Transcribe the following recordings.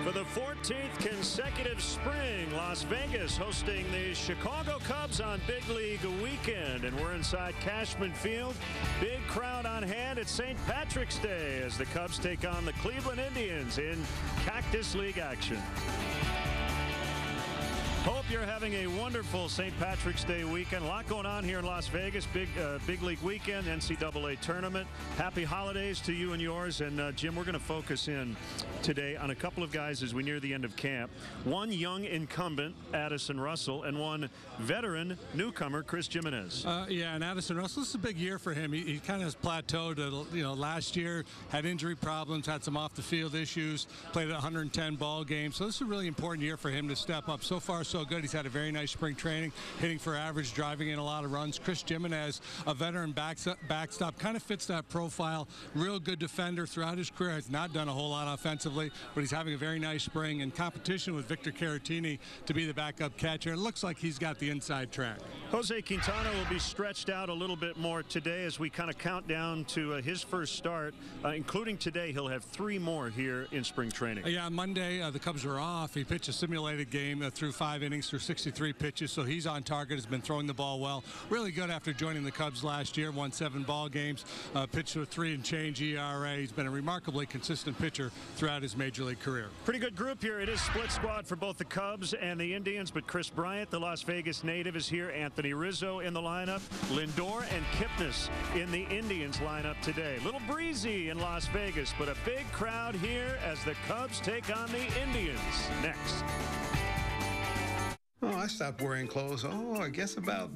For the 14th consecutive spring, Las Vegas hosting the Chicago Cubs on Big League Weekend. And we're inside Cashman Field. Big crowd on hand at St. Patrick's Day as the Cubs take on the Cleveland Indians in Cactus League action. Hope you're having a wonderful St. Patrick's Day weekend. A lot going on here in Las Vegas. Big League weekend, NCAA tournament. Happy holidays to you and yours. And Jim, we're going to focus in today on a couple of guys as we near the end of camp. One young incumbent, Addison Russell, and one veteran newcomer, Chris Jimenez. Yeah, and Addison Russell, this is a big year for him. He kind of has plateaued. Last year had injury problems, had some off-the-field issues, played 110 ball games. So this is a really important year for him to step up. So far, so good. He's had a very nice spring training, hitting for average, driving in a lot of runs. Chris Jimenez, a veteran backstop, kind of fits that profile. Real good defender throughout his career. Has not done a whole lot offensively, but he's having a very nice spring in competition with Victor Caratini to be the backup catcher. It looks like he's got the inside track. Jose Quintana will be stretched out a little bit more today as we kind of count down to his first start, including today. He'll have 3 more here in spring training. Yeah, Monday the Cubs were off. He pitched a simulated game through 5 innings, through 63 pitches, so he's on target, has been throwing the ball well. Really good after joining the Cubs last year, won 7 ball games, pitched with 3 and change ERA. He's been a remarkably consistent pitcher throughout his major league career. Pretty good group here. It is split squad for both the Cubs and the Indians, but Chris Bryant, the Las Vegas native, is here. Anthony Rizzo in the lineup. Lindor and Kipnis in the Indians lineup today. A little breezy in Las Vegas, but a big crowd here as the Cubs take on the Indians. Next. Oh, I stopped wearing clothes. Oh, I guess about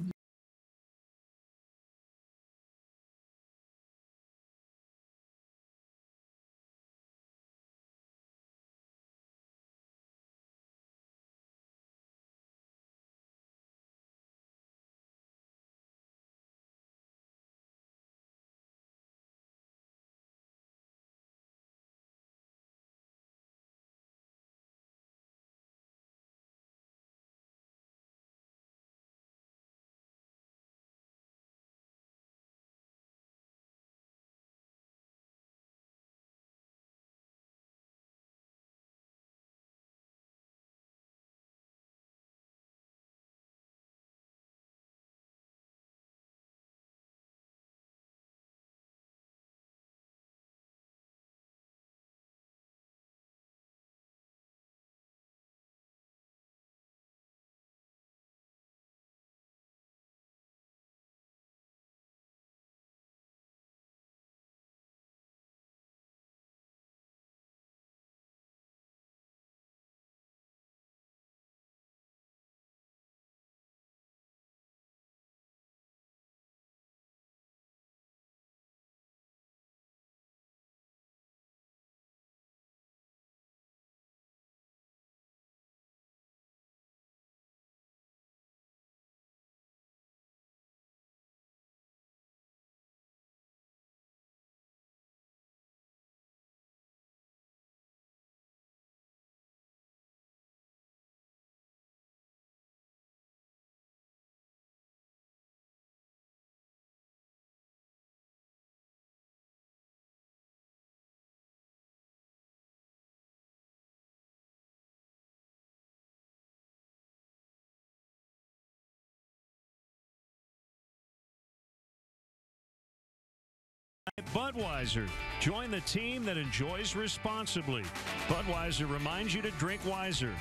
Budweiser. Join the team that enjoys responsibly. Budweiser reminds you to drink wiser.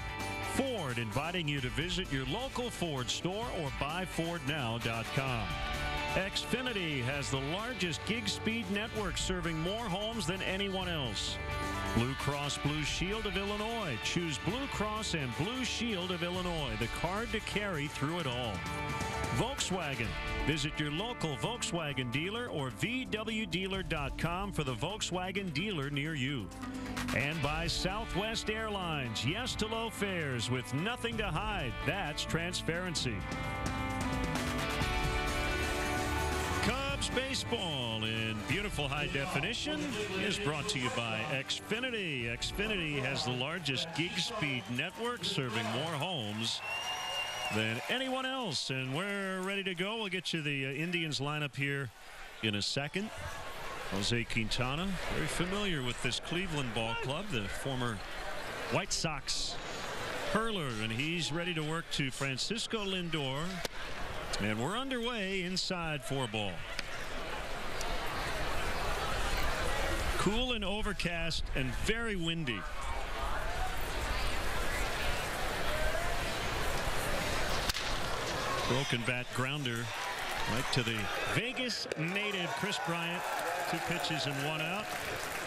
Ford inviting you to visit your local Ford store or buyfordnow.com. Xfinity has the largest gig speed network serving more homes than anyone else. Blue Cross Blue Shield of Illinois. Choose Blue Cross and Blue Shield of Illinois, the card to carry through it all. Volkswagen. Visit your local Volkswagen dealer or VWdealer.com for the Volkswagen dealer near you. And by Southwest Airlines. Yes to low fares with nothing to hide. That's transparency. Cubs baseball in beautiful high definition is brought to you by Xfinity. Xfinity has the largest gig speed network serving more homes than anyone else. And we're ready to go. We'll get you the Indians lineup here in a second. Jose Quintana, very familiar with this Cleveland ball club, the former White Sox hurler, and he's ready to work to Francisco Lindor. And we're underway inside 4 ball. Cool and overcast and very windy. Broken bat grounder right to the Vegas native Chris Bryant. 2 pitches and 1 out.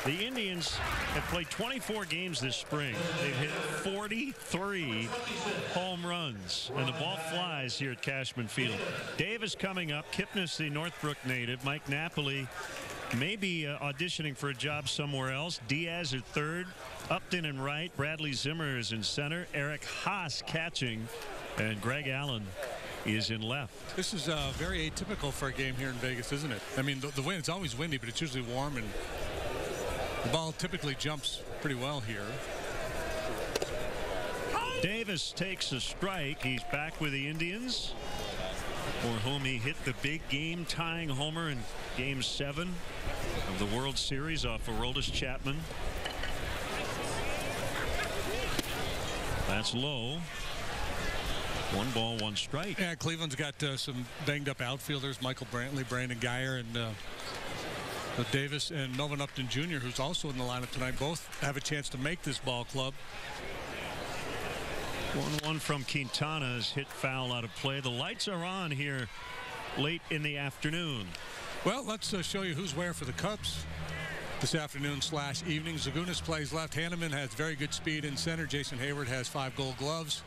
The Indians have played 24 games this spring. They've hit 43 home runs, and the ball flies here at Cashman Field. Davis coming up. Kipnis, the Northbrook native. Mike Napoli may be auditioning for a job somewhere else. Diaz at third. Upton in right. Bradley Zimmer is in center. Eric Haas catching. And Greg Allen is in left. This is very atypical for a game here in Vegas, isn't it? I mean, the wind, it's always windy, but it's usually warm, and the ball typically jumps pretty well here. Davis takes a strike. He's back with the Indians, for whom he hit the big game tying homer in Game 7 of the World Series off Aroldis Chapman. That's low. 1 ball, 1 strike. Yeah, Cleveland's got some banged up outfielders. Michael Brantley, Brandon Geyer, and Davis and Melvin Upton Jr., who's also in the lineup tonight. Both have a chance to make this ball club. 1-1 from Quintana is hit foul out of play. The lights are on here late in the afternoon. Well, let's show you who's where for the Cubs this afternoon/evening. Zagunis plays left. Hanneman has very good speed in center. Jason Hayward has 5 Gold Gloves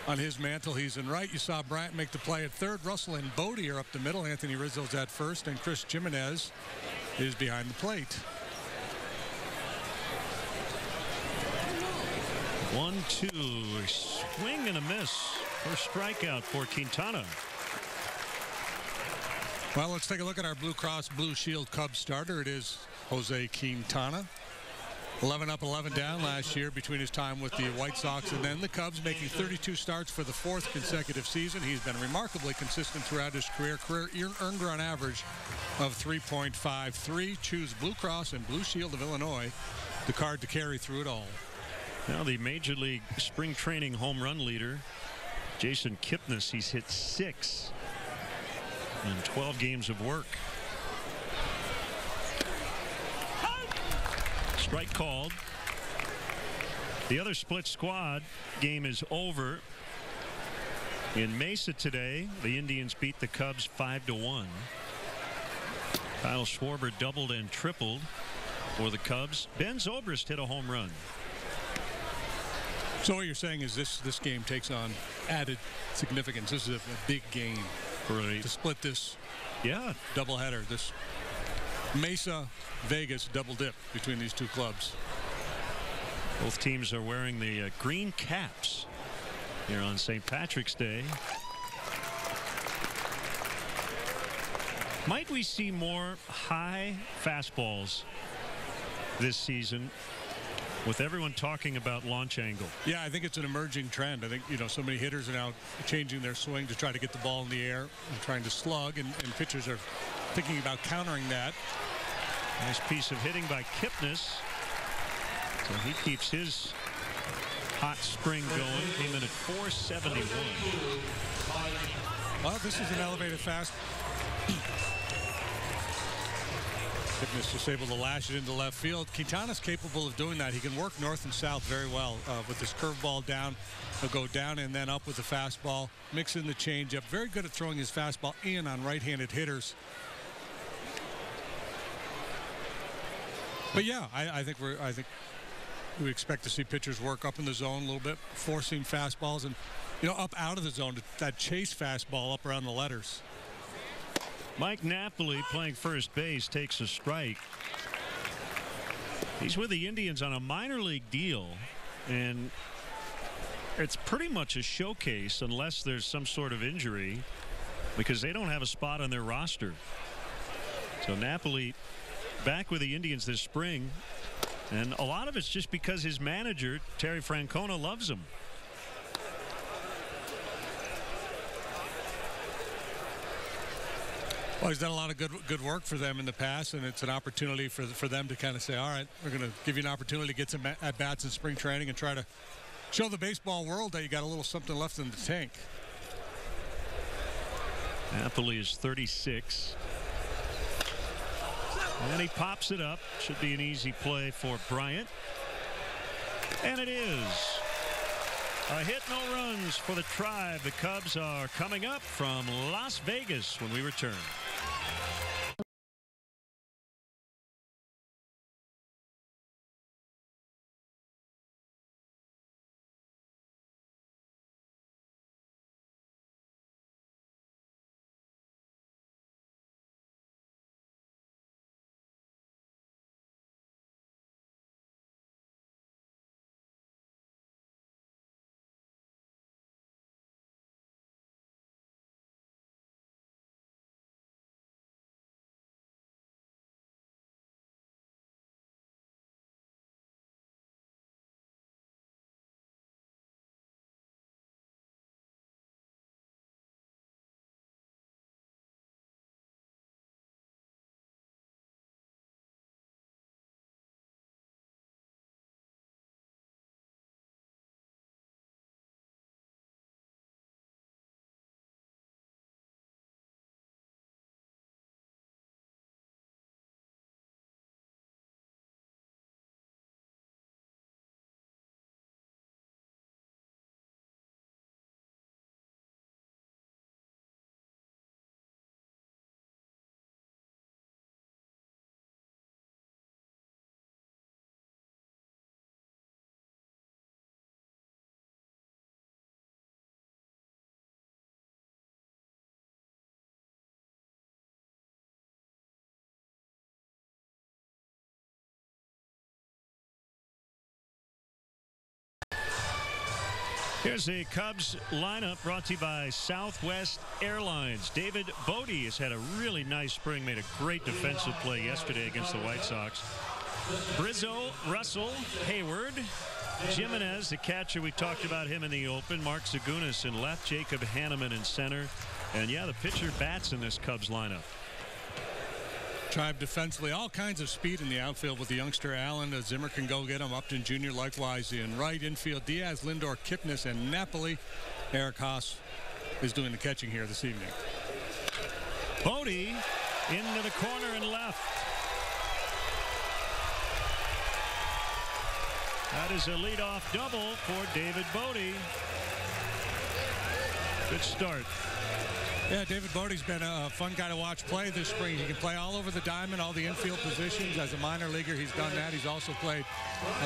on his mantle. He's in right. You saw Bryant make the play at third. Russell and Bodie are up the middle. Anthony Rizzo's at first, and Chris Jimenez is behind the plate. 1-2, swing and a miss. First strikeout for Quintana. Well, let's take a look at our Blue Cross Blue Shield Cubs starter. It is Jose Quintana. 11 up, 11 down last year between his time with the White Sox and then the Cubs, making 32 starts for the 4th consecutive season. He's been remarkably consistent throughout his career. Earned run average of 3.53. Choose Blue Cross and Blue Shield of Illinois, the card to carry through it all. Now the Major League spring training home run leader, Jason Kipnis. He's hit 6 in 12 games of work. Strike called. The other split squad game is over. In Mesa today, the Indians beat the Cubs 5-1. Kyle Schwarber doubled and tripled for the Cubs. Ben Zobrist hit a home run. So what you're saying is this game takes on added significance. This is a big game to split this doubleheader. This Mesa Vegas double dip between these two clubs. Both teams are wearing the green caps here on St. Patrick's Day. Might we see more high fastballs this season, with everyone talking about launch angle? Yeah, I think it's an emerging trend. I think, so many hitters are now changing their swing to try to get the ball in the air and trying to slug, and pitchers are thinking about countering that. Nice piece of hitting by Kipnis. So he keeps his hot spring going. Came in at 471. Well, this is an elevated fast. Kipnis just able to lash it into left field. Quintana's capable of doing that. He can work north and south very well with his curveball down. He'll go down and then up with the fastball. Mix in the changeup. Very good at throwing his fastball in on right-handed hitters. But yeah, I think we expect to see pitchers work up in the zone a little bit, forcing fastballs and up out of the zone, that chase fastball up around the letters. Mike Napoli, playing first base, takes a strike. He's with the Indians on a minor league deal, and it's pretty much a showcase unless there's some sort of injury, because they don't have a spot on their roster. So Napoli back with the Indians this spring, and a lot of it's just because his manager, Terry Francona, loves him. Well, he's done a lot of good work for them in the past, and it's an opportunity for them to kind of say, all right, we're going to give you an opportunity to get some at-bats in spring training and try to show the baseball world that you got a little something left in the tank. Napoli is 36. And he pops it up. Should be an easy play for Bryant. And it is. A hit, no runs for the Tribe. The Cubs are coming up from Las Vegas when we return. Here's a Cubs lineup brought to you by Southwest Airlines. David Bodie has had a really nice spring, made a great defensive play yesterday against the White Sox. Brizzo, Russell, Hayward, Jimenez, the catcher, we talked about him in the open. Mark Zagunis in left, Jacob Hanneman in center. And yeah, the pitcher bats in this Cubs lineup. Tribe defensively, all kinds of speed in the outfield with the youngster Allen. Zimmer can go get him. Upton Jr. likewise in right infield. Diaz, Lindor, Kipnis, and Napoli. Eric Haas is doing the catching here this evening. Bodie into the corner and left. That is a leadoff double for David Bodie. Good start. Yeah, David Bodie's been a fun guy to watch play this spring. He can play all over the diamond, all the infield positions. As a minor leaguer, he's done that. He's also played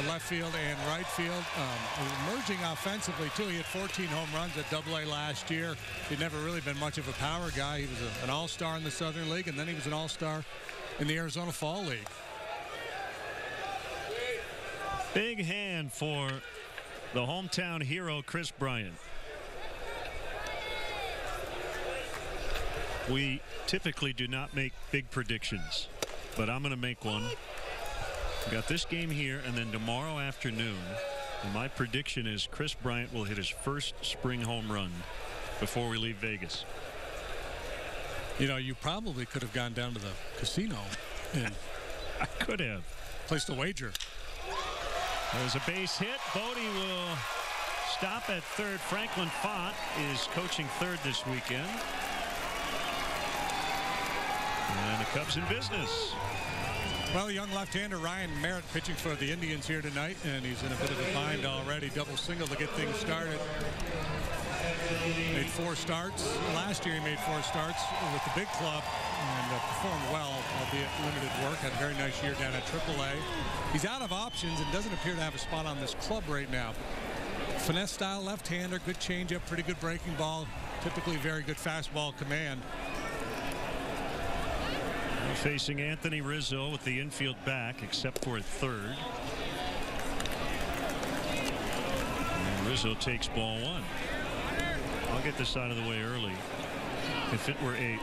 left field and right field. Emerging offensively, too. He had 14 home runs at AA last year. He'd never really been much of a power guy. He was an all-star in the Southern League, and then he was an all-star in the Arizona Fall League. Big hand for the hometown hero, Kris Bryant. We typically do not make big predictions, but I'm going to make one. We got this game here, and then tomorrow afternoon, and my prediction is Kris Bryant will hit his first spring home run before we leave Vegas. You know, you probably could have gone down to the casino and I could have placed a wager. There's a base hit. Bodie will stop at third. Franklin Font is coaching third this weekend. And the Cubs in business. Well, young left-hander Ryan Merritt pitching for the Indians here tonight, and he's in a bit of a bind already. Double single to get things started. Made 4 starts. Last year he made 4 starts with the big club and performed well, albeit limited work. Had a very nice year down at AAA. He's out of options and doesn't appear to have a spot on this club right now. Finesse style left-hander, good changeup, pretty good breaking ball, typically very good fastball command. Facing Anthony Rizzo with the infield back, except for at third. And Rizzo takes ball 1. I'll get this out of the way early. If it were a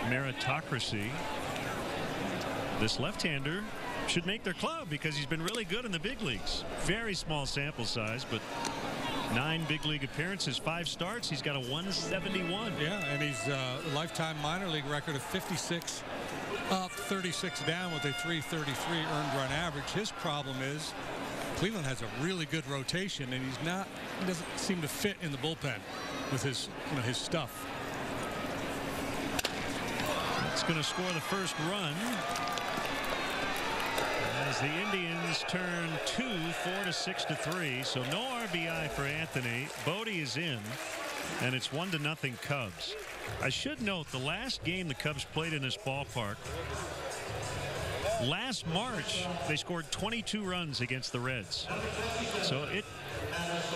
meritocracy, this left-hander should make their club because he's been really good in the big leagues. Very small sample size, but 9 big league appearances, 5 starts. He's got a 171. Yeah, and he's a lifetime minor league record of 56 up, 36 down with a 333 earned run average. His problem is Cleveland has a really good rotation, and he doesn't seem to fit in the bullpen with his stuff. It's going to score the first run as the Indians turn 4 to 6-3. So no RBI for Anthony. Bodie is in, and it's 1-0 Cubs. I should note the last game the Cubs played in this ballpark, last March, they scored 22 runs against the Reds. So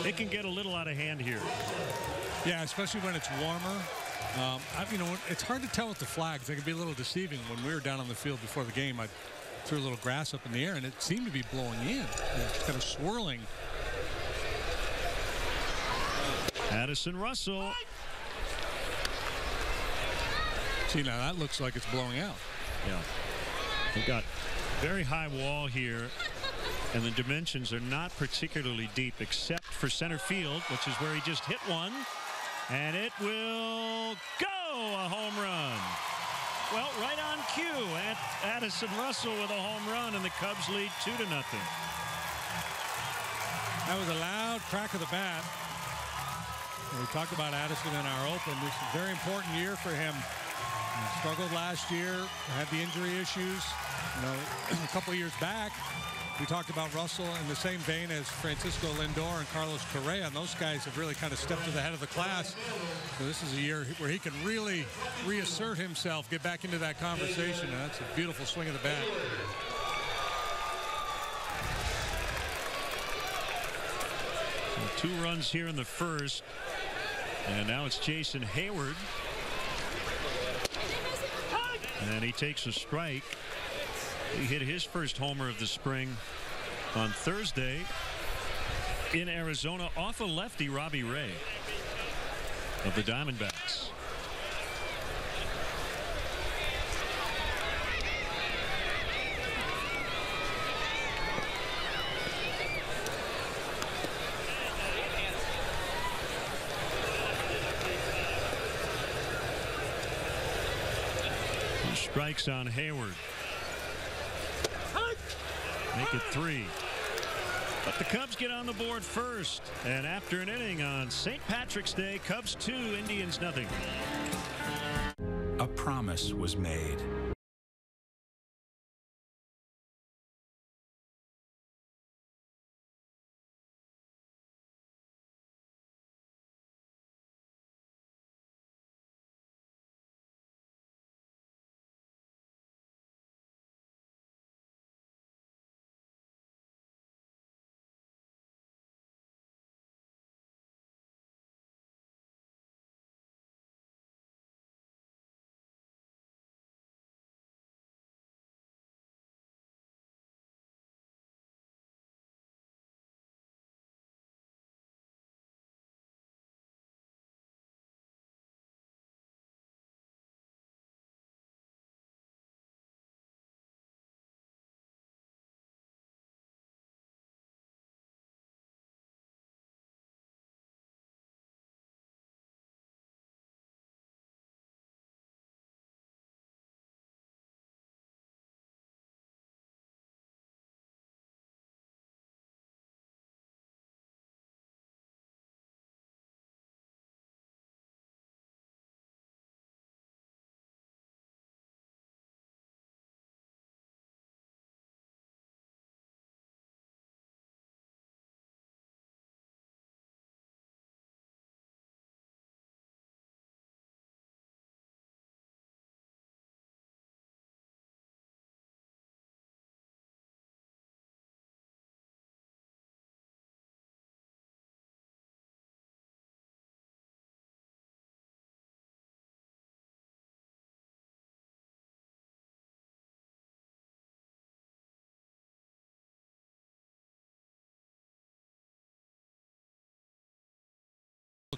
it can get a little out of hand here. Yeah, especially when it's warmer. It's hard to tell with the flags. They can be a little deceiving. When we were down on the field before the game, I threw a little grass up in the air, and it seemed to be blowing in. It's kind of swirling. Addison Russell. See, now that looks like it's blowing out. Yeah. We've got very high wall here, and the dimensions are not particularly deep except for center field, which is where he just hit one. And it will go, a home run. Well, right on cue, Addison Russell with a home run, and the Cubs lead 2-0. That was a loud crack of the bat. We talked about Addison in our open. This is a very important year for him. He struggled last year, had the injury issues. A couple of years back, we talked about Russell in the same vein as Francisco Lindor and Carlos Correa, and those guys have really kind of stepped to the head of the class. So this is a year where he can really reassert himself, get back into that conversation, and that's a beautiful swing of the bat. So 2 runs here in the first, and now it's Jason Hayward. And he takes a strike. He hit his first homer of the spring on Thursday in Arizona off a lefty, Robbie Ray of the Diamondbacks. Two strikes on Hayward. Make it 3. But the Cubs get on the board first. And after an inning on St. Patrick's Day, Cubs 2, Indians 0. A promise was made.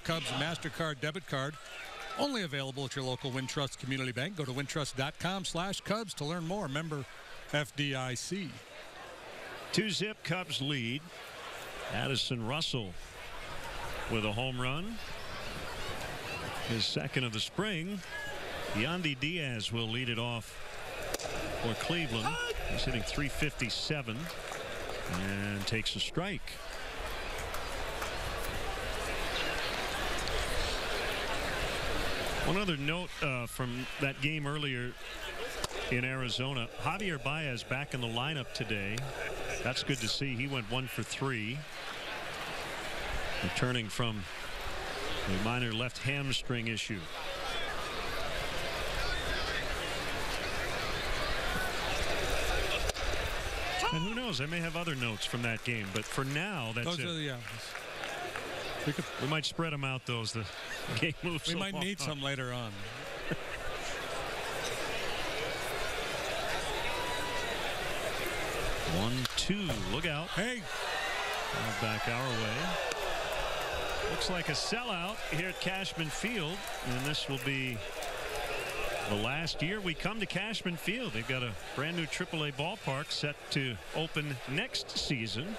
Cubs MasterCard debit card, only available at your local Wintrust Community Bank. Go to wintrust.com/Cubs to learn more. Member FDIC. 2-0 Cubs lead. Addison Russell with a home run. His second of the spring. Yandy Diaz will lead it off for Cleveland. He's hitting .357 and takes a strike. One other note from that game earlier in Arizona, Javier Baez back in the lineup today. That's good to see. He went 1 for 3. Returning from a minor left hamstring issue. And who knows, I may have other notes from that game, but for now, that's it. Yeah. We might spread them out, those. The game moves. We might need some later on. One, two, look out. Hey. Back our way. Looks like a sellout here at Cashman Field, and this will be the last year we come to Cashman Field. They've got a brand new AAA ballpark set to open next season,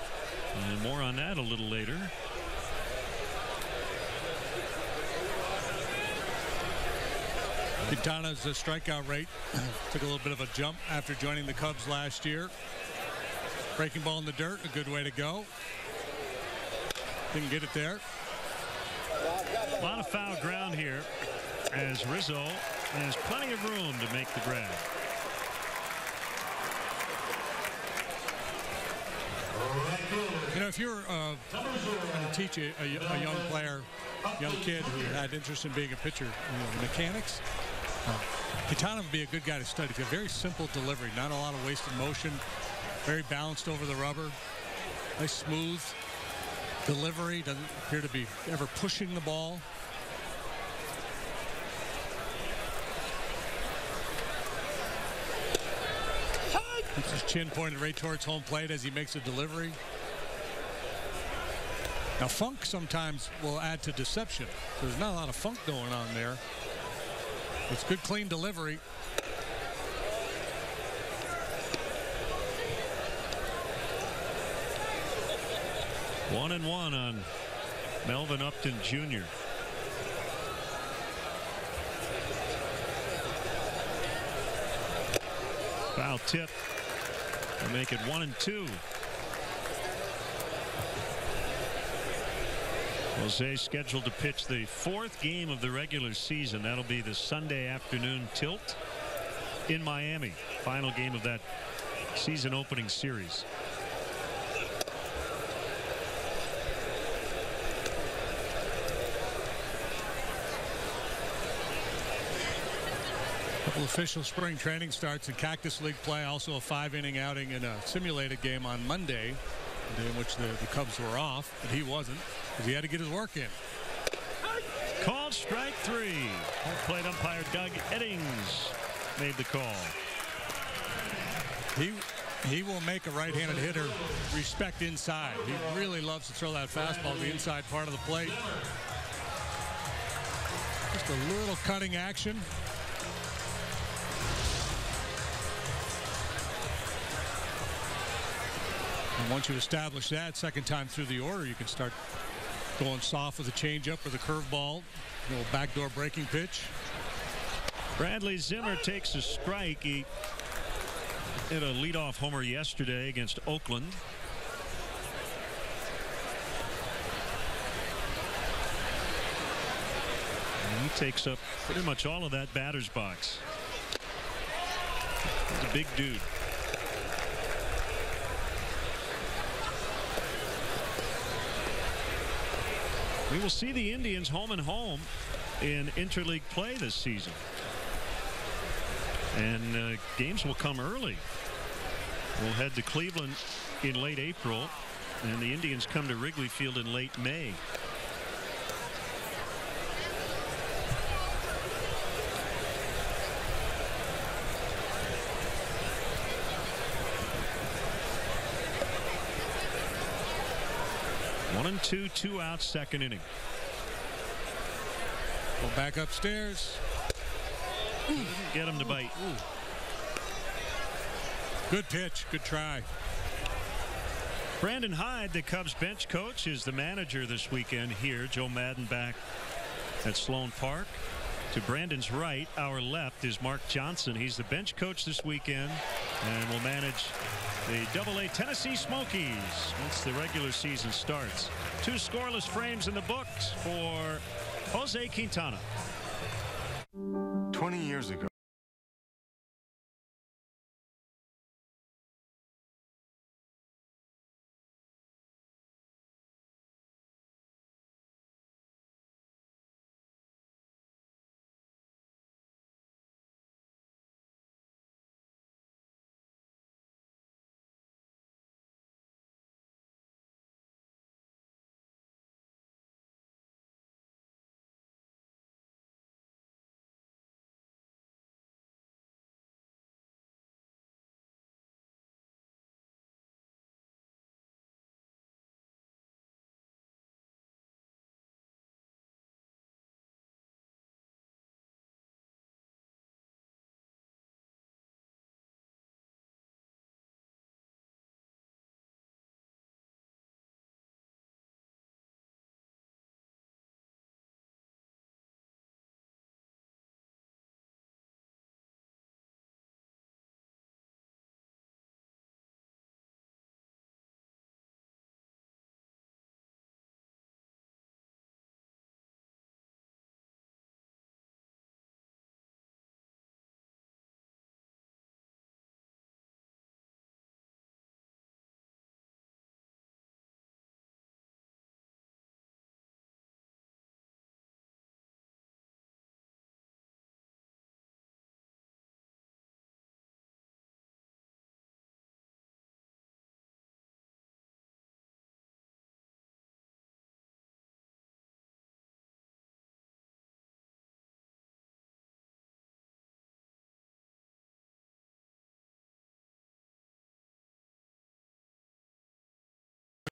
and more on that a little later. Quintana's strikeout rate took a little bit of a jump after joining the Cubs last year. Breaking ball in the dirt, a good way to go. Didn't get it there. A lot of foul ground here as Rizzo has plenty of room to make the grab. You know, if you're going to teach a young player, young kid who had interest in being a pitcher, mechanics, Quintana would be a good guy to study. It's a very simple delivery, not a lot of wasted motion, very balanced over the rubber, nice smooth delivery, doesn't appear to be ever pushing the ball. Keeps his chin pointed right towards home plate as he makes a delivery. Now, funk sometimes will add to deception. There's not a lot of funk going on there. It's good, clean delivery. One and one on Melvin Upton Jr. Foul tip to make it 1-2. Jose scheduled to pitch the 4th game of the regular season. That'll be the Sunday afternoon tilt in Miami. Final game of that season opening series. Couple official spring training starts in Cactus League play. Also a 5-inning outing in a simulated game on Monday, the day in which the Cubs were off, but he wasn't because he had to get his work in. Called strike 3. Home plate umpire Doug Eddings made the call. He will make a right-handed hitter respect inside. He really loves to throw that fastball to the inside part of the plate. Just a little cutting action. And once you establish that, second time through the order, you can start going soft with a changeup or the curveball, a little backdoor breaking pitch. Bradley Zimmer takes a strike. He hit a leadoff homer yesterday against Oakland. And he takes up pretty much all of that batter's box. He's a big dude. We will see the Indians home and home in interleague play this season. And games will come early. We'll head to Cleveland in late April, and the Indians come to Wrigley Field in late May. One and two, 2 outs, second inning. Go back upstairs. Get him to bite. Good pitch. Good try. Brandon Hyde, the Cubs bench coach, is the manager this weekend here. Joe Madden back at Sloan Park. To Brandon's right, our left, is Mark Johnson. He's the bench coach this weekend and will manage the AA Tennessee Smokies once the regular season starts. 2 scoreless frames in the books for Jose Quintana. 20 years ago.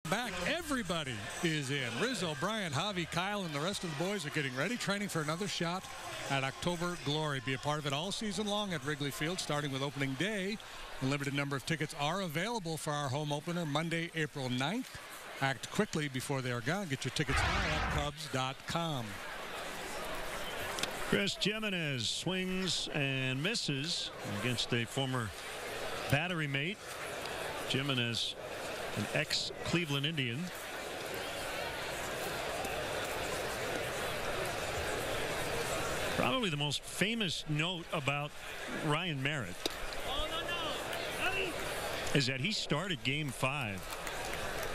Back, everybody is in. Rizzo, Bryant, Javi, Kyle, and the rest of the boys are getting ready, training for another shot at October Glory. Be a part of it all season long at Wrigley Field, starting with opening day. A limited number of tickets are available for our home opener Monday, April 9th. Act quickly before they are gone. Get your tickets now at Cubs.com. Chris Jimenez swings and misses against a former battery mate. Jimenez, an ex-Cleveland Indian. Probably the most famous note about Ryan Merritt is that he started Game 5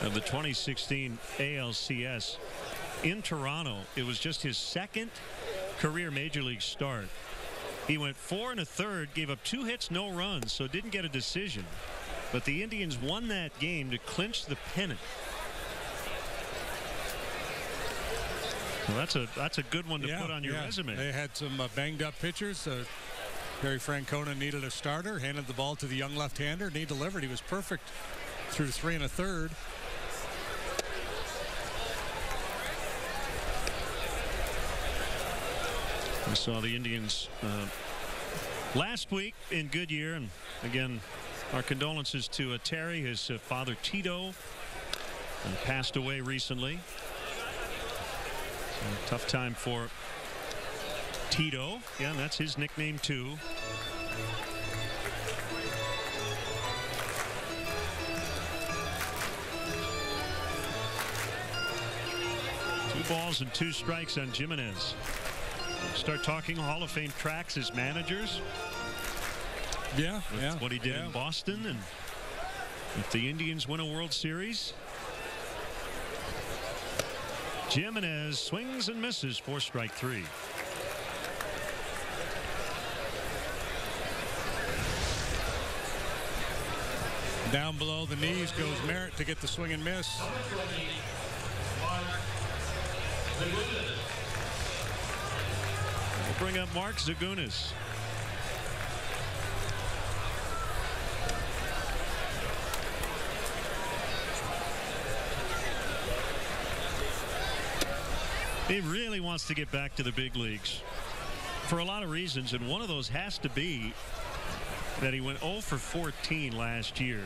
of the 2016 ALCS in Toronto. It was just his second career Major League start. He went 4 1/3, gave up 2 hits, no runs, so didn't get a decision. But the Indians won that game to clinch the pennant. Well, that's a good one to put on your resume. They had some banged up pitchers. Terry Francona needed a starter, handed the ball to the young left-hander, and he delivered. He was perfect through 3 1/3. We saw the Indians last week in Goodyear, and again, our condolences to Terry. His father Tito passed away recently. So, tough time for Tito. Yeah, and that's his nickname too. Two balls and 2 strikes on Jimenez. Start talking Hall of Fame tracks as managers. Yeah, That's what he did in Boston, and if the Indians win a World Series, Jimenez swings and misses for strike 3. Down below the knees goes Merritt to get the swing and miss. We'll bring up Mark Zagunis. He really wants to get back to the big leagues for a lot of reasons, and one of those has to be that he went 0 for 14 last year.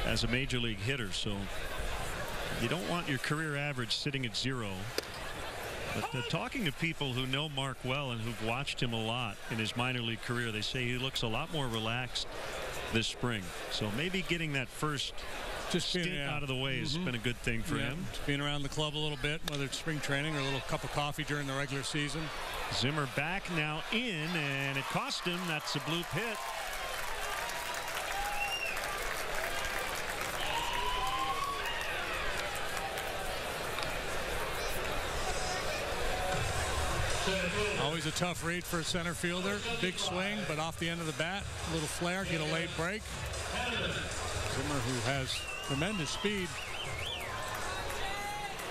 as a major league hitter, so you don't want your career average sitting at 0. But talking to people who know Mark well and who've watched him a lot in his minor league career, they say he looks a lot more relaxed this spring. So maybe getting that first stint out of the way has been a good thing for him. Just being around the club a little bit, whether it's spring training or a little cup of coffee during the regular season. Zimmer back now in, and it cost him. That's a blue pit. Always a tough read for a center fielder. Big swing, but off the end of the bat. A little flare, get a late break. Zimmer, who has tremendous speed,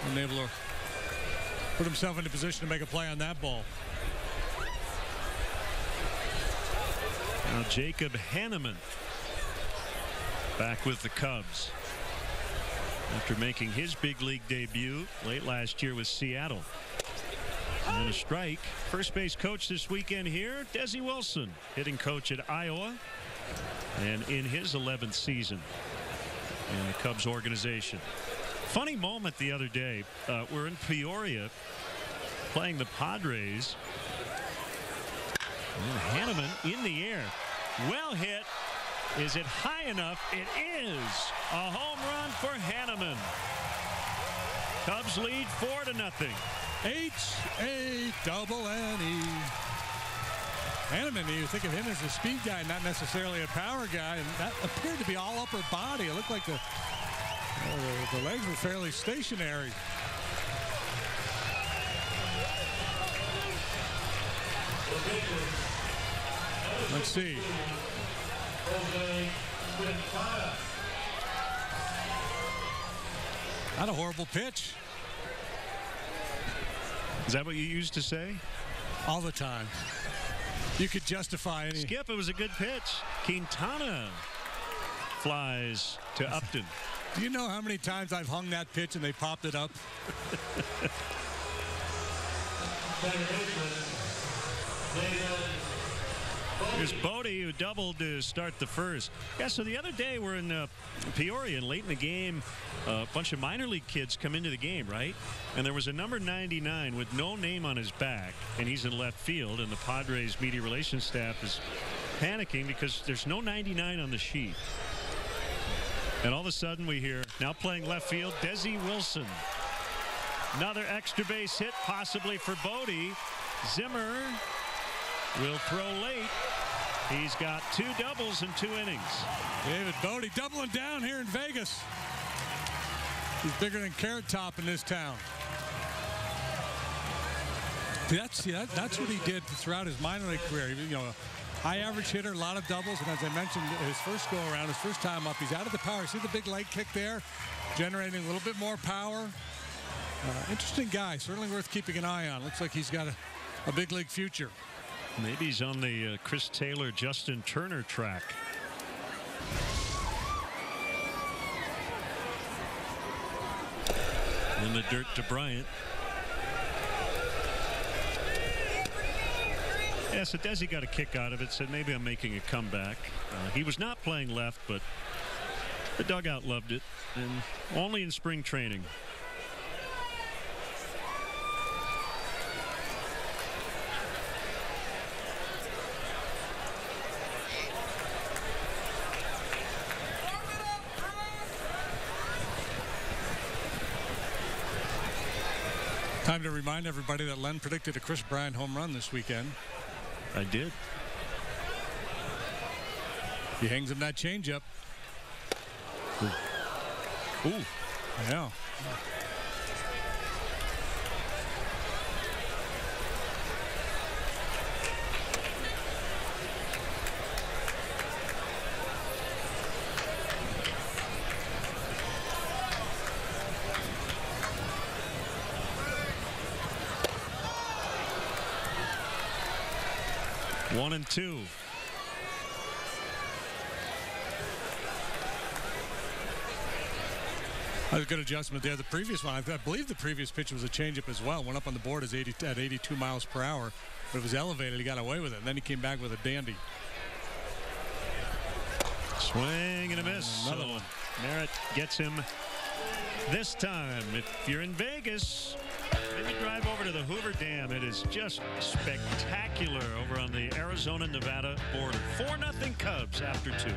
and able to put himself in a position to make a play on that ball. Now Jacob Hanneman back with the Cubs after making his big league debut late last year with Seattle. And a strike. First base coach this weekend here, Desi Wilson, hitting coach at Iowa, and in his 11th season in the Cubs organization. Funny moment the other day. We're in Peoria playing the Padres. And Hanneman in the air. Well hit. Is it high enough? It is. A home run for Hanneman. Cubs lead 4-0. H-A-double-N-E. Hanneman, you think of him as a speed guy, not necessarily a power guy, and that appeared to be all upper body. It looked like the legs were fairly stationary. Let's see. Not a horrible pitch. Is that what you used to say? All the time. You could justify any. Skip, it was a good pitch. Quintana flies to Upton. Do you know how many times I've hung that pitch and they popped it up? Here's Bodie, who doubled to start the first. Yeah, so the other day we're in Peoria, and late in the game, a bunch of minor league kids come into the game, right? And there was a number 99 with no name on his back, and he's in left field, and the Padres media relations staff is panicking because there's no 99 on the sheet. And all of a sudden we hear, now playing left field, Desi Wilson. Another extra base hit, possibly for Bodie. Zimmer will throw late. He's got 2 doubles in 2 innings. David Bodie doubling down here in Vegas. He's bigger than Carrot Top in this town. That's what he did throughout his minor league career. You know, a high average hitter, a lot of doubles, and as I mentioned, his first go around, his first time up, he's out of the power. See the big leg kick there, generating a little bit more power. Interesting guy, certainly worth keeping an eye on. Looks like he's got a big league future. Maybe he's on the Chris Taylor, Justin Turner track. In the dirt to Bryant. Yeah, so Desi got a kick out of it, said maybe I'm making a comeback. He was not playing left, but the dugout loved it, and only in spring training. Time to remind everybody that Len predicted a Chris Bryant home run this weekend. I did. He hangs him that changeup. Ooh. Yeah. One and two. That was a good adjustment there. The previous one, I believe the previous pitch was a changeup as well. Went up on the board at 82 miles per hour, but it was elevated. He got away with it. And then he came back with a dandy. Swing and a miss. Another So one. Merritt gets him this time. If you're in Vegas, maybe drive over to the Hoover Dam. It is just spectacular over on the Arizona-Nevada border. 4-0 Cubs after 2.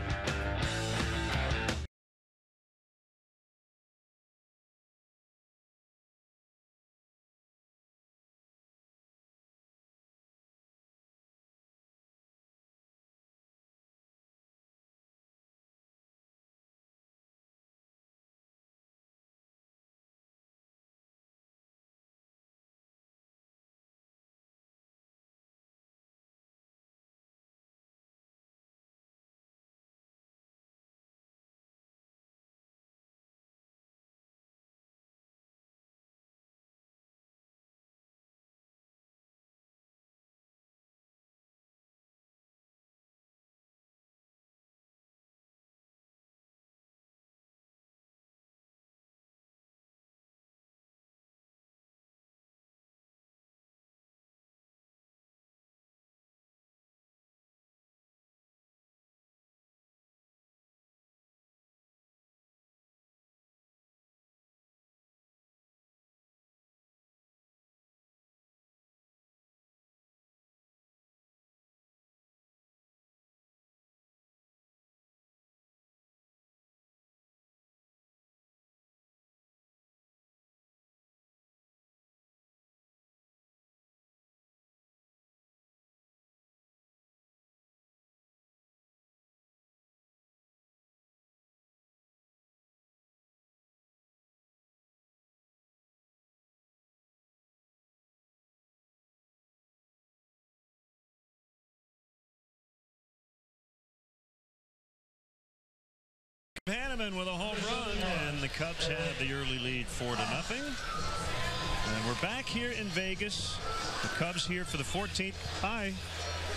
Hanneman with a home run, and the Cubs have the early lead 4-0. And we're back here in Vegas. The Cubs here for the 14th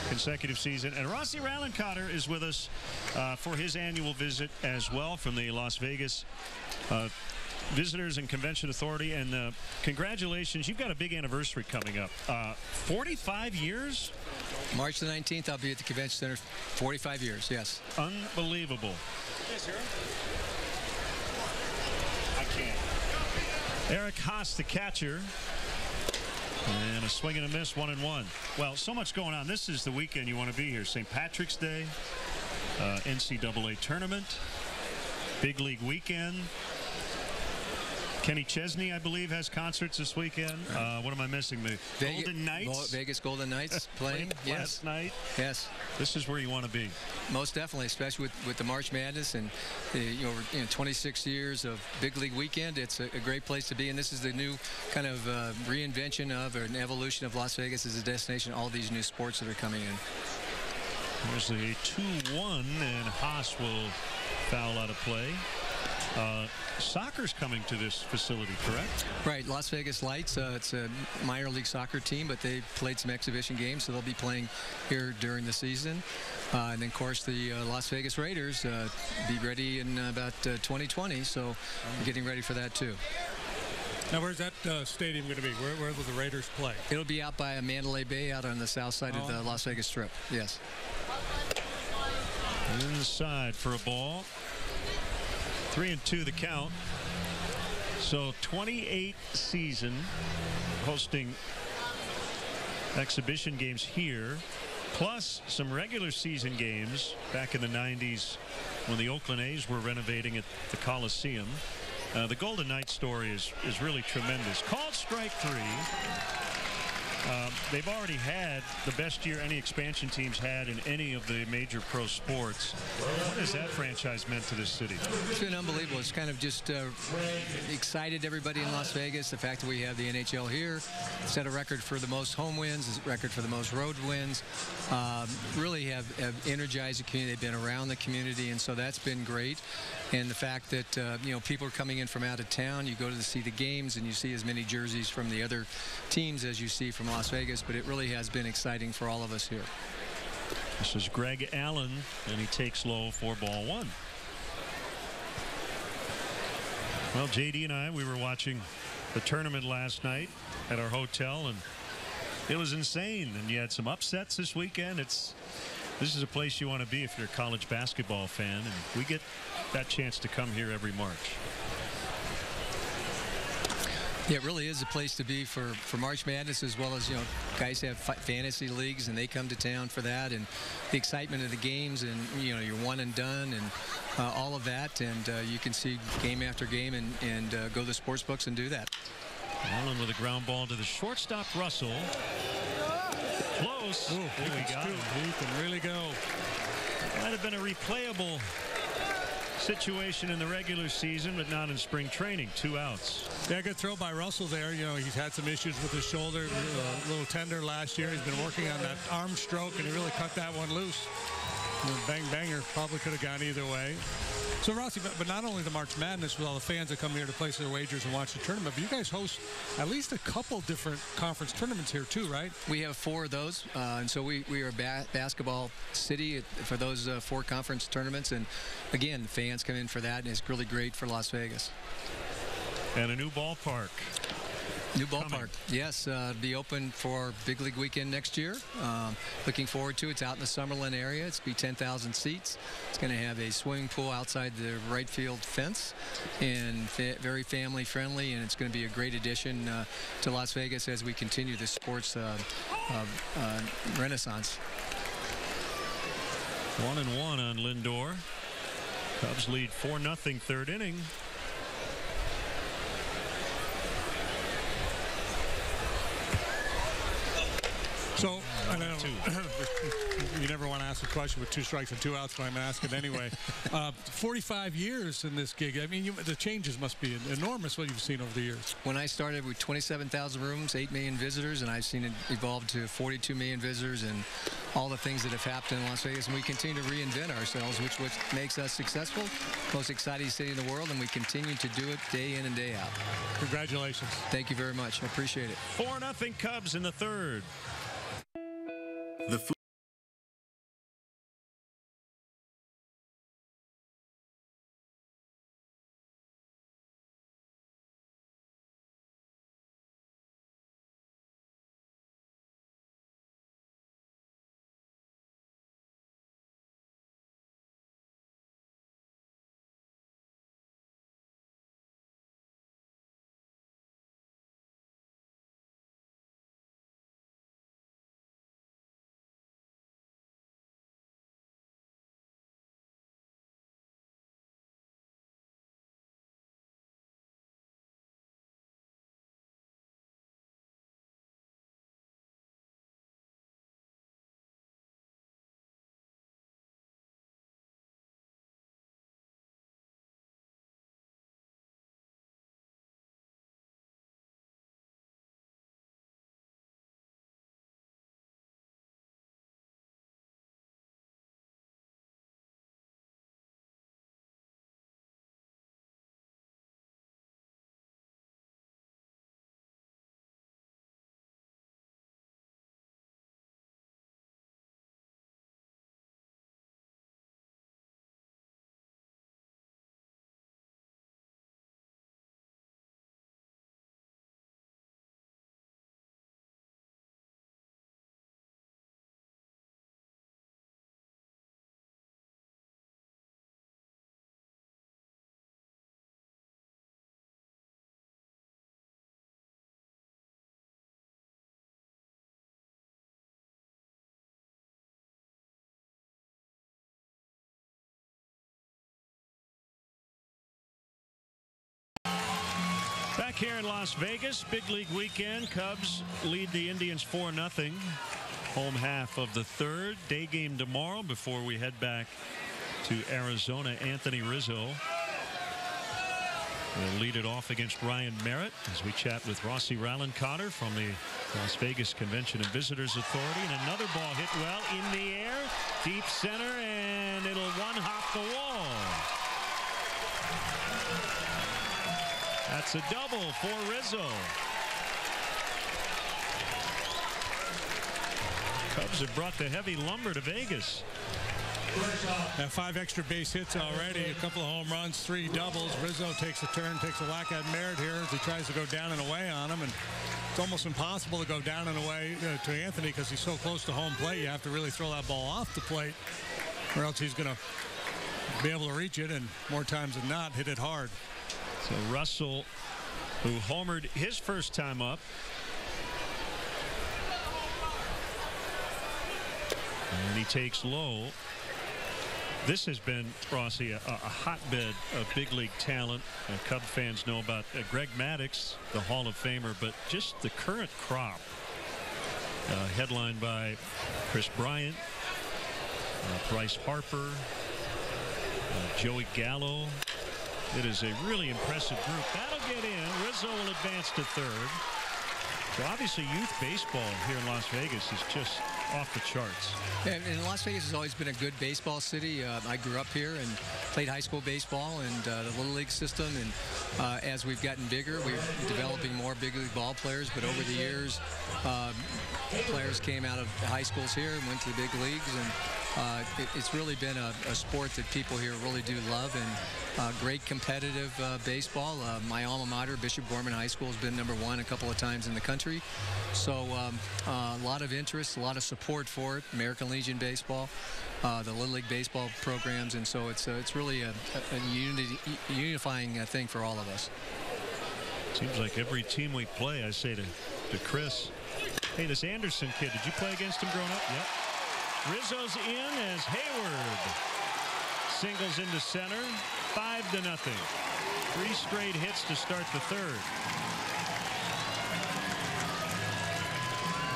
consecutive season. And Rossi Rallencotter is with us for his annual visit as well from the Las Vegas Visitors and Convention Authority. And congratulations, you've got a big anniversary coming up. 45 years? March the 19th, I'll be at the Convention Center. 45 years, yes. Unbelievable. Yes, sir. I can't. Eric Haas, the catcher. And a swing and a miss, 1-1. Well, so much going on. This is the weekend you want to be here. St. Patrick's Day, NCAA tournament, big league weekend. Kenny Chesney, I believe, has concerts this weekend. What am I missing? The Golden Knights? Vegas Golden Knights playing. Yes. Last night. Yes. This is where you want to be. Most definitely, especially with the March Madness and the, 26 years of big league weekend. It's a great place to be, and this is the new kind of reinvention of or an evolution of Las Vegas as a destination. All these new sports that are coming in. There's the 2-1, and Haas will foul out of play. Soccer's coming to this facility, correct? Right. Las Vegas Lights. It's a minor league soccer team, but they played some exhibition games, so they'll be playing here during the season. And then, of course, the Las Vegas Raiders be ready in about 2020, so getting ready for that, too. Now, where's that stadium going to be? Where will the Raiders play? It'll be out by Mandalay Bay, out on the south side of the Las Vegas Strip. Yes. Inside for a ball. 3-2 the count. So 28 season hosting exhibition games here, plus some regular season games back in the 90s when the Oakland A's were renovating at the Coliseum. The Golden Knights story is really tremendous. Called strike 3. They've already had the best year any expansion teams had in any of the major pro sports. What has that franchise meant to this city? It's been unbelievable. It's kind of just excited everybody in Las Vegas. The fact that we have the NHL here, set a record for the most home wins, a record for the most road wins. Really have energized the community. They've been around the community, and so that's been great. And the fact that people are coming in from out of town. You go to see the games, and you see as many jerseys from the other teams as you see from Las Vegas, but it really has been exciting for all of us here. This is Greg Allen, and he takes low for ball 1. Well, JD and I, we were watching the tournament last night at our hotel, and it was insane. And you had some upsets this weekend. This is a place you want to be if you're a college basketball fan, and we get that chance to come here every March. Yeah, it really is a place to be for March Madness, as well as, you know, guys have fantasy leagues and they come to town for that, and the excitement of the games, and, you know, you're one and done, and all of that, and you can see game after game and go to the sports books and do that. Allen with a ground ball to the shortstop, Russell. Close. Ooh, there we go. He can really go. Might have been a replayable situation in the regular season, but not in spring training. 2 outs. Yeah, good throw by Russell there. You know, he's had some issues with his shoulder, a little tender last year. He's been working on that arm stroke, and he really cut that one loose. And bang banger probably could have gone either way. So, Rossi, but not only the March Madness with all the fans that come here to place their wagers and watch the tournament, but you guys host at least a couple different conference tournaments here too, right? We have 4 of those, and so we are a basketball city for those 4 conference tournaments. And again, fans come in for that, and it's really great for Las Vegas. And a new ballpark. New ballpark, yes, be open for Big League Weekend next year. Looking forward to it. It's out in the Summerlin area. It's be 10,000 seats. It's going to have a swimming pool outside the right field fence, and very family friendly. And it's going to be a great addition to Las Vegas as we continue the sports renaissance. 1-1 on Lindor. Cubs lead 4-0 third inning. So, I know you never want to ask a question with 2 strikes and 2 outs, but I'm going to ask it anyway. 45 years in this gig. I mean, the changes must be enormous, what you've seen over the years. When I started with 27,000 rooms, 8 million visitors, and I've seen it evolve to 42 million visitors, and all the things that have happened in Las Vegas. And we continue to reinvent ourselves, which makes us successful, most exciting city in the world, and we continue to do it day in and day out. Congratulations. Thank you very much. I appreciate it. 4-0 Cubs in the third. The food Back here in Las Vegas, Big League Weekend. Cubs lead the Indians 4-0. Home half of the third. Day game tomorrow before we head back to Arizona. Anthony Rizzo will lead it off against Ryan Merritt as we chat with Rossi Rallen-Cotter from the Las Vegas Convention and Visitors Authority. And another ball hit well in the air, deep center, and it'll one-hop the wall. That's a double for Rizzo. Cubs have brought the heavy lumber to Vegas. 5 extra base hits already, a couple of home runs, 3 doubles. Rizzo takes a turn, takes a whack at Merritt here as he tries to go down and away on him. And it's almost impossible to go down and away to Anthony because he's so close to home plate. You have to really throw that ball off the plate, or else he's going to be able to reach it, and more times than not, hit it hard. So Russell, who homered his first time up. And he takes low. This has been, Rossi, a hotbed of big league talent. Cub fans know about Greg Maddux, the Hall of Famer, but just the current crop. Headlined by Chris Bryant, Bryce Harper, Joey Gallo. It is a really impressive group. That'll get in. Rizzo will advance to third. So obviously youth baseball here in Las Vegas is just off the charts. And Las Vegas has always been a good baseball city. I grew up here and played high school baseball and the Little League system. And as we've gotten bigger, we're developing more big league ball players. But over the years, players came out of high schools here and went to the big leagues. And it's really been a sport that people here really do love. And great competitive baseball. My alma mater, Bishop Gorman High School, has been #1 a couple of times in the country. So a lot of interest, a lot of support for it. American Legion Baseball, the Little League Baseball programs, and so it's really a unifying thing for all of us. Seems like every team we play, I say to Chris, hey, this Anderson kid, did you play against him growing up? Yep. Rizzo's in as Hayward singles into center, 5-0. 3 straight hits to start the third.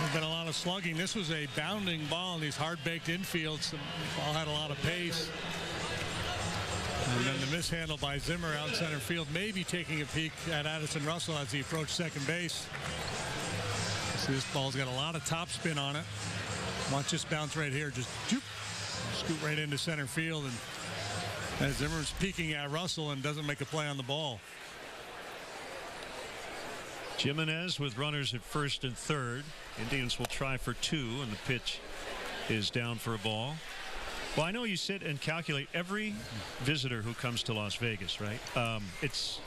There's been a lot of slugging. This was a bounding ball in these hard-baked infields. The ball had a lot of pace. And then the mishandle by Zimmer out in center field, maybe taking a peek at Addison Russell as he approached second base. So this ball's got a lot of topspin on it. Watch this bounce right here. Just scoot right into center field. And as Zimmer's peeking at Russell and doesn't make a play on the ball. Jimenez with runners at first and third. Indians will try for 2, and the pitch is down for a ball. Well, I know you sit and calculate every visitor who comes to Las Vegas, right? It's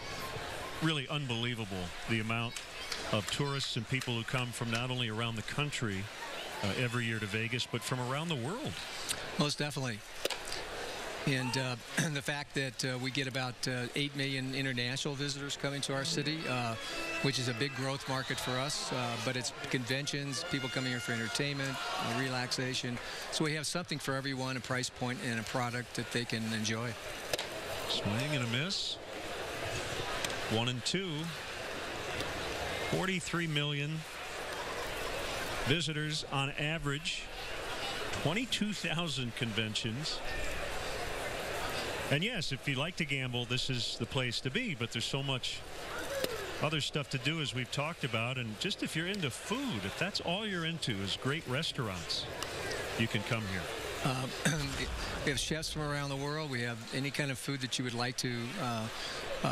really unbelievable the amount of tourists and people who come from not only around the country every year to Vegas, but from around the world. Most definitely. And the fact that we get about 8 million international visitors coming to our city, which is a big growth market for us. But it's conventions, people coming here for entertainment, relaxation. So we have something for everyone, a price point and a product that they can enjoy. Swing and a miss. 1-2. 43 million visitors on average. 22,000 conventions. And yes, if you like to gamble, this is the place to be, but there's so much other stuff to do, as we've talked about. And just if you're into food, if that's all you're into is great restaurants, you can come here. We have chefs from around the world. We have any kind of food that you would like to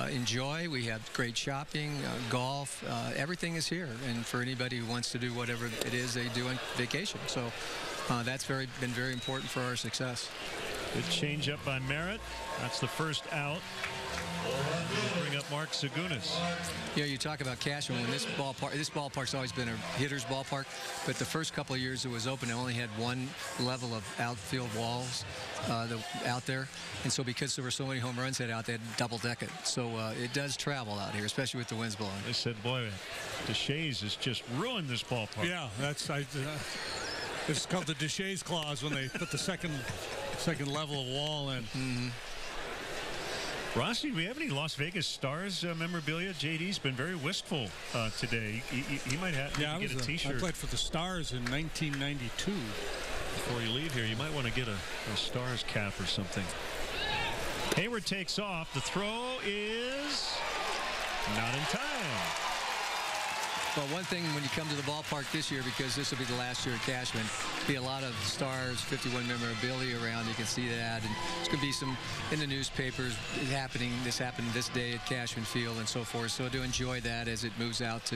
enjoy. We have great shopping, golf, everything is here. And for anybody who wants to do whatever it is they do on vacation. So that's been very important for our success. Good change up by Merritt. That's the first out. We'll bring up Mark Zagunis. Yeah, you talk about Cashman. When this ballpark's always been a hitter's ballpark, but the first couple of years it was open, it only had one level of outfield walls out there, and so because there were so many home runs hit out, they had to double deck it. So it does travel out here, especially with the winds blowing. They said, boy, Deshays has just ruined this ballpark. Yeah, it's called the Deshays clause when they put the second level of wall in. Mm-hmm. Rossi, do we have any Las Vegas Stars memorabilia? JD's been very wistful today. He might have to get a T-shirt. I played for the Stars in 1992. Before you leave here, you might want to get a Stars cap or something. Hayward takes off. The throw is not in time. Well, one thing when you come to the ballpark this year, because this will be the last year at Cashman, be a lot of Stars 51 memorabilia around. You can see that, and there's going to be some in the newspapers happening. This happened this day at Cashman Field and so forth. So to enjoy that as it moves out to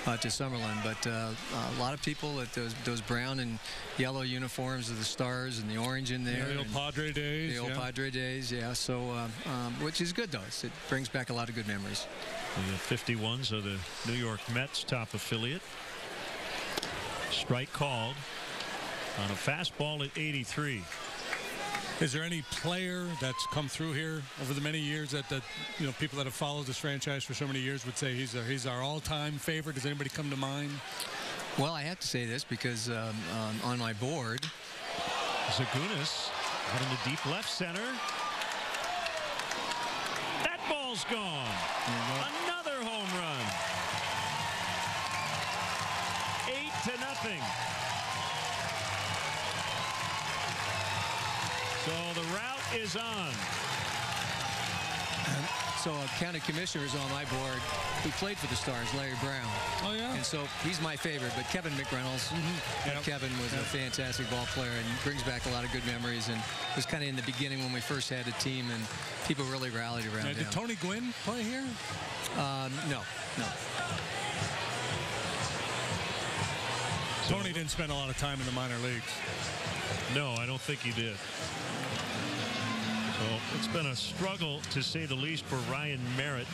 Summerlin. But a lot of people at those brown and yellow uniforms of the Stars and the orange in there. Yeah, the old Padre days. The old Padre days, yeah. So which is good though. It brings back a lot of good memories. The 51s are the New York Mets' top affiliate. Strike called on a fastball at 83. Is there any player that's come through here over the many years that people that have followed this franchise for so many years would say he's our all-time favorite? Does anybody come to mind? Well, I have to say this because on my board, Zagunis out in the deep left center. That ball's gone. Another home run. 8-0. So the route is on. So a county commissioner is on my board who played for the Stars, Larry Brown. Oh, yeah? And so he's my favorite. But Kevin McReynolds, Kevin was a fantastic ball player and brings back a lot of good memories. And it was kind of in the beginning when we first had a team and people really rallied around him. Did Tony Gwynn play here? No. Tony didn't spend a lot of time in the minor leagues. No, I don't think he did. So it's been a struggle, to say the least, for Ryan Merritt.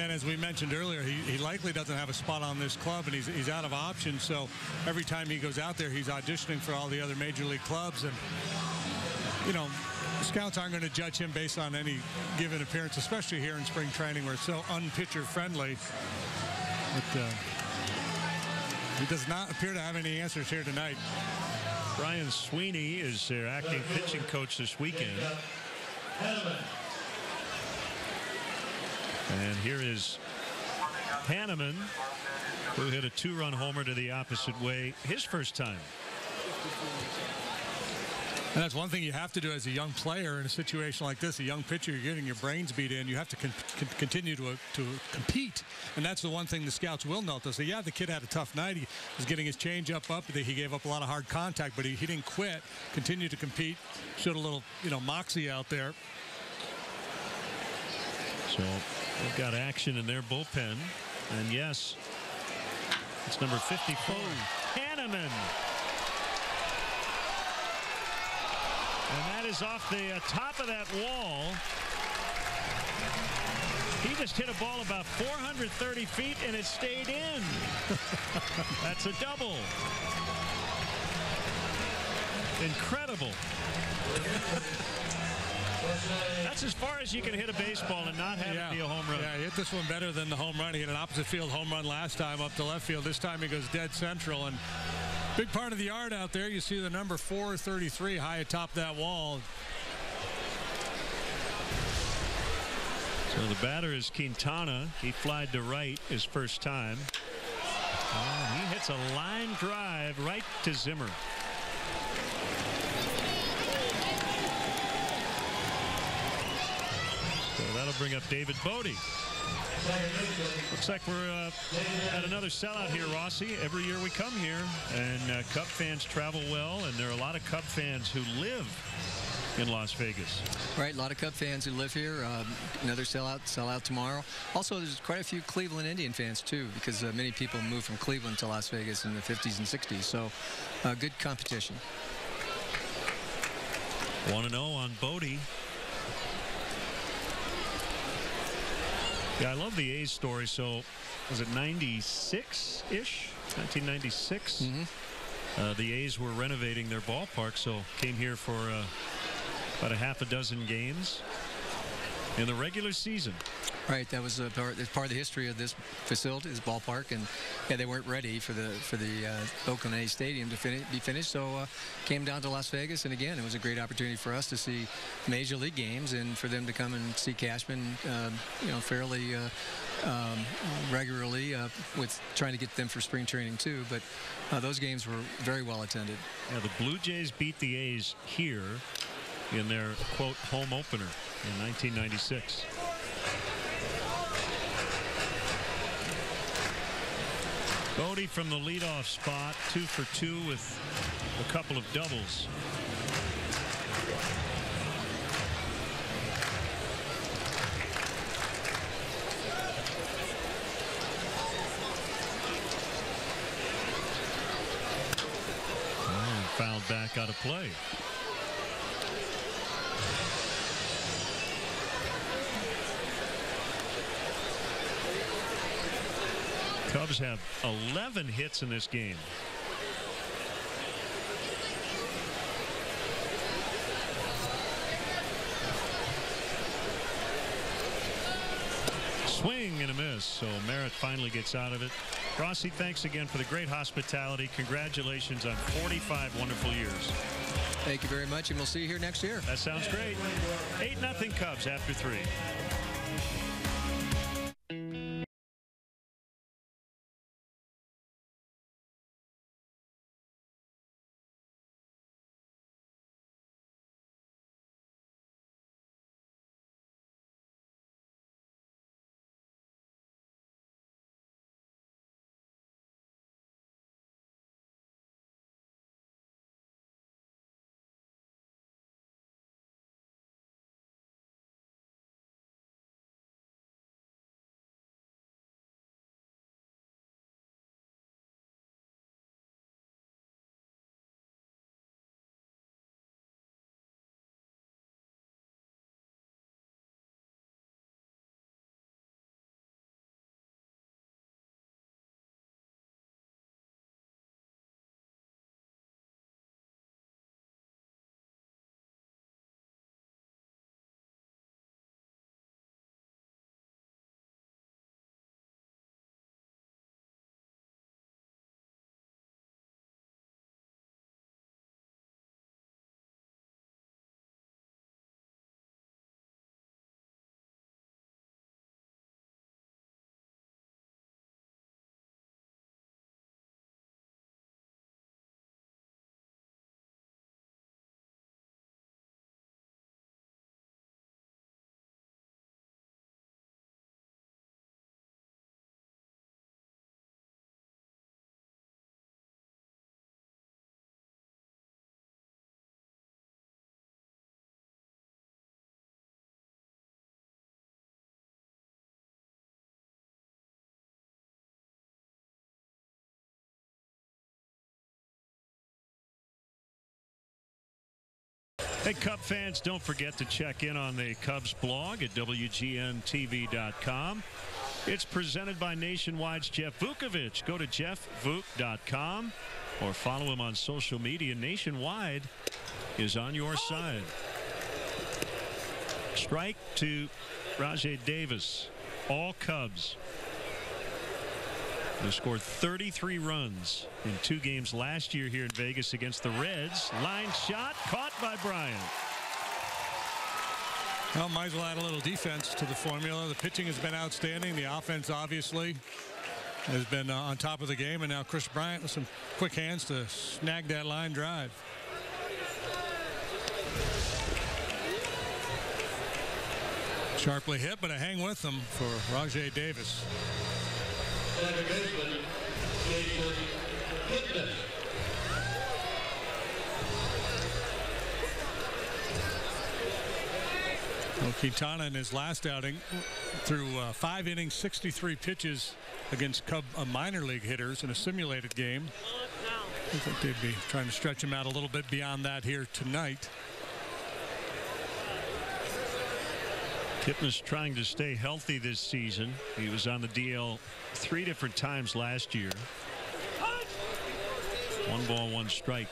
And as we mentioned earlier, he likely doesn't have a spot on this club, and he's out of options. So every time he goes out there, he's auditioning for all the other major league clubs. And, scouts aren't going to judge him based on any given appearance, especially here in spring training where it's so unpitcher friendly. But he does not appear to have any answers here tonight. Brian Sweeney is their acting pitching coach this weekend. And here is Hanneman, who hit a 2-run homer to the opposite way his first time. And that's one thing you have to do as a young player in a situation like this, a young pitcher, you're getting your brains beat in. You have to continue to compete. And that's the one thing the scouts will note. They'll say, yeah, the kid had a tough night. He was getting his changeup up. He gave up a lot of hard contact, but he didn't quit. Continued to compete. Showed a little, moxie out there. So they've got action in their bullpen. And yes, it's number 54, Hanneman. And that is off the top of that wall. He just hit a ball about 430 feet, and it stayed in. That's a double. Incredible. That's as far as you can hit a baseball and not have it be a home run. Yeah, he hit this one better than the home run. He hit an opposite field home run last time up to left field. This time he goes dead central. And big part of the yard out there. You see the number 433 high atop that wall. So the batter is Quintana. He flied to right his first time. Oh, he hits a line drive right to Zimmer. So that'll bring up David Bodie. Looks like we're at another sellout here, Rossi. Every year we come here, and Cub fans travel well, and there are a lot of Cub fans who live in Las Vegas. Right, a lot of Cub fans who live here. Another sellout tomorrow. Also, there's quite a few Cleveland Indian fans, too, because many people moved from Cleveland to Las Vegas in the 50s and 60s. So, good competition. 1-0 on Bodie. Yeah, I love the A's story. So, was it 96-ish? 1996? Mm-hmm. The A's were renovating their ballpark, so came here for about a half a dozen games in the regular season. Right, that was part of the history of this facility, this ballpark, and yeah, they weren't ready for the Oakland A's stadium to be finished, so came down to Las Vegas, and again, it was a great opportunity for us to see major league games and for them to come and see Cashman, fairly regularly, with trying to get them for spring training too. But those games were very well attended. Yeah, the Blue Jays beat the A's here in their quote home opener in 1996. Bodie from the leadoff spot, 2 for 2 with a couple of doubles. And fouled back out of play. Cubs have 11 hits in this game. Swing and a miss. So Merritt finally gets out of it. Rossi, thanks again for the great hospitality. Congratulations on 45 wonderful years. Thank you very much, and we'll see you here next year. That sounds great. 8-0 Cubs after 3. Hey, Cub fans, don't forget to check in on the Cubs blog at WGNTV.com. It's presented by Nationwide's Jeff Vukovich. Go to jeffvuk.com or follow him on social media. Nationwide is on your side. Strike to Rajai Davis. All Cubs. They scored 33 runs in 2 games last year here in Vegas against the Reds. Line shot caught by Bryant. Well, might as well add a little defense to the formula. The pitching has been outstanding. The offense obviously has been on top of the game, and now Chris Bryant with some quick hands to snag that line drive. Sharply hit, but a hang with them for Rajai Davis. Well, Quintana in his last outing threw 5 innings, 63 pitches against Cub minor league hitters in a simulated game. I think they'd be trying to stretch him out a little bit beyond that here tonight. Kipnis trying to stay healthy this season. He was on the DL 3 different times last year. 1 ball, 1 strike.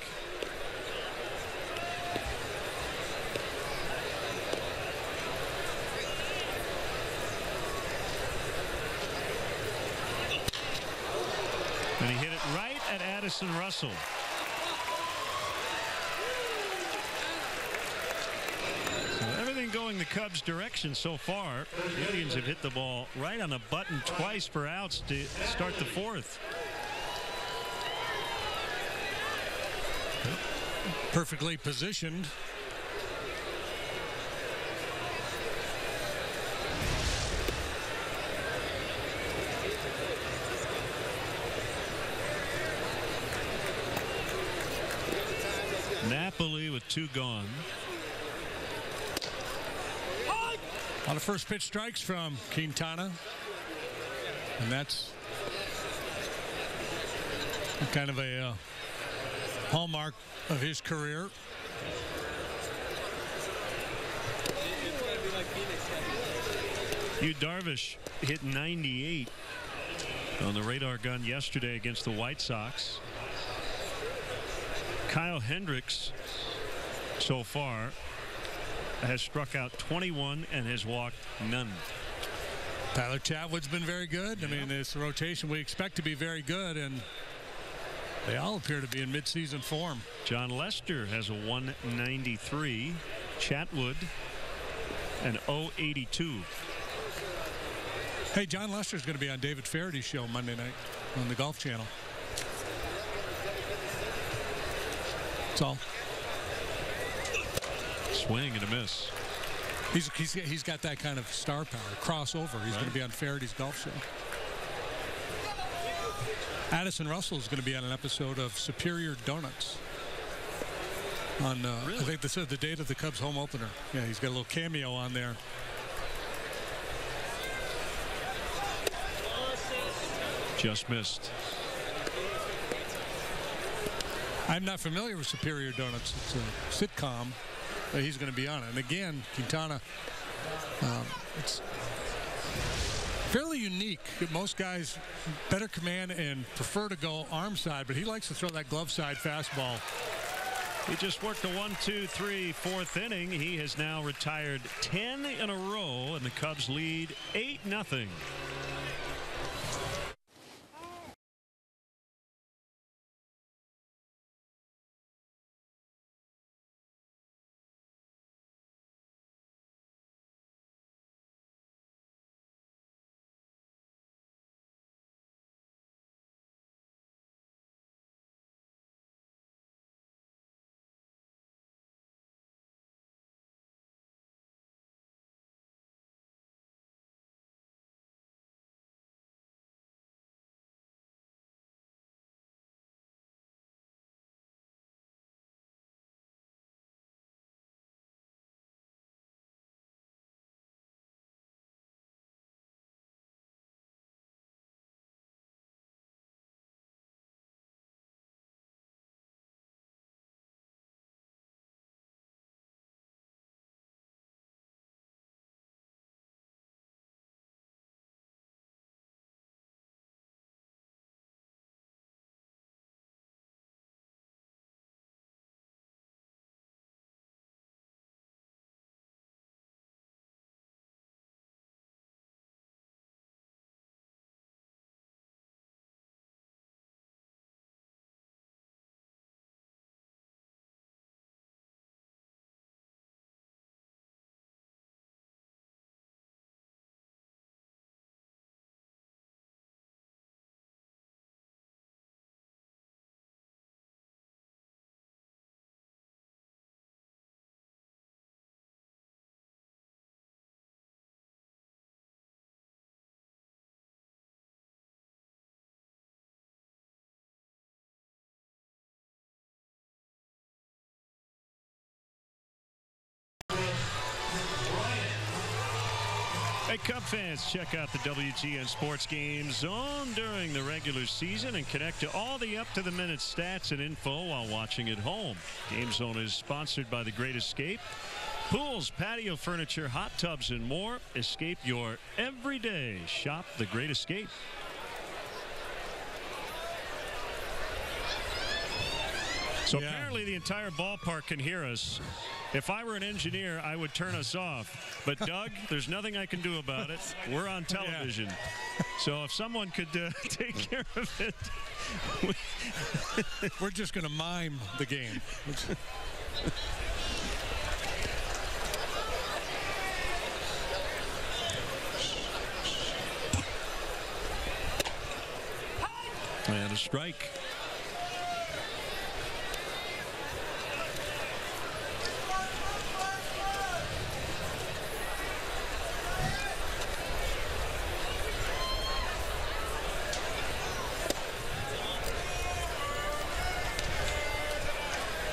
And he hit it right at Addison Russell. Going the Cubs' direction so far. The Indians have hit the ball right on the button twice for outs to start the 4th. Perfectly positioned. Napoli with 2 gone. A lot of first pitch strikes from Quintana, and that's kind of a hallmark of his career. Yu Darvish hit 98 on the radar gun yesterday against the White Sox. Kyle Hendricks so far has struck out 21 and has walked none. Tyler Chatwood's been very good. I mean, this rotation we expect to be very good, and they all appear to be in midseason form. John Lester has a 193. Chatwood an 082. Hey, John Lester's going to be on David Faraday's show Monday night on the Golf Channel. That's all. Swing and a miss. He's got that kind of star power, crossover. He's going to be on Faraday's golf show. Addison Russell is going to be on an episode of Superior Donuts. On really? I think this is the date of the Cubs home opener. Yeah, he's got a little cameo on there. Just missed. I'm not familiar with Superior Donuts. It's a sitcom. He's going to be on it. And again, Quintana, it's fairly unique. Most guys better command and prefer to go arm side, but he likes to throw that glove side fastball. He just worked the 1, 2, 3, 4th inning. He has now retired 10 in a row, and the Cubs lead 8-0. Hey, Cub fans, check out the WGN Sports Game Zone during the regular season and connect to all the up-to-the-minute stats and info while watching at home. Game Zone is sponsored by The Great Escape. Pools, patio furniture, hot tubs, and more. Escape your everyday. Shop The Great Escape. So apparently the entire ballpark can hear us. If I were an engineer, I would turn us off. But, Doug, there's nothing I can do about it. We're on television. So if someone could take care of it. We're just going to mime the game. And a strike.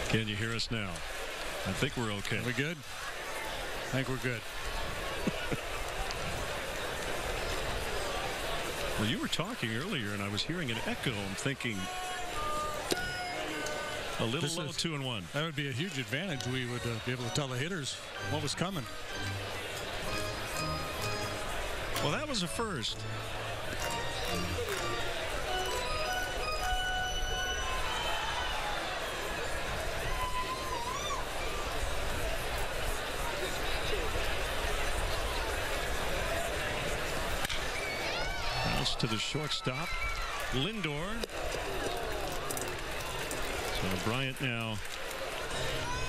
Can you hear us now? I think we're okay. Are we good? I think we're good. Well, you were talking earlier, and I was hearing an echo. I'm thinking a little low, 2-1. That would be a huge advantage. We would be able to tell the hitters what was coming. Well, that was a first. Pass to the shortstop, Lindor. So Bryant now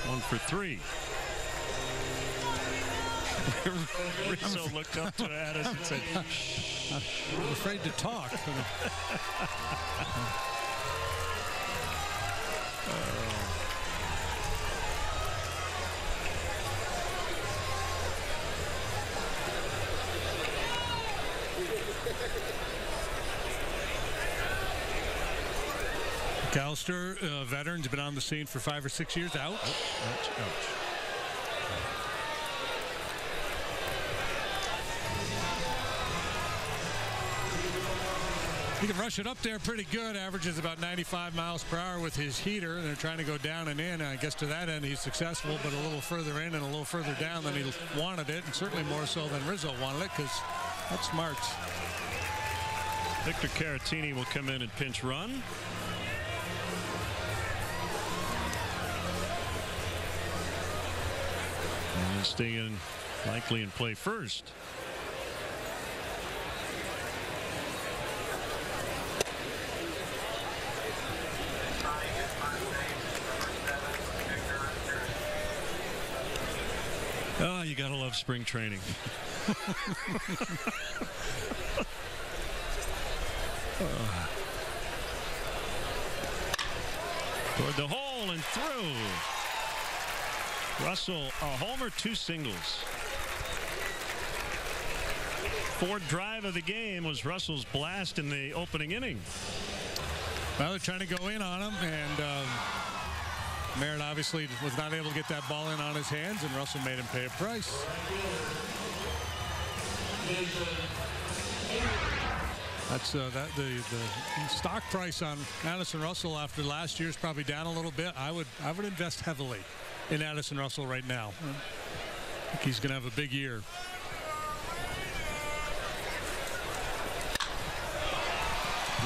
1 for 3. Rizzo looked up to Addis and said, I'm afraid to talk. McAllister, veteran's been on the scene for 5 or 6 years. Out. Ouch, ouch. He can rush it up there pretty good. Averages about 95 miles per hour with his heater. They're trying to go down and in. I guess to that end he's successful, but a little further in and a little further down than he wanted it, and certainly more so than Rizzo wanted it, because that's smart. Victor Caratini will come in and pinch run. And stay in, likely in play first. Oh, you gotta love spring training. Toward the hole and through. Russell, a homer, 2 singles. Fourth drive of the game was Russell's blast in the opening inning. Well, they're trying to go in on him, and Merritt obviously was not able to get that ball in on his hands, and Russell made him pay a price. That's the stock price on Addison Russell after last year's probably down a little bit. I would invest heavily in Addison Russell right now. I think he's going to have a big year.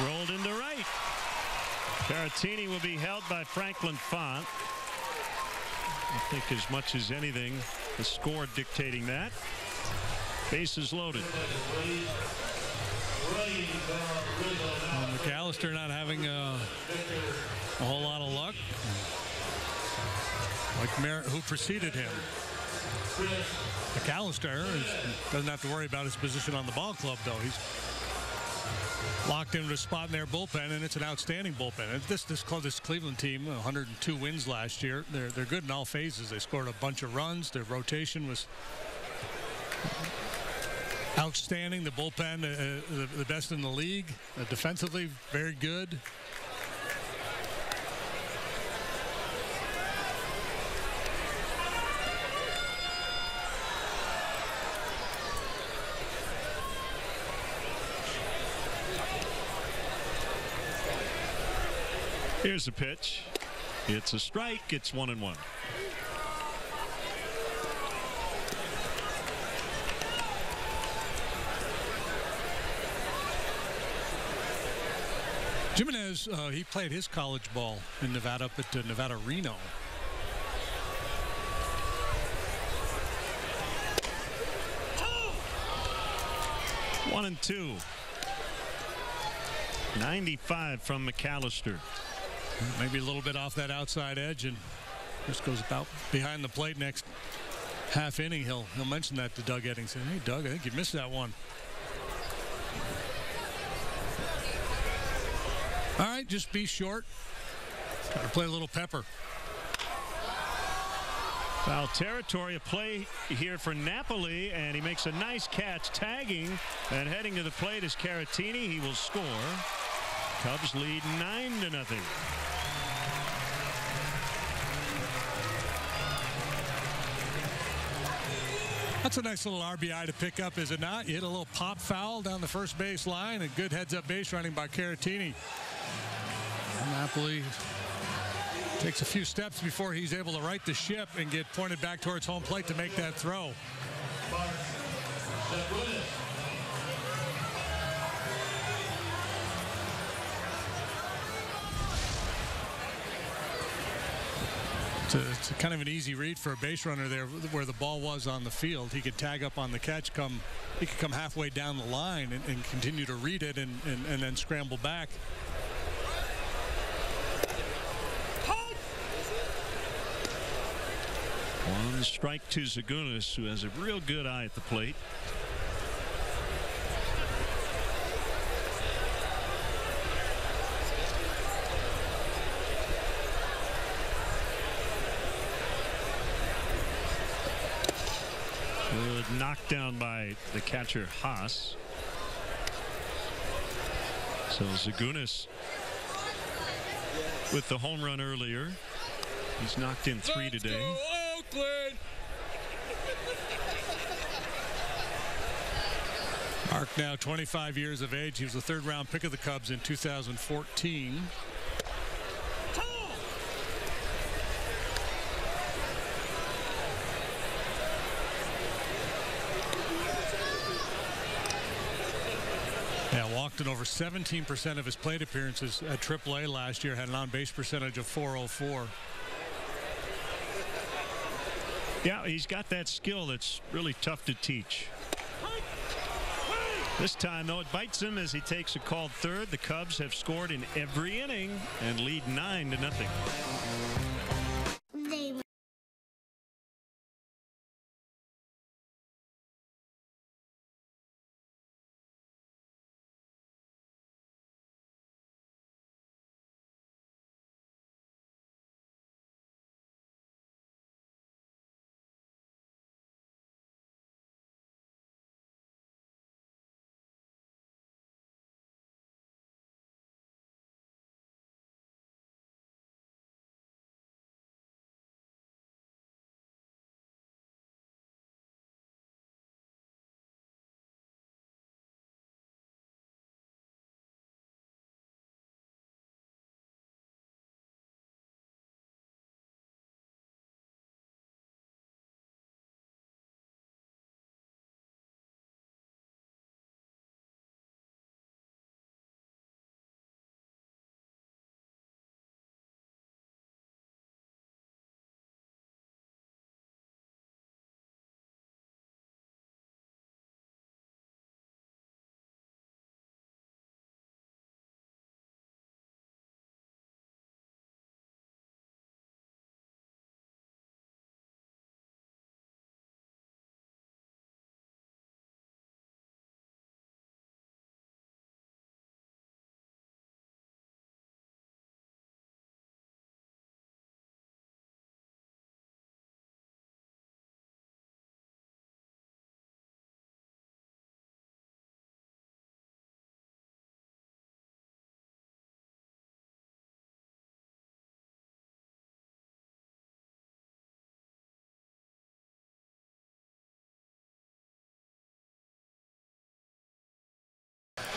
Rolled into right. Caratini will be held by Franklin Font. I think as much as anything, the score dictating that. Bases loaded. McAllister not having a whole lot of luck. Like Merritt, who preceded him. McAllister doesn't have to worry about his position on the ball club, though. He's locked into a spot in their bullpen, and it's an outstanding bullpen. And this Cleveland team, 102 wins last year. They're good in all phases. They scored a bunch of runs. Their rotation was outstanding. The bullpen, the best in the league. Defensively, very good. Here's a pitch. It's a strike. It's 1-1. Jimenez, he played his college ball in Nevada up at Nevada Reno. Oh! 1-2. 95 from McAllister. Maybe a little bit off that outside edge, and just goes about behind the plate next half inning. He'll mention that to Doug Eddings. Hey, Doug, I think you missed that one. All right, just be short. Got to play a little pepper. Foul territory, a play here for Napoli, and he makes a nice catch, tagging, and heading to the plate is Caratini. He will score. Cubs lead 9-0. That's a nice little RBI to pick up, is it not? You hit a little pop foul down the first base line, and good heads-up base running by Caratini. Napoli takes a few steps before he's able to right the ship and get pointed back towards home plate to make that throw. It's kind of an easy read for a base runner there where the ball was on the field. He could tag up on the catch, he could come halfway down the line and continue to read it and then scramble back. One strike to Zagunis, who has a real good eye at the plate. Good knockdown by the catcher Haas. So Zagunis with the home run earlier. He's knocked in 3 today. Go, Oakland! Mark now 25 years of age. He was the 3rd round pick of the Cubs in 2014. Walked in over 17% of his plate appearances at AAA last year. Had an on-base percentage of .404. Yeah, he's got that skill that's really tough to teach. This time, though, it bites him as he takes a called third. The Cubs have scored in every inning and lead 9-0.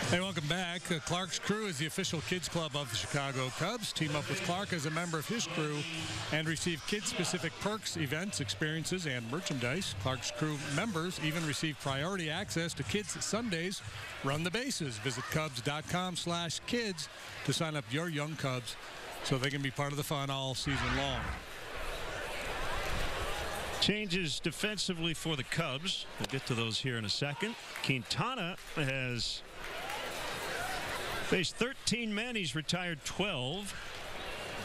Hey, welcome back. Clark's Crew is the official kids club of the Chicago Cubs. Team up with Clark as a member of his crew and receive kid-specific perks, events, experiences, and merchandise. Clark's Crew members even receive priority access to Kids Sundays. Run the bases. Visit Cubs.com/kids to sign up your young Cubs so they can be part of the fun all season long. Changes defensively for the Cubs. We'll get to those here in a second. Quintana has faced 13 men. He's retired 12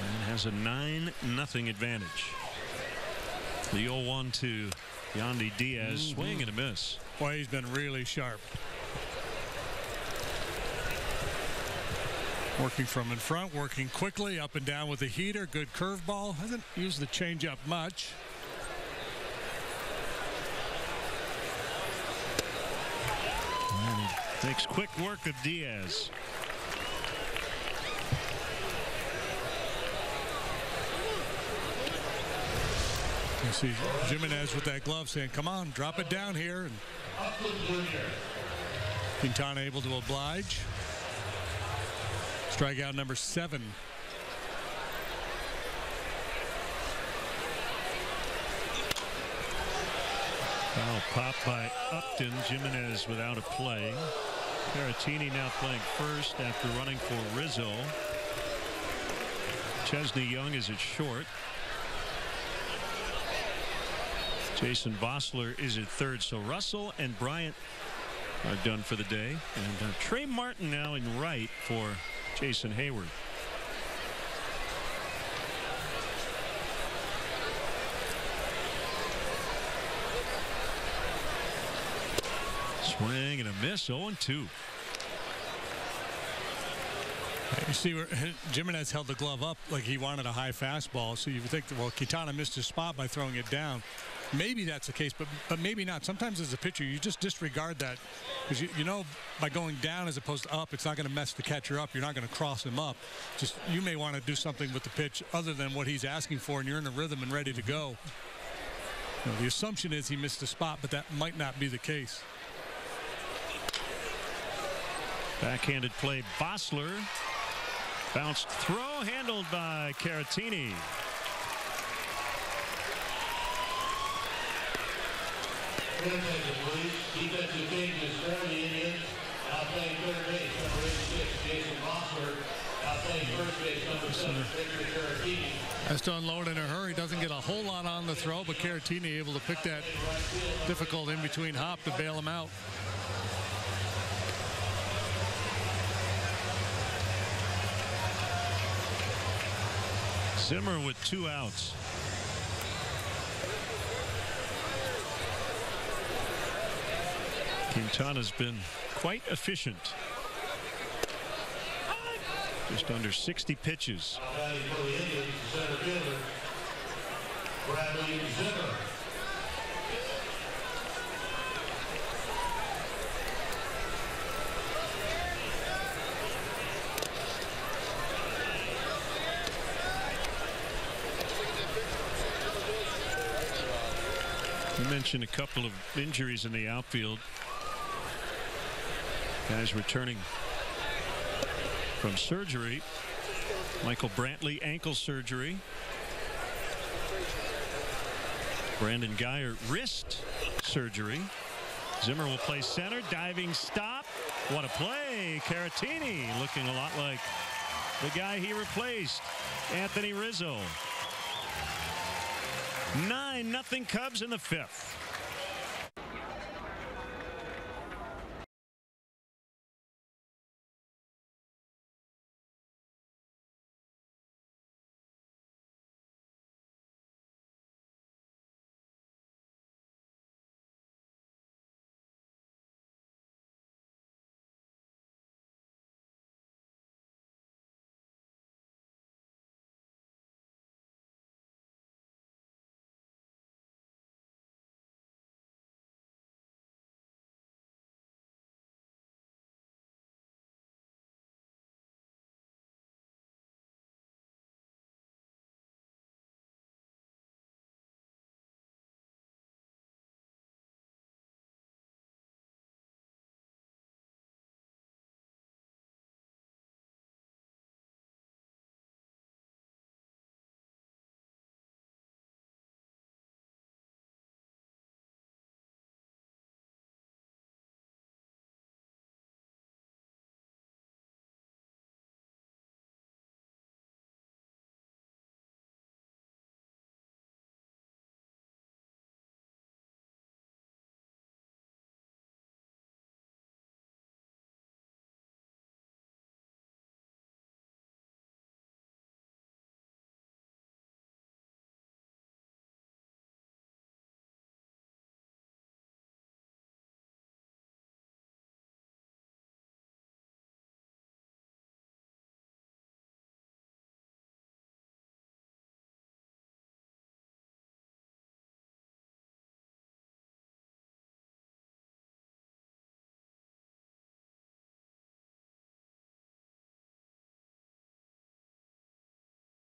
and has a 9-0 advantage. The 0-1 to Yandy Diaz. Swing and a miss. Boy, he's been really sharp. Working from in front, working quickly, up and down with the heater. Good curveball. Hasn't used the changeup much. And he takes quick work of Diaz. You see Jimenez with that glove saying, come on, drop it down here. And Quintana able to oblige. Strikeout number 7. Foul pop by Upton. Jimenez without a play. Caratini now playing first after running for Rizzo. Chesney Young is at short. Jason Vossler is at third, so Russell and Bryant are done for the day, and Trey Martin now in right for Jason Hayward. Swing and a miss, 0-2. You see where Jimenez held the glove up like he wanted a high fastball, so you would think that, well, Quintana missed his spot by throwing it down. Maybe that's the case, but maybe not. Sometimes as a pitcher, you just disregard that because you know by going down as opposed to up, it's not going to mess the catcher up. You're not going to cross him up. Just you may want to do something with the pitch other than what he's asking for, and you're in a rhythm and ready to go. You know, the assumption is he missed the spot, but that might not be the case. Backhanded play, Vossler. Bounced throw handled by Caratini. Defensive changes for the Indians. Now playing third base, number 86, Jason Vossler. Now playing first base, number 7, Victor Caratini. Has to unload in a hurry. Doesn't get a whole lot on the throw, but Caratini able to pick that difficult in-between hop to bail him out. Zimmer with 2 outs. Quintana's been quite efficient. Just under 60 pitches. For the Indians, center fielder, Bradley Zimmer. You mentioned a couple of injuries in the outfield. Guys returning from surgery. Michael Brantley, ankle surgery. Brandon Geyer, wrist surgery. Zimmer will play center. Diving stop. What a play. Caratini looking a lot like the guy he replaced, Anthony Rizzo. 9-0 Cubs in the 5th.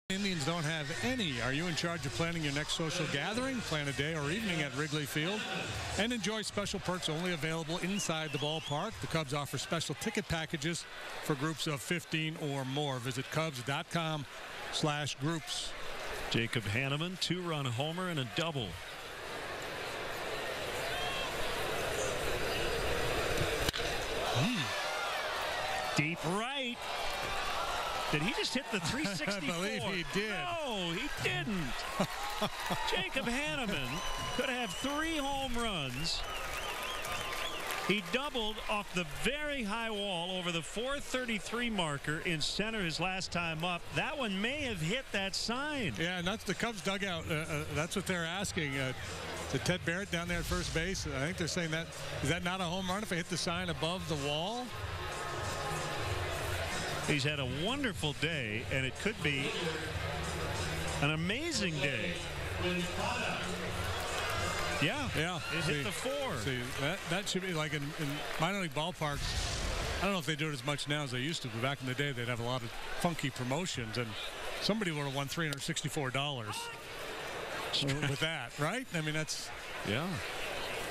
Indians don't have any. Are you in charge of planning your next social gathering? Plan a day or evening at Wrigley Field and enjoy special perks only available inside the ballpark. The Cubs offer special ticket packages for groups of 15 or more. Visit Cubs.com/groups. Jacob Hanneman, 2-run homer and a double. Deep right. Did he just hit the 364? I believe he did. No, he didn't. Jacob Hanneman could have 3 home runs. He doubled off the very high wall over the 433 marker in center his last time up. That one may have hit that sign. Yeah, and that's the Cubs dugout. That's what they're asking. To Ted Barrett down there at first base. I think they're saying that, is that not a home run if I hit the sign above the wall? He's had a wonderful day, and it could be an amazing day. Yeah, it hit the 4. See, that should be like in minor league ballparks. I don't know if they do it as much now as they used to, but back in the day they'd have a lot of funky promotions, and somebody would have won $364 with that, right? I mean, that's, yeah.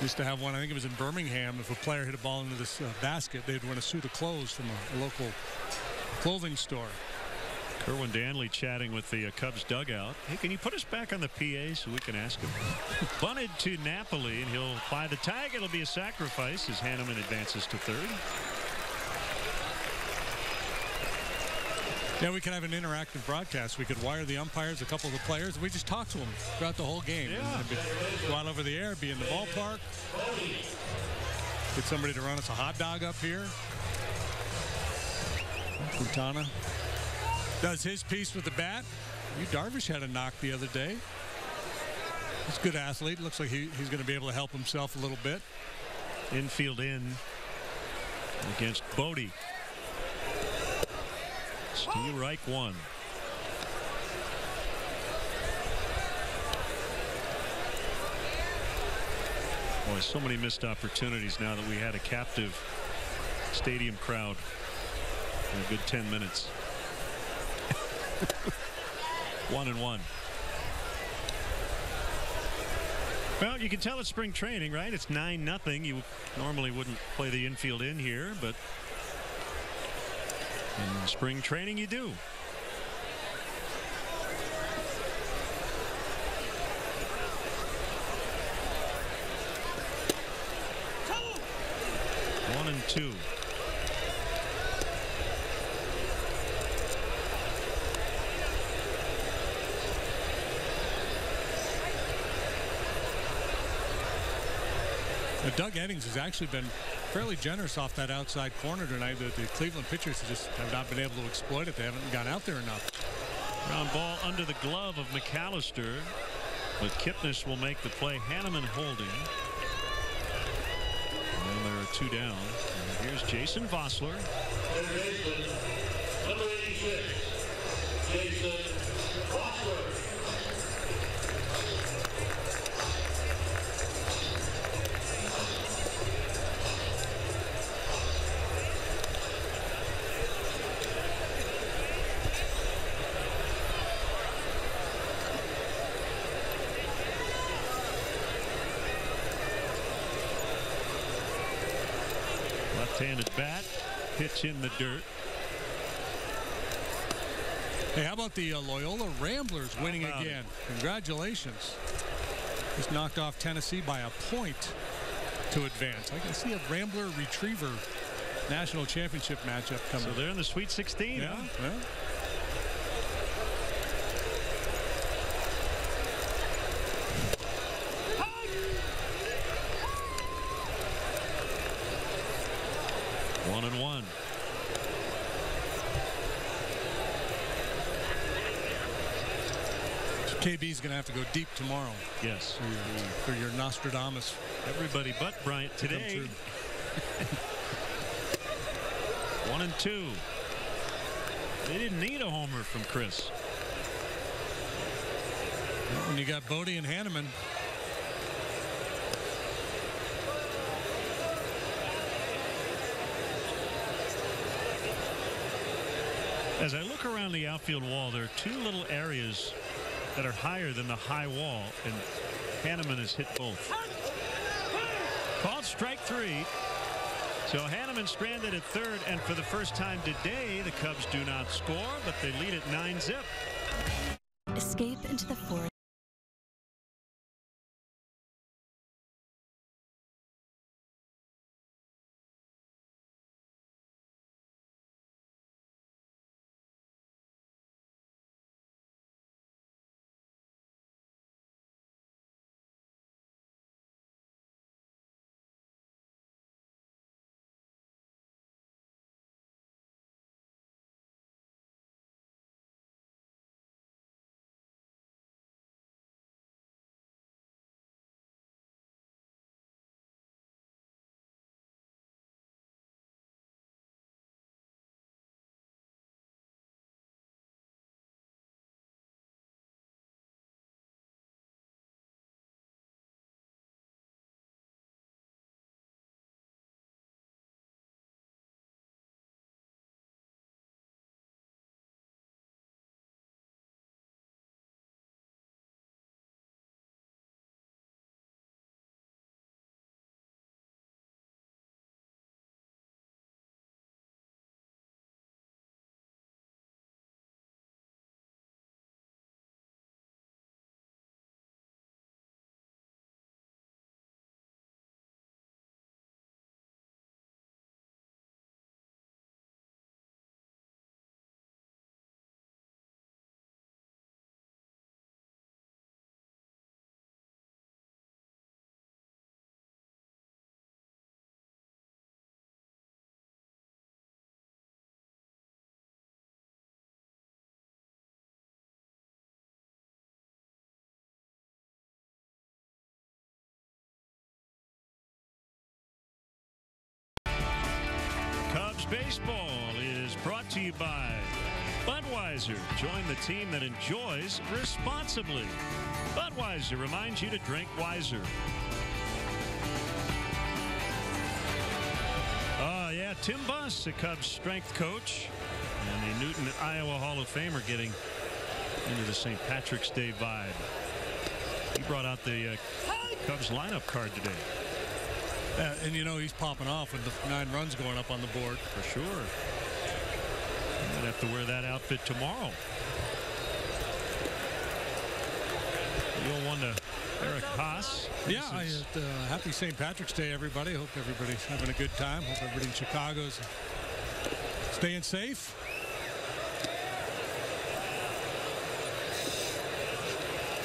Used to have one, I think it was in Birmingham. If a player hit a ball into this basket, they'd win a suit of clothes from a local clothing store. Kerwin Danley chatting with the Cubs dugout. Hey, can you put us back on the PA so we can ask him? Bunted to Napoli, and he'll apply the tag. It'll be a sacrifice as Hanneman advances to third. Yeah, we can have an interactive broadcast. We could wire the umpires, a couple of the players, and we just talk to them throughout the whole game. Yeah. Go out over the air, be in the ballpark. Get somebody to run us a hot dog up here. Quintana does his piece with the bat. Darvish had a knock the other day. He's a good athlete. Looks like he's going to be able to help himself a little bit. Infield in against Bodie. Steve Reich 1. Boy, so many missed opportunities now that we had a captive stadium crowd in a good 10 minutes. 1-1. Well, you can tell it's spring training, right? It's 9-0. You normally wouldn't play the infield in here, but in spring training you do. One and two. Doug Eddings has actually been fairly generous off that outside corner tonight. The Cleveland pitchers just have not been able to exploit it. They haven't gone out there enough. Ground ball under the glove of McAllister, but Kipnis will make the play. Hanneman holding. And there are 2 down. And here's Jason Vossler. Number 86, Jason Vossler. Left-handed bat, pitch in the dirt. Hey, how about the Loyola Ramblers winning again? Congratulations. Just knocked off Tennessee by a point to advance. I can see a Rambler Retriever national championship matchup coming. So they're in the Sweet 16. Yeah. Huh? Yeah. One and one. KB's going to have to go deep tomorrow. Yes. For your Nostradamus. Everybody but Bryant today. 1 and 2. They didn't need a homer from Chris. When you got Bodie and Hanneman. As I look around the outfield wall, there are 2 little areas that are higher than the high wall, and Hanneman has hit both. Called strike 3. So Hanneman stranded at third, and for the first time today, the Cubs do not score, but they lead at 9-zip. Escape into the forest. Cubs baseball is brought to you by Budweiser. Join the team that enjoys responsibly. Budweiser reminds you to drink wiser. Yeah, Tim Buss, the Cubs strength coach, and the Newton, Iowa Hall of Famer, getting into the St. Patrick's Day vibe. He brought out the Cubs lineup card today. And you know he's popping off with the 9 runs going up on the board. For sure. Might have to wear that outfit tomorrow. You'll want to Eric Haas. Yeah, happy St. Patrick's Day, everybody. Hope everybody's having a good time. Hope everybody in Chicago's staying safe.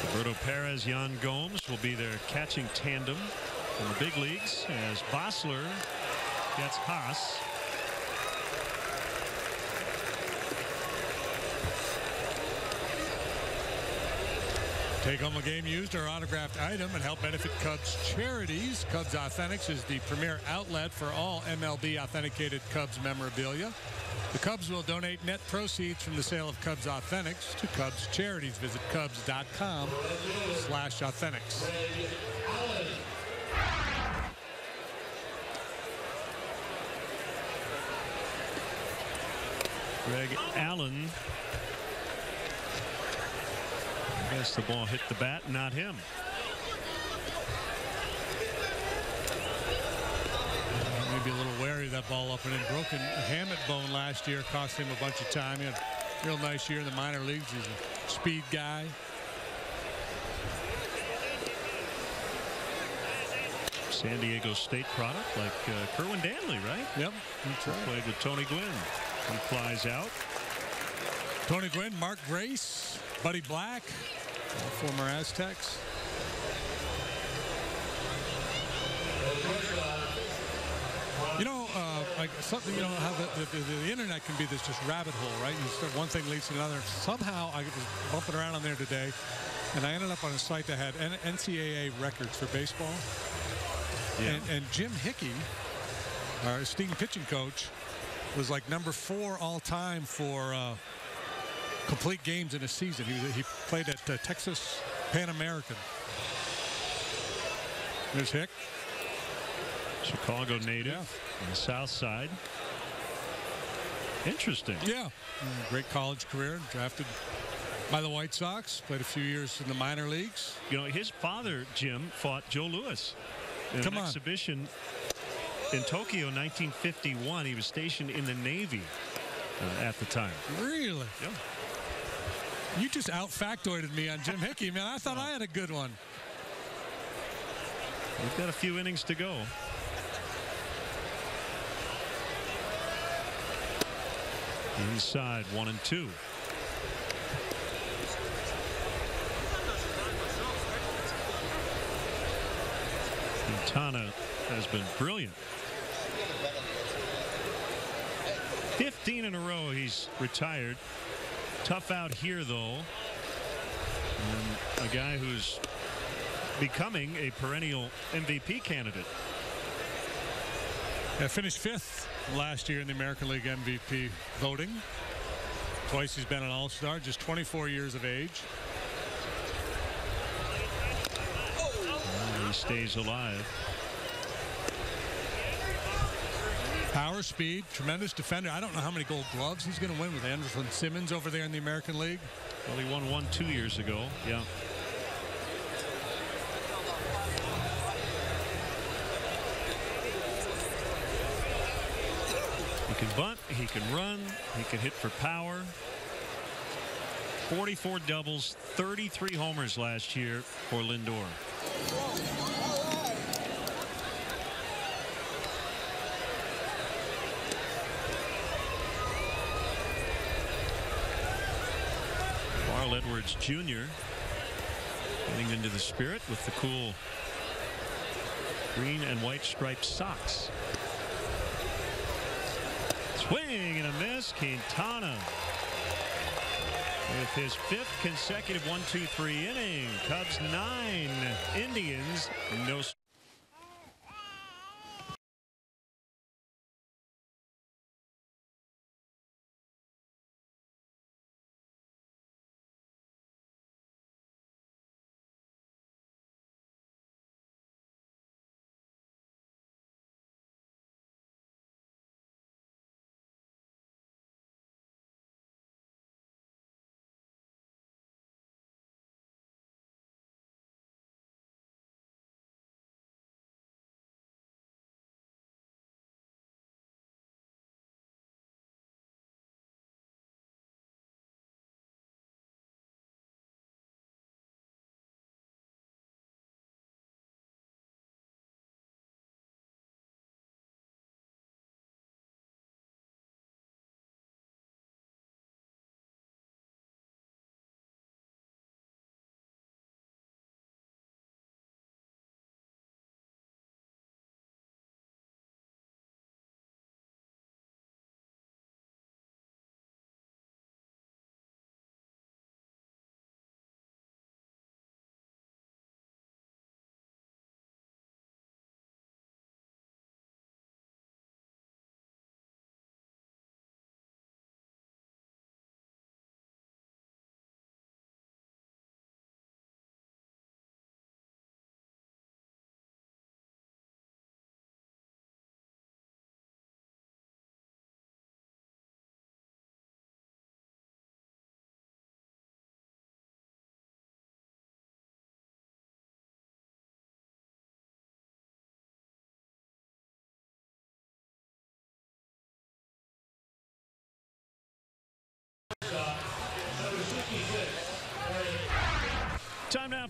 Roberto Perez, Yan Gomes will be their catching tandem in the big leagues as Bossler gets Haas. Take home a game used or autographed item and help benefit Cubs charities. Cubs Authentics is the premier outlet for all MLB authenticated Cubs memorabilia. The Cubs will donate net proceeds from the sale of Cubs Authentics to Cubs charities. Visit Cubs.com/authentics. Greg Allen. I guess the ball hit the bat, not him. Maybe a little wary of that ball up and in. Broken hamate bone last year, cost him a bunch of time. He had a real nice year in the minor leagues. He's a speed guy. San Diego State product, like Kerwin Danley, right? Yep, that's right. Played with Tony Gwynn. He flies out. Tony Gwynn, Mark Grace, Buddy Black, former Aztecs. You know, like something, you know, how the internet can be this just rabbit hole, right? You start one thing leads to another. Somehow I was bumping around on there today, and I ended up on a site that had NCAA records for baseball. Yeah. And Jim Hickey, our esteemed pitching coach, was like number 4 all time for complete games in a season. He played at Texas Pan American. There's Hick. Chicago native on the south side. Interesting. Yeah. Great college career. Drafted by the White Sox. Played a few years in the minor leagues. You know, his father, Jim, fought Joe Louis in an exhibition in Tokyo in 1951. He was stationed in the Navy at the time. Really? Yeah. You just out-factoided me on Jim Hickey, man. I thought I had a good one. We've got a few innings to go. Inside, 1-2. Quintana has been brilliant. 15 in a row he's retired. Tough out here, though. And a guy who's becoming a perennial MVP candidate. Finished 5th last year in the American League MVP voting. Twice he's been an All-Star, just 24 years of age. And he stays alive. Power, speed, tremendous defender. I don't know how many Gold Gloves he's going to win with Anderson Simmons over there in the American League. Well, he won one 2 years ago. Yeah. He can bunt, he can run, he can hit for power. 44 doubles, 33 homers last year for Lindor. Carl Edwards Jr. getting into the spirit with the cool green and white striped socks. Swing and a miss. Quintana with his 5th consecutive 1-2-3 inning. Cubs 9, Indians no.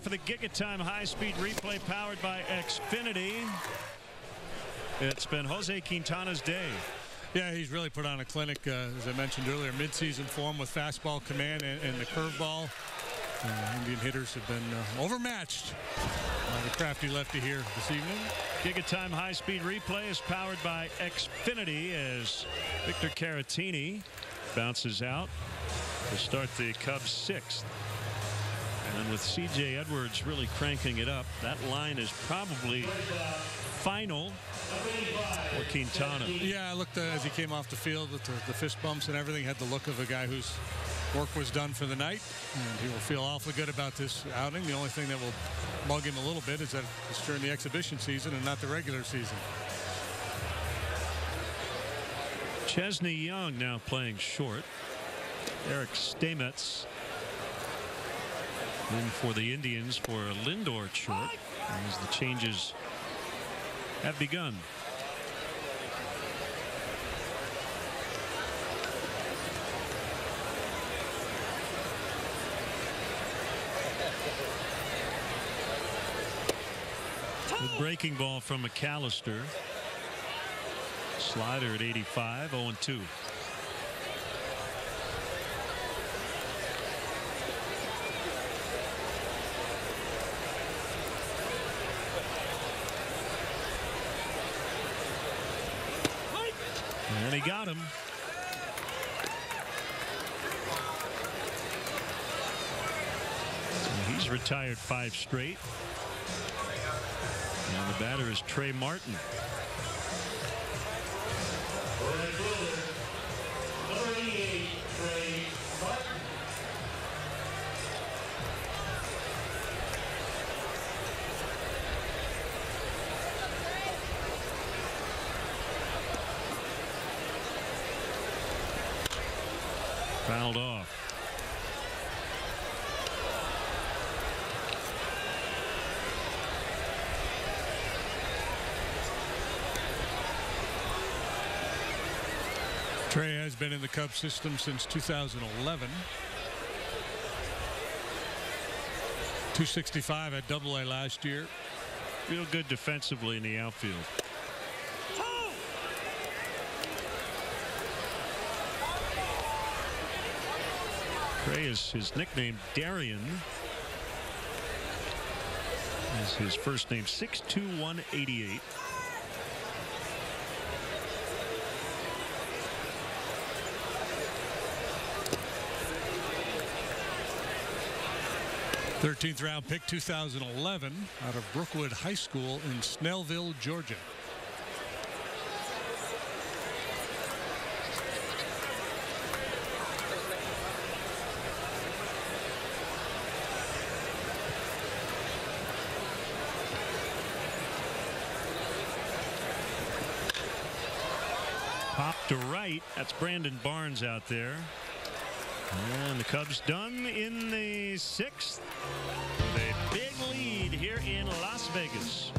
for the Gigatime high-speed replay powered by Xfinity. It's been Jose Quintana's day. Yeah, he's really put on a clinic, as I mentioned earlier, midseason form with fastball command and the curveball. Indian hitters have been overmatched by the crafty lefty here this evening. Gigatime high-speed replay is powered by Xfinity as Victor Caratini bounces out to start the Cubs' 6th. And with C.J. Edwards really cranking it up, that line is probably final for Quintana. Yeah, I looked as he came off the field with the fist bumps and everything, had the look of a guy whose work was done for the night, and he will feel awfully good about this outing. The only thing that will bug him a little bit is that it's during the exhibition season and not the regular season. Chesney Young now playing short. Eric Stamets in for the Indians for a Lindor short as the changes have begun. The breaking ball from McAllister. Slider at 85, 0-2. And he got him. And he's retired 5 straight. And the batter is Trey Martin. Number 88, Trey Martin. Fouled off. Trey has been in the Cubs system since 2011. 265 at Double-A last year. Real good defensively in the outfield. Trey is his nickname Darian. Is his first name. 6'2", 188. th round pick, 2011, out of Brookwood High School in Snellville, Georgia. Pop to right. That's Brandon Barnes out there. And the Cubs done in the 6th. A big lead here in Las Vegas.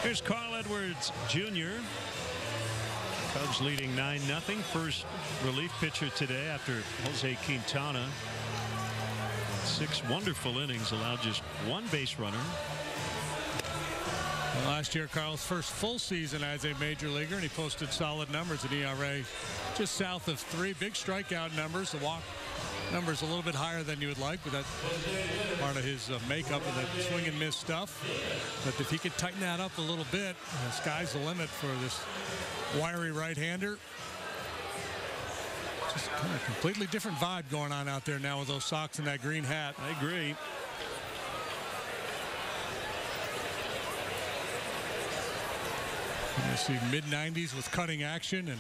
Here's Carl Edwards Jr. Cubs leading 9-0. First relief pitcher today after Jose Quintana. 6 wonderful innings, allowed just 1 base runner. Last year, Carl's first full season as a major leaguer, and he posted solid numbers at ERA just south of 3. Big strikeout numbers. The walk numbers a little bit higher than you would like, but that's part of his makeup and the swing and miss stuff. But if he could tighten that up a little bit, the sky's the limit for this wiry right-hander. Just kind of completely different vibe going on out there now with those socks and that green hat. I agree. You see mid-90s with cutting action and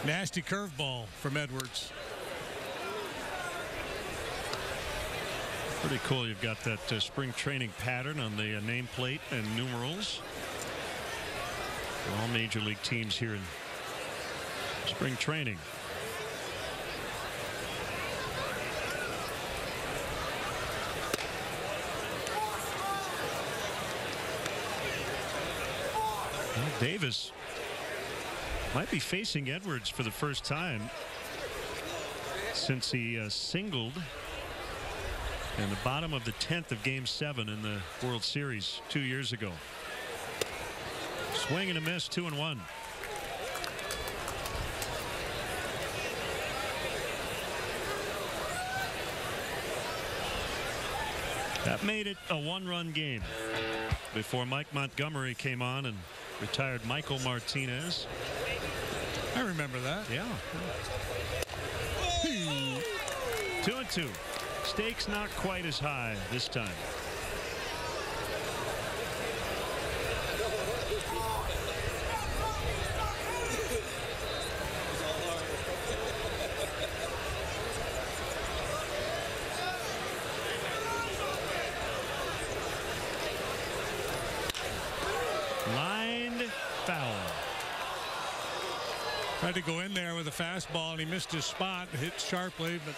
nasty curveball from Edwards. Pretty cool. You've got that spring training pattern on the nameplate and numerals. For all major league teams here in spring training. Well, Davis might be facing Edwards for the first time since he singled in the bottom of the 10th of Game 7 in the World Series 2 years ago. Swing and a miss, 2-1. That made it a 1-run game before Mike Montgomery came on and retired Michael Martinez. I remember that. Yeah. 2-2. Stakes not quite as high this time. Lined foul. Tried to go in there with a fastball and he missed his spot, hit sharply, but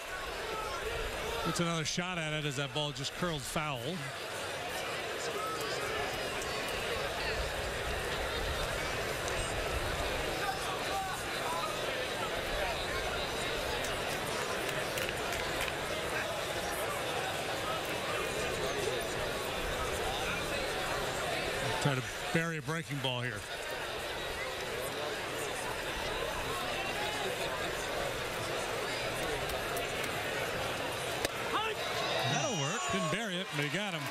gets another shot at it as that ball just curled foul. Try to bury a breaking ball here. That'll work. Didn't bury it, but he got him.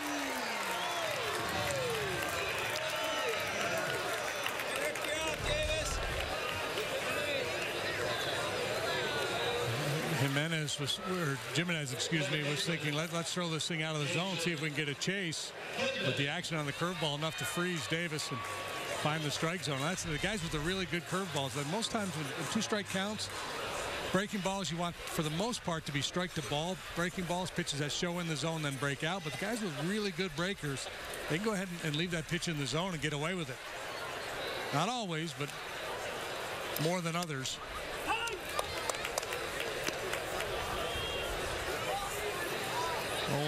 Jimenez, excuse me, was thinking, let's throw this thing out of the zone, see if we can get a chase. But the action on the curveball enough to freeze Davis and find the strike zone. That's the guys with the really good curveballs. That most times when 2 strike counts, breaking balls you want for the most part to be strike to ball. Breaking balls, pitches that show in the zone then break out. But the guys with really good breakers, they can go ahead and leave that pitch in the zone and get away with it. Not always, but more than others.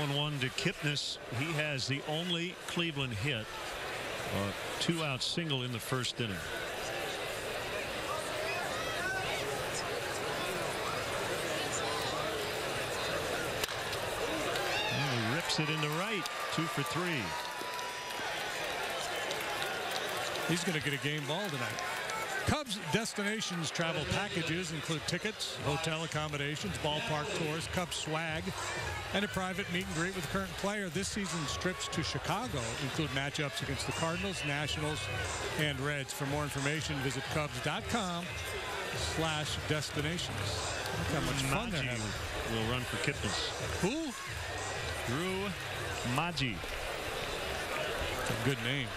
0-1 to Kipnis. He has the only Cleveland hit. A 2-out single in the first inning. And he rips it into right. 2 for 3. He's going to get a game ball tonight. Cubs destinations travel packages include tickets, hotel accommodations, ballpark tours, Cubs swag, and a private meet and greet with the current player. This season's trips to Chicago include matchups against the Cardinals, Nationals, and Reds. For more information, visit Cubs.com/destinations. Look how much fun they're having. Will run for Kipnis. Who? Drew Maggi. A good name.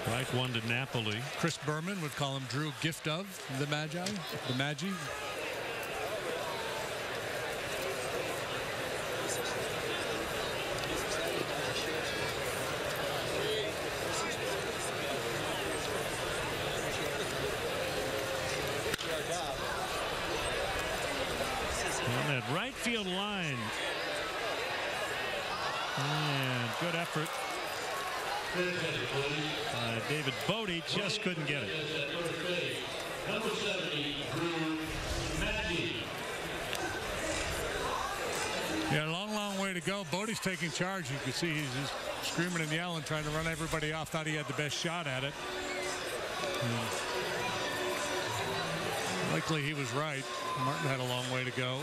Strike 1 to Napoli. Chris Berman would call him Drew Gift of the Magi, the Magi. On that right field line. And good effort. David Bodie just couldn't get it. Number 70, Drew Maggi. Yeah, long way to go. Bodie's taking charge. You can see he's just screaming and yelling, trying to run everybody off. Thought he had the best shot at it. Likely he was right. Martin had a long way to go.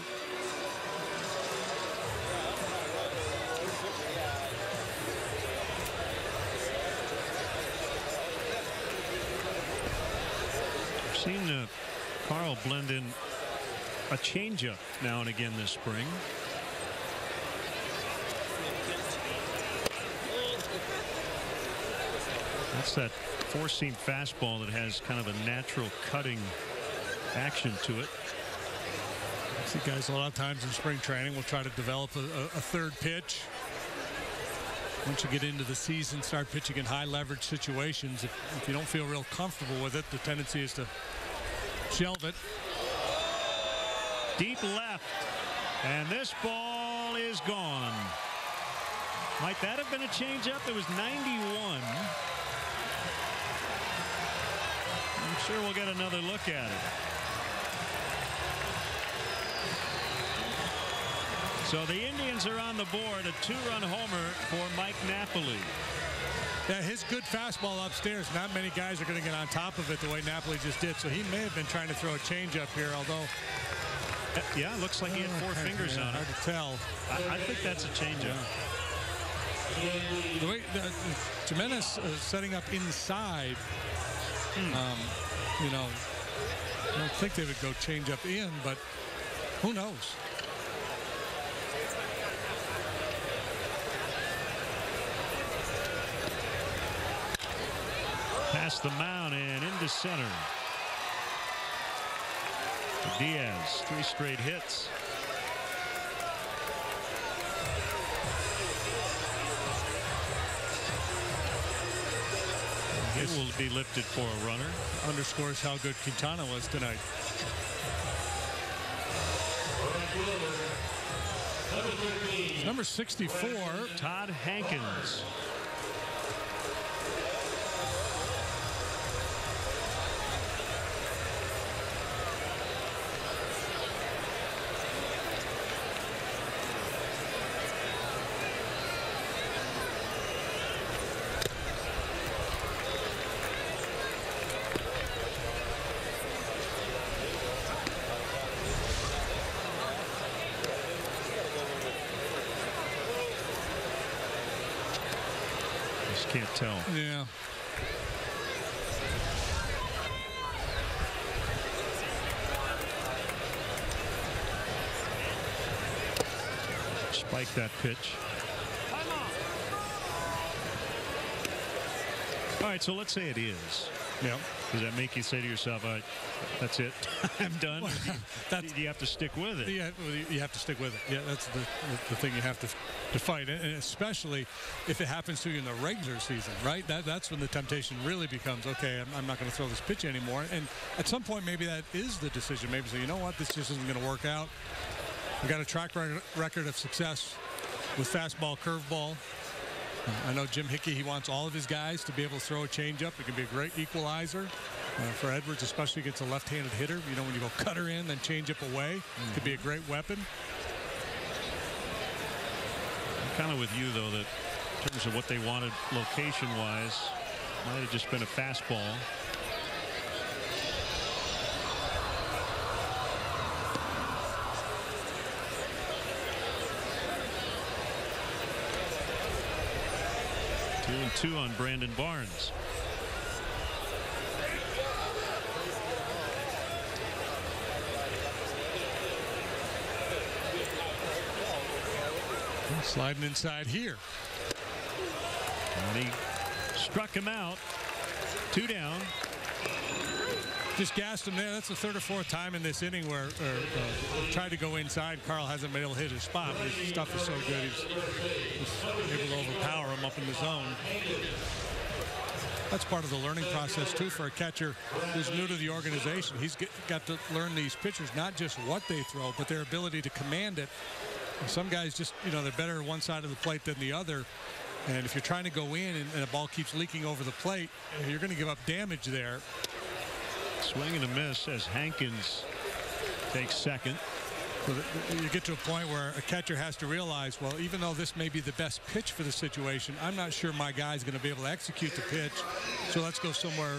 I've seen Carl blend in a changeup now and again this spring. That's that four-seam fastball that has kind of a natural cutting action to it. I see guys a lot of times in spring training will try to develop a third pitch. Once you get into the season, start pitching in high leverage situations. If you don't feel real comfortable with it, the tendency is to shelve it. Deep left, and this ball is gone. Might that have been a changeup? It was 91. I'm sure we'll get another look at it. So the Indians are on the board, a two-run homer for Mike Napoli. Yeah, his good fastball upstairs. Not many guys are going to get on top of it the way Napoli just did. So he may have been trying to throw a changeup here, although. Yeah, it looks like he had four fingers on it. Hard to tell. I think that's a changeup. The way Jimenez setting up inside, you know, I don't think they would go change up in, but who knows? Past the mound and into center. Diaz, 3 straight hits. It will be lifted for a runner. Underscores how good Quintana was tonight. Number 64, Todd Hankins. Can't tell. Yeah. Spike that pitch. All right, so let's say it is. Yeah. Does that make you say to yourself, all right, that's it, I'm done? Well, you have to stick with it. Yeah, you have to stick with it. Yeah, that's the thing you have to fight, and especially if it happens to you in the regular season, right? That's when the temptation really becomes, okay, I'm not going to throw this pitch anymore. And at some point, maybe that is the decision. Maybe say, you know what, this just isn't going to work out. We got a track record of success with fastball, curveball. I know Jim Hickey, he wants all of his guys to be able to throw a changeup. It can be a great equalizer for Edwards, especially against a left-handed hitter. You know, when you go cutter in, then changeup away, it could be a great weapon. I'm kind of with you, though, that in terms of what they wanted location-wise, might have just been a fastball. Two on Brandon Barnes. Sliding inside here. And he struck him out. 2 down. Just gassed him there. That's the 3rd or 4th time in this inning where tried to go inside. Carl hasn't been able to hit his spot. His stuff is so good. He's able to overpower him up in the zone. That's part of the learning process, too, for a catcher who's new to the organization. He's got to learn these pitchers, not just what they throw, but their ability to command it. And some guys just, they're better on one side of the plate than the other. And if you're trying to go in and a ball keeps leaking over the plate, you're going to give up damage there. Swing and a miss as Hankins takes second. So you get to a point where a catcher has to realize, well, even though this may be the best pitch for the situation, I'm not sure my guy's going to be able to execute the pitch. So let's go somewhere,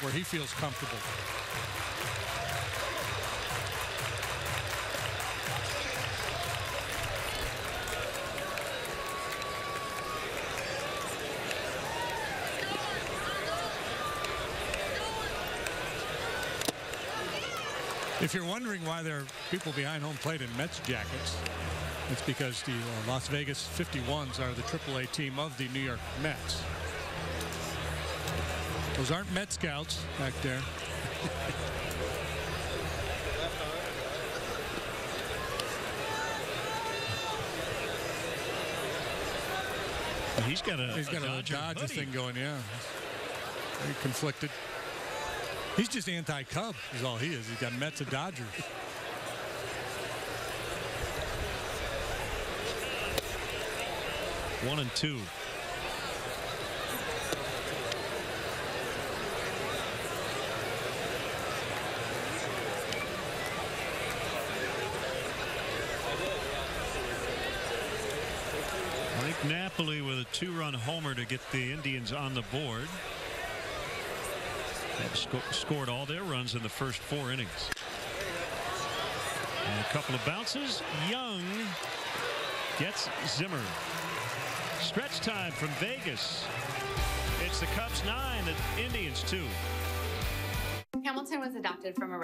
where he feels comfortable. If you're wondering why there are people behind home plate in Mets jackets, it's because the Las Vegas 51s are the AAA team of the New York Mets. Those aren't Met scouts back there. He's got a Dodger thing going, yeah. Very conflicted. He's just anti-Cub is all he is. He's got Mets and Dodgers. One and two. Mike Napoli with a two-run homer to get the Indians on the board. They've scored all their runs in the first 4 innings. And a couple of bounces. Young gets Zimmer. Stretch time from Vegas. It's the Cubs 9, the Indians 2. Hamilton was adopted from a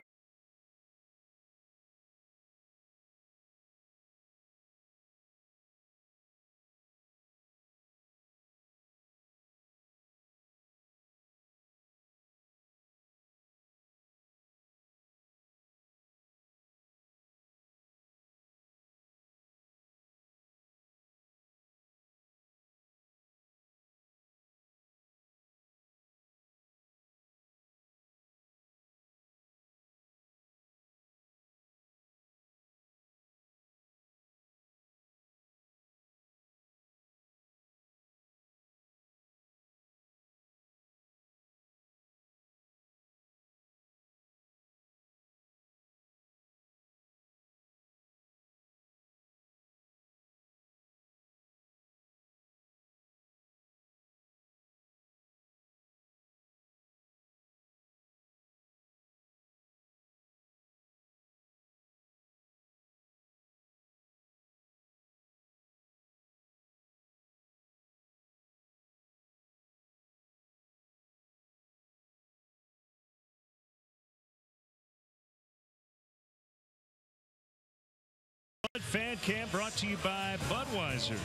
Fan Camp brought to you by Budweiser.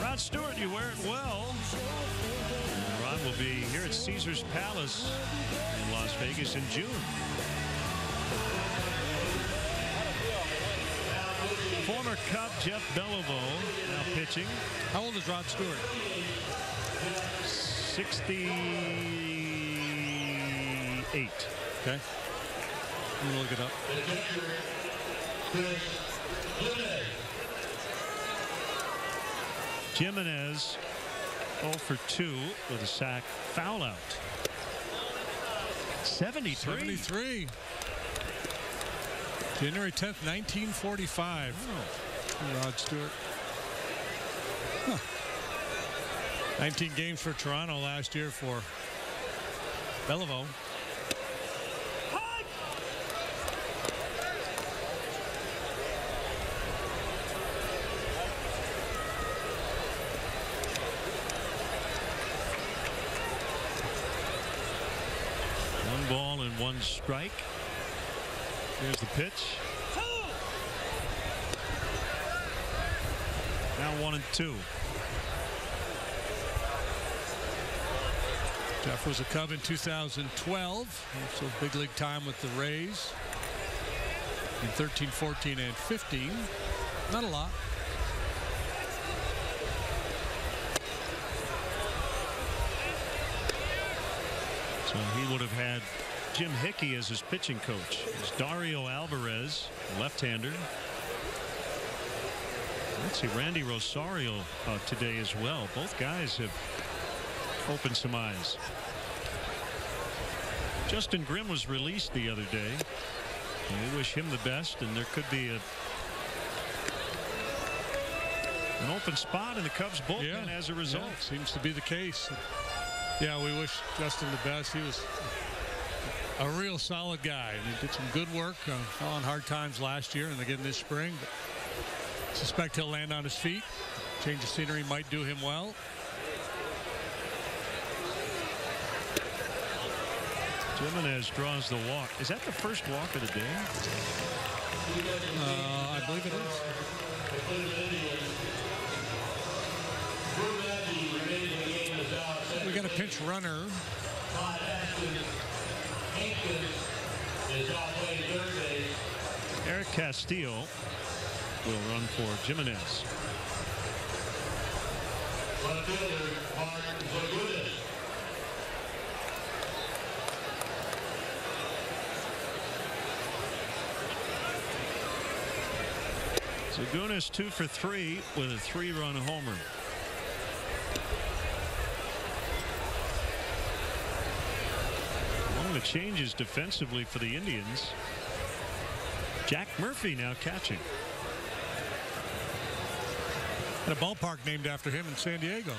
Rod Stewart, you wear it well. Rod will be here at Caesars Palace in Las Vegas in June. Former Cub Jeff Beliveau now pitching. How old is Rod Stewart? 68. Okay. I'm gonna look it up. Jimenez 0 for 2 with a sac, foul out. 73. January 10th, 1945. Oh. Rod Stewart. Huh. 19 games for Toronto last year for Beliveau. One strike. Here's the pitch. Now 1-2. Jeff was a Cub in 2012. Also big league time with the Rays in 13, 14, and 15. Not a lot. So he would have had Jim Hickey as his pitching coach. It's Dario Alvarez, left-hander. Let's see, Randy Rosario today as well. Both guys have opened some eyes. Justin Grimm was released the other day. And we wish him the best, and there could be an open spot in the Cubs bullpen as a result. Yeah, seems to be the case. Yeah, we wish Justin the best. He was a real solid guy, and he did some good work on hard times last year and again this spring. But suspect he'll land on his feet. Change of scenery might do him well. Jimenez draws the walk. Is that the first walk of the day? I believe it is. We got a pinch runner. Eric Castillo will run for Jimenez. Zagunis 2 for 3 with a 3-run homer. Among the changes defensively for the Indians, Jack Murphy now catching. And a ballpark named after him in San Diego.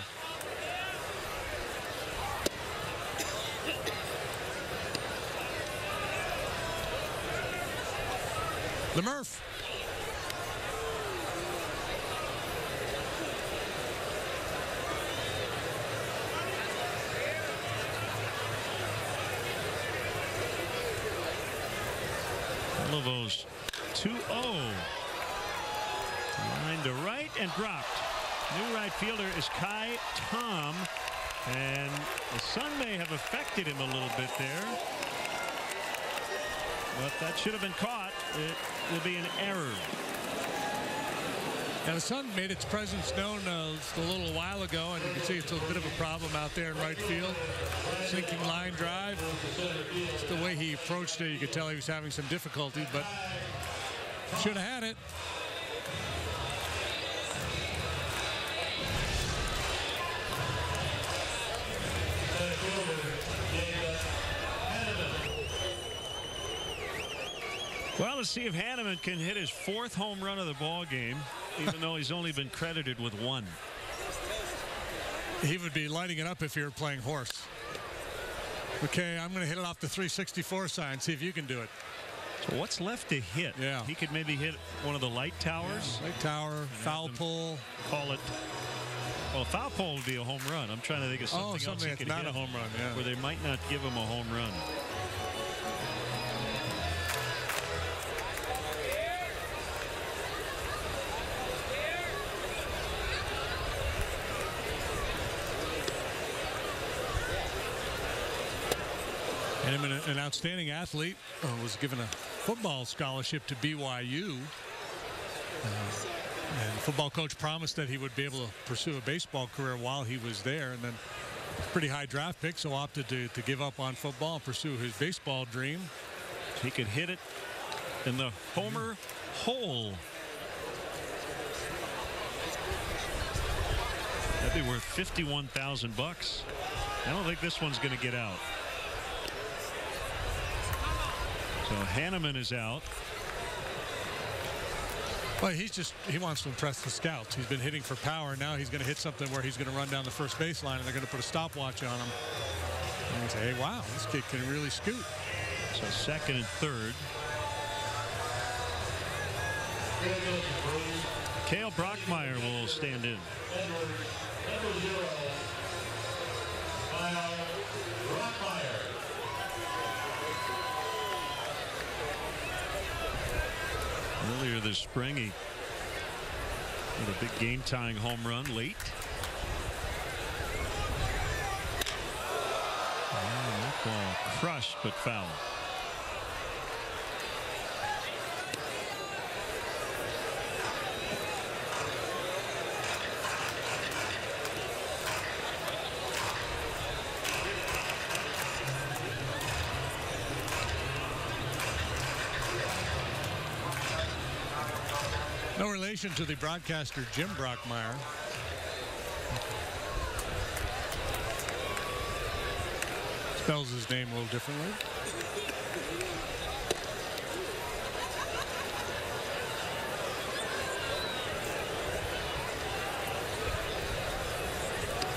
The Murph. Those 2-0. Line to right and dropped. New right fielder is Kai Tom, and the sun may have affected him a little bit there, but that should have been caught. It will be an error. Now the sun made its presence known a little while ago, and you can see it's a bit of a problem out there in right field. Sinking line drive. Just the way he approached it, you could tell he was having some difficulty, but should have had it. Well, let's see if Hanneman can hit his 4th home run of the ball game, even though he's only been credited with 1. He would be lighting it up if he were playing horse. Okay, I'm going to hit it off the 364 sign. See if you can do it. So what's left to hit? Yeah. He could maybe hit one of the light towers. Yeah, light tower, foul pole. Call it. Well, foul pole would be a home run. I'm trying to think of something else he that's could not hit a home run, yeah. where they might not give him a home run. And an outstanding athlete, was given a football scholarship to BYU. And football coach promised that he would be able to pursue a baseball career while he was there. And then pretty high draft pick, so opted to give up on football and pursue his baseball dream. He could hit it in the homer hole. That'd be worth $51,000. I don't think this one's going to get out. So Hanneman is out. Well, he wants to impress the scouts. He's been hitting for power. Now he's going to hit something where he's going to run down the first baseline, and they're going to put a stopwatch on him. And say, hey, wow, this kid can really scoot. So 2nd and 3rd. Cale Brockmeyer will stand in. Earlier this spring, he With a big game-tying home run late. That ball crushed but foul. No relation to the broadcaster Jim Brockmeyer. Spells his name a little differently.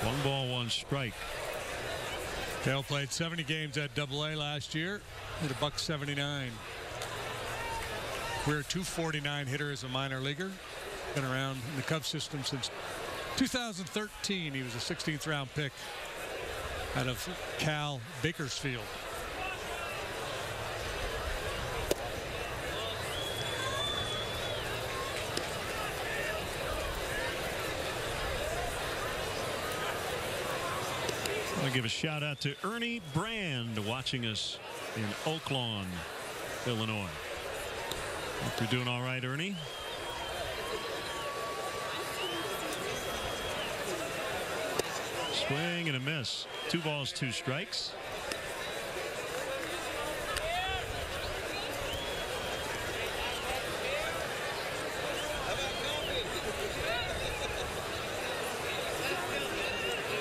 One ball, one strike. Dale played 70 games at AA last year. Hit a .179. We're a .249 hitter as a minor leaguer. Been around in the Cubs system since 2013. He was a 16th round pick out of Cal Bakersfield. I'll give a shout out to Ernie Brand watching us in Oak Lawn, Illinois. Hope you're doing all right, Ernie. Swing and a miss. 2 balls, 2 strikes.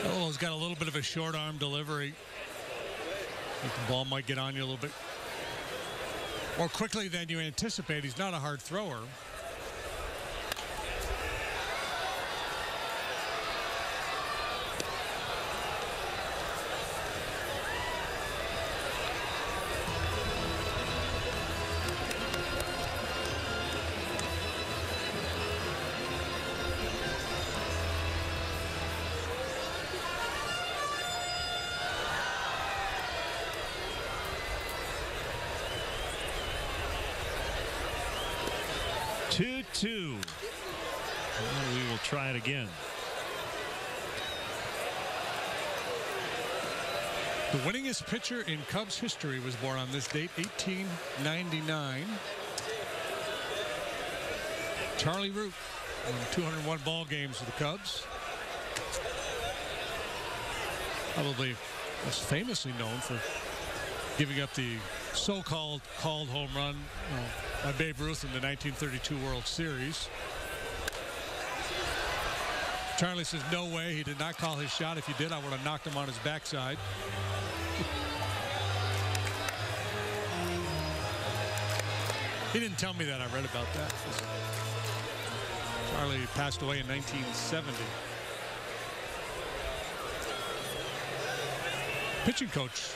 Oh, he's got a little bit of a short arm delivery. I think the ball might get on you a little bit more quickly than you anticipate. He's not a hard thrower. Two. Well, we will try it again. The winningest pitcher in Cubs history was born on this date, 1899. Charlie Root won 201 ball games with the Cubs. Probably was famously known for giving up the so-called called home run by Babe Ruth in the 1932 World Series. Charlie says, no way, he did not call his shot. If he did, I would have knocked him on his backside. He didn't tell me that. I read about that. Charlie passed away in 1970. Pitching coach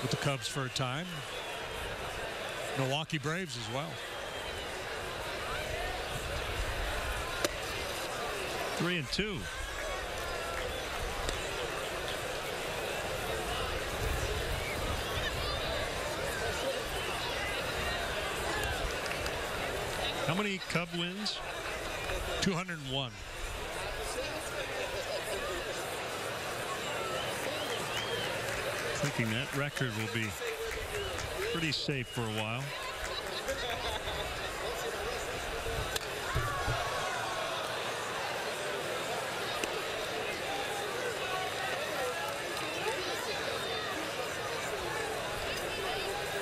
with the Cubs for a time. Milwaukee Braves as well. 3-2. How many Cub wins? 201. Thinking that record will be pretty safe for a while.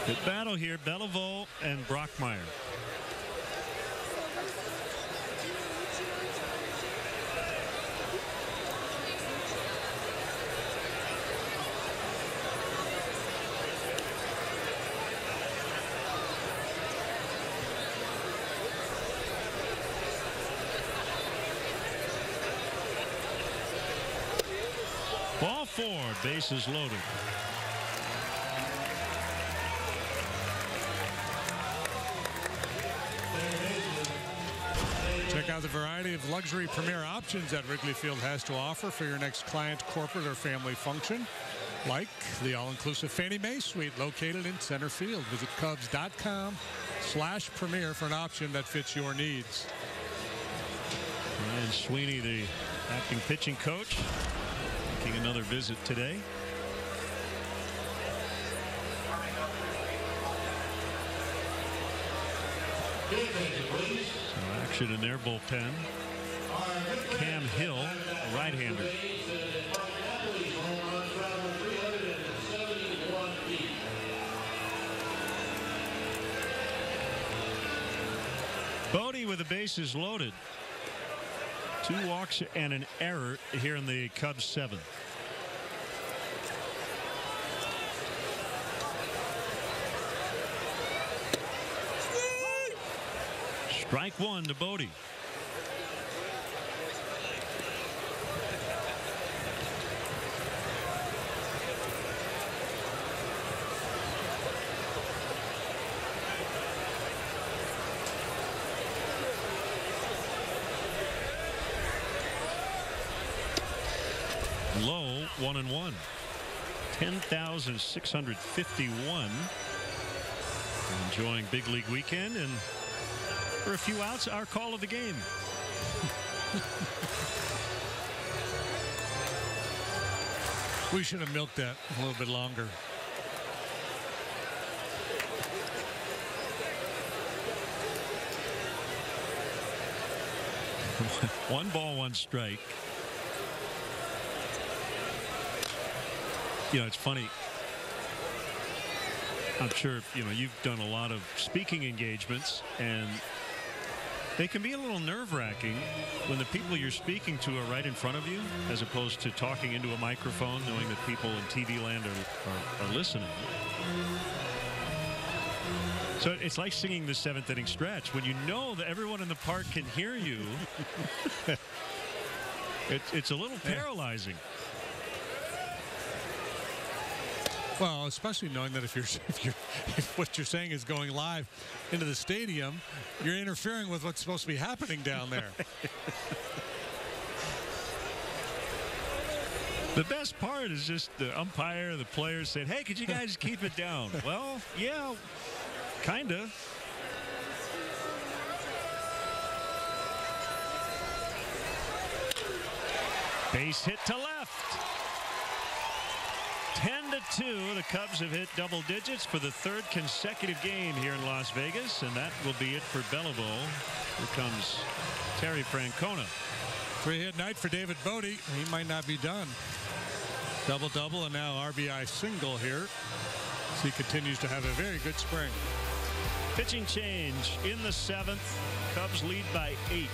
Good battle here, Belleville and Brockmeyer. Ball 4, bases loaded. Check out the variety of luxury premier options that Wrigley Field has to offer for your next client, corporate, or family function. Like the all-inclusive Fannie Mae suite located in center field. Visit Cubs.com/premier for an option that fits your needs. Ryan Sweeney, the acting pitching coach, making another visit today. So action in their bullpen. Cam Hill, a right-hander. Bodie with the bases loaded. 2 walks and an error here in the Cubs 7th. Strike 1 to Bodie. Low 1-1. 10,651. Enjoying big league weekend, and for a few outs, our call of the game. We should have milked that a little bit longer. One ball, one strike. You know, it's funny. I'm sure, you know, you've done a lot of speaking engagements, and they can be a little nerve-wracking when the people you're speaking to are right in front of you, as opposed to talking into a microphone, knowing that people in TV land are listening. So it's like singing the 7th inning stretch. When you know that everyone in the park can hear you, it's a little paralyzing. Well, especially knowing that if what you're saying is going live into the stadium, you're interfering with what's supposed to be happening down there. The best part is just the umpire, the players saying, "Hey, could you guys keep it down?" Well, yeah, kind of. Base hit to left. 10-2, the Cubs have hit double digits for the 3rd consecutive game here in Las Vegas, and that will be it for Belleville. Here comes Terry Francona. 3-hit night for David Bodie. He might not be done. Double-double and now RBI single here. So he continues to have a very good spring. Pitching change in the 7th. Cubs lead by 8.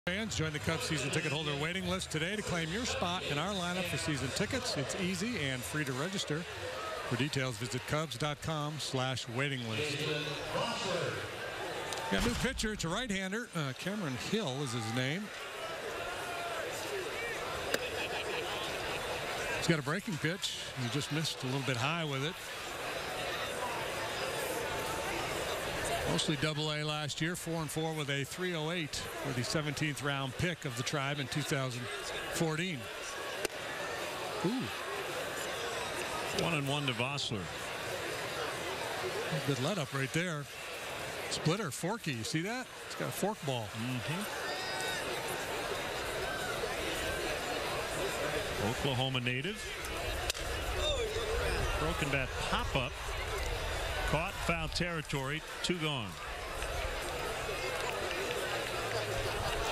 Fans, join the Cubs season ticket holder waiting list today to claim your spot in our lineup for season tickets. It's easy and free to register. For details, visit Cubs.com/waiting list. Got a new pitcher. It's a right-hander. Cameron Hill is his name. He's got a breaking pitch. He just missed a little bit high with it. Mostly Double-A last year, 4-4 with a 308 for the 17th round pick of the Tribe in 2014. Ooh. 1-1 to Vossler. Good let up right there. Splitter, forky, you see that? It's got a fork ball. Oklahoma native. Broken bat pop-up. Caught, foul territory, 2 gone.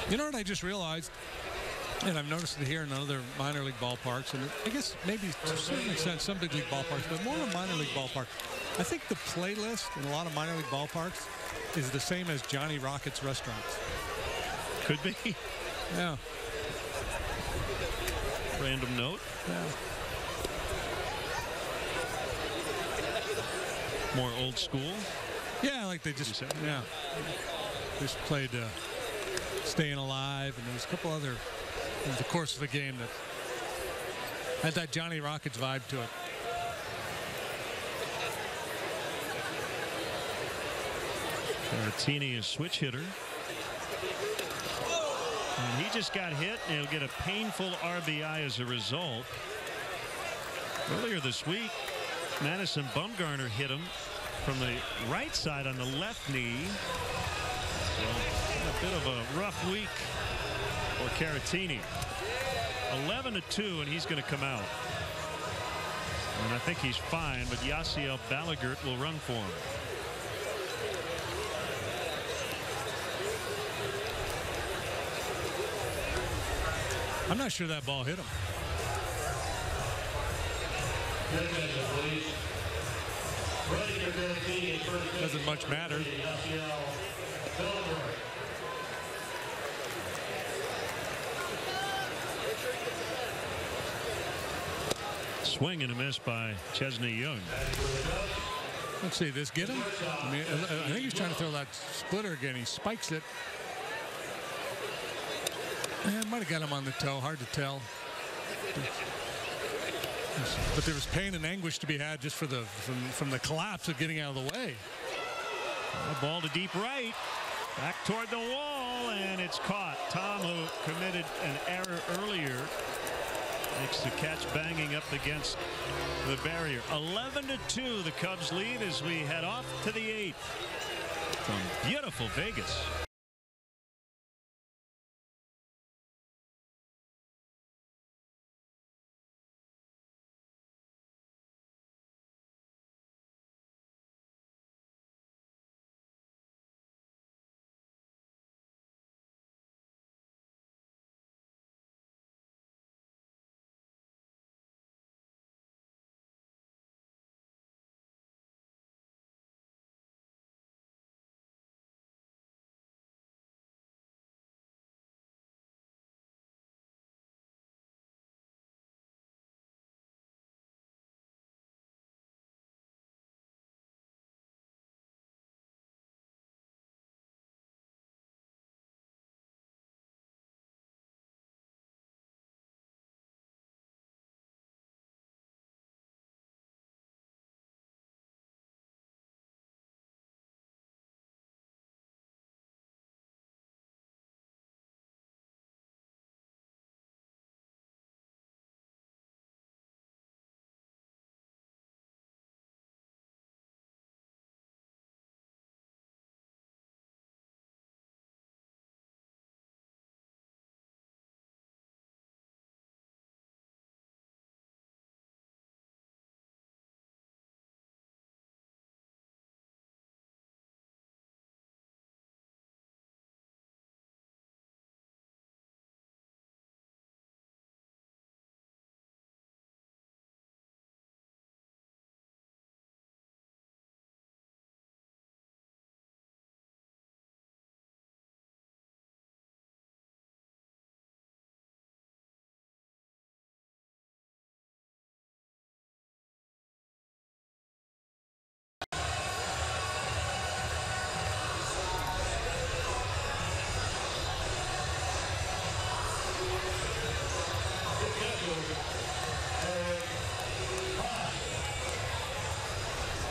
You know what I just realized? And I've noticed it here in other minor league ballparks, and I guess maybe to a certain extent some big league ballparks, but more of a minor league ballpark. I think the playlist in a lot of minor league ballparks is the same as Johnny Rocket's restaurants. Could be. Yeah. Random note. Yeah. More old school. Yeah, like they just, yeah. Just played Staying Alive, and there was a couple other in the course of the game that had that Johnny Rockets vibe to it. Caratini is switch hitter. And he just got hit, and he'll get a painful RBI as a result. Earlier this week, Madison Bumgarner hit him from the right side on the left knee. So a bit of a rough week for Caratini. 11-2, and he's going to come out. And I think he's fine, but Yasiel Ballagert will run for him. I'm not sure that ball hit him. Doesn't much matter. Swing and a miss by Chesney Young. Let's see, this get him? I mean, I think he's trying to throw that splitter again. He spikes it. It might have got him on the toe. Hard to tell. But there was pain and anguish to be had just for the from the collapse of getting out of the way. A ball to deep right. Back toward the wall, and it's caught. Tom, who committed an error earlier, makes the catch banging up against the barrier. 11-2, the Cubs lead as we head off to the 8th from beautiful Vegas.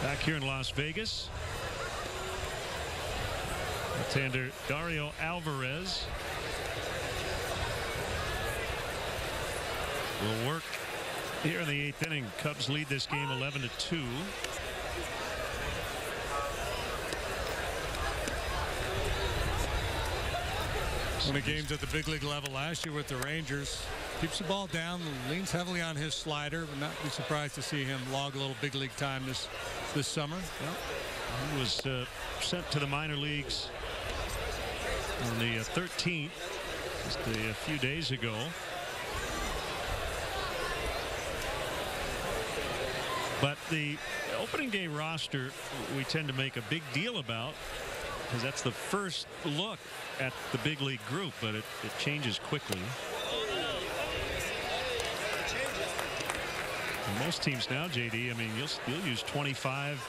Back here in Las Vegas, Left-hander Dario Alvarez will work here in the 8th inning. Cubs lead this game 11-2. One of the games at the big league level last year with the Rangers. Keeps the ball down, leans heavily on his slider. Would not be surprised to see him log a little big league time this summer. Yep. He was sent to the minor leagues on the 13th, just a few days ago. But the opening day roster we tend to make a big deal about, because that's the first look at the big league group, but it changes quickly. And most teams now, JD, I mean, you'll use 25,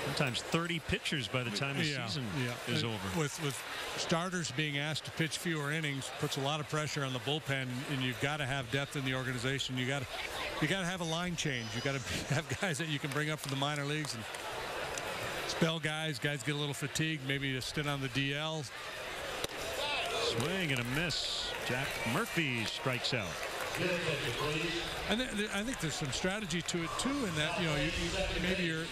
sometimes 30 pitchers by the time the season is over. With starters being asked to pitch fewer innings, puts a lot of pressure on the bullpen, and you've got to have depth in the organization. You got to have a line change. You got to have guys that you can bring up from the minor leagues and spell guys. Guys get a little fatigued, maybe a stint on the DL. Swing and a miss. Jack Murphy strikes out. I think there's some strategy to it too, in that maybe you're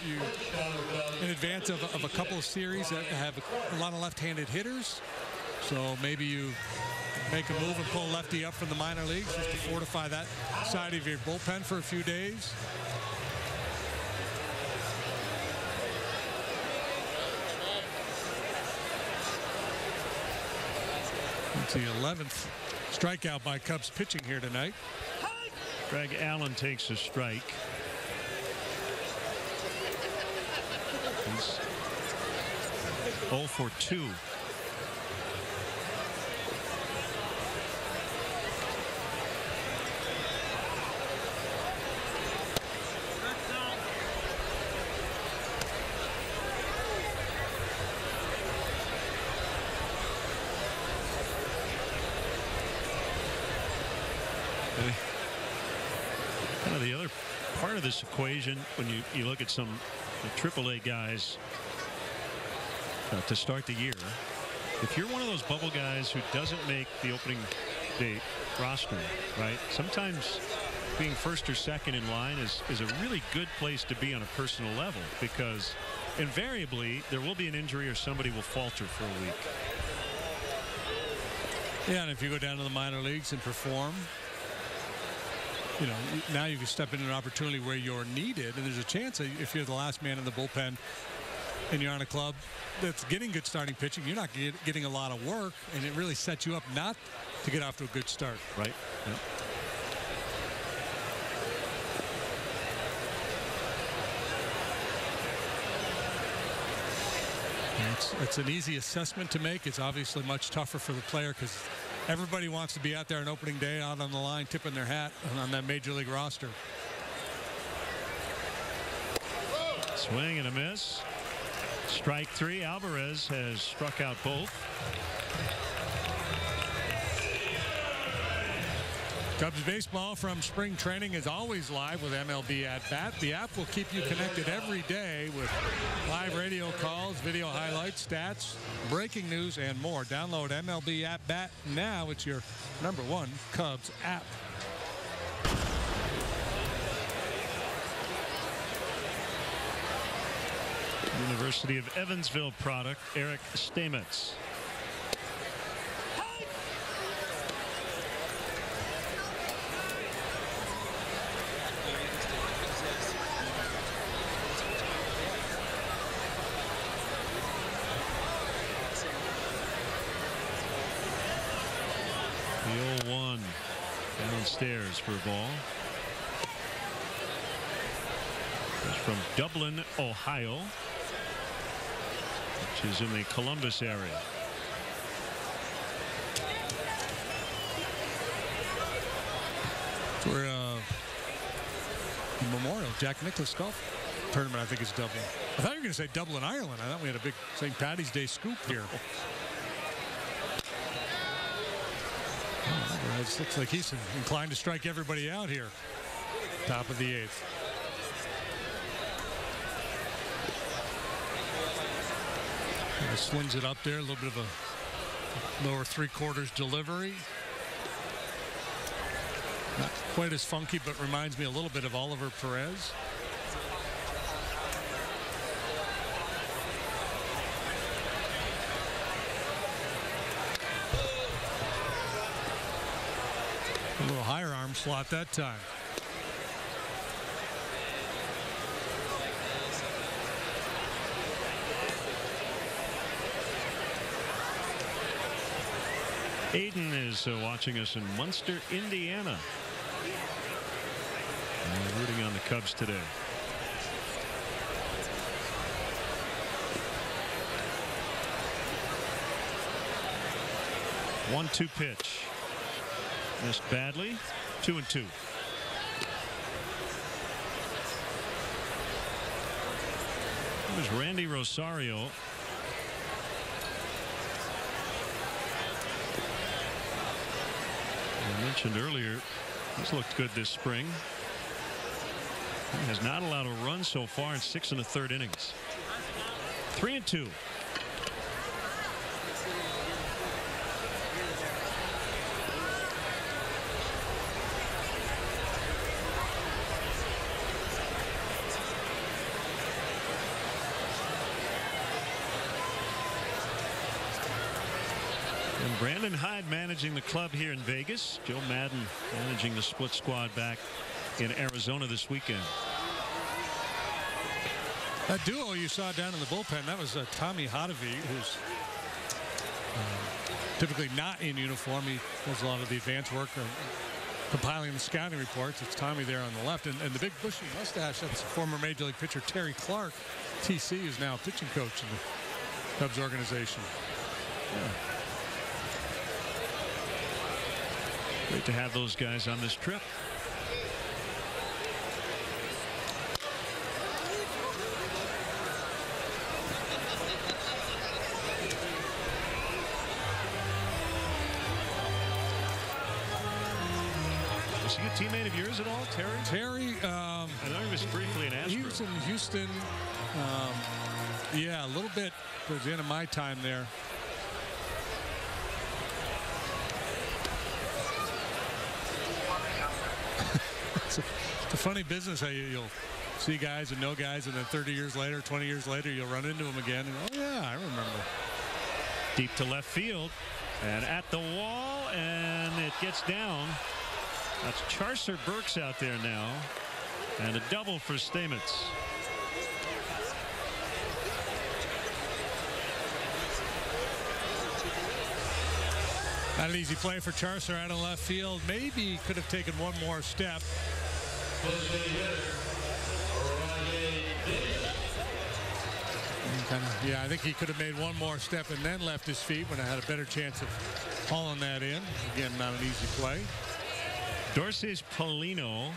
in advance of a couple of series that have a lot of left-handed hitters, so maybe you make a move and pull lefty up from the minor leagues just to fortify that side of your bullpen for a few days. It's the 11th strikeout by Cubs pitching here tonight. Greg Allen takes a strike. He's 0 for 2. Kind of the other part of this equation, when you look at some AAA guys to start the year, if you're one of those bubble guys who doesn't make the opening day roster, right, sometimes being first or second in line is a really good place to be on a personal level, because invariably there will be an injury or somebody will falter for a week. Yeah, and if you go down to the minor leagues and perform, now you can step into an opportunity where you're needed, and there's a chance that if you're the last man in the bullpen and you're on a club that's getting good starting pitching, you're not getting a lot of work, and it really sets you up not to get off to a good start. Right. Yep. It's an easy assessment to make. It's obviously much tougher for the player, because everybody wants to be out there on opening day, out on the line, tipping their hat on that major league roster. Swing and a miss. Strike 3. Alvarez has struck out both. Cubs baseball from spring training is always live with MLB At Bat. The app will keep you connected every day with live radio calls, video highlights, stats, breaking news, and more. Download MLB At Bat now. It's your #1 Cubs app. University of Evansville product, Eric Stamets. The 0-1 downstairs for a ball. It's from Dublin, Ohio, which is in the Columbus area. For the Memorial Jack Nicklaus Golf Tournament, I think it's Dublin. I thought you were going to say Dublin, Ireland. I thought we had a big St. Paddy's Day scoop here. It looks like he's inclined to strike everybody out here. Top of the 8th. Kind of slings it up there, a little bit of a lower three-quarters delivery. Not quite as funky, but reminds me a little bit of Oliver Perez. A little higher arm slot that time. Aiden is watching us in Munster, Indiana. And we're rooting on the Cubs today. One-two pitch. Missed badly. 2-2. It was Randy Rosario. I mentioned earlier, he's looked good this spring. He has not allowed a run so far in 6 1/3 innings. 3-2. And Brandon Hyde managing the club here in Vegas. Joe Madden managing the split squad back in Arizona this weekend. That duo you saw down in the bullpen, that was Tommy Hotovy, who's typically not in uniform. He does a lot of the advanced work compiling the scouting reports. It's Tommy there on the left. And the big bushy mustache, that's former Major League pitcher Terry Clark. TC is now pitching coach in the Cubs organization. Yeah. Great to have those guys on this trip. Was he a teammate of yours at all, Terry? Terry, I know he was briefly in Astro. He was in Houston. Yeah, a little bit towards the end of my time there. It's a funny business how you'll see guys and know guys, and then 30 years later, 20 years later, you'll run into them again. And, oh, yeah, I remember. Deep to left field. And at the wall, and it gets down. That's Charcer Burks out there now. And a double for Stamets. Not an easy play for Charcer out of left field. Maybe could have taken one more step. Yeah, I think he could have made one more step and then left his feet when I had a better chance of hauling that in. Again, not an easy play. Dorsey's Polino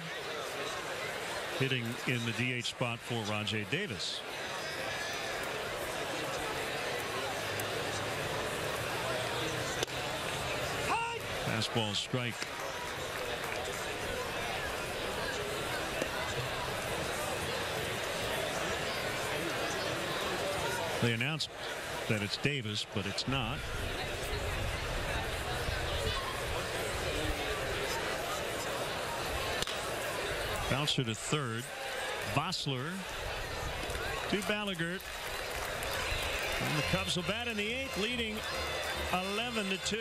hitting in the DH spot for Rajay Davis. Fastball strike. They announced that it's Davis, but it's not. Bouncer to third. Vossler to Ballagert. And the Cubs will bat in the 8th, leading 11-2.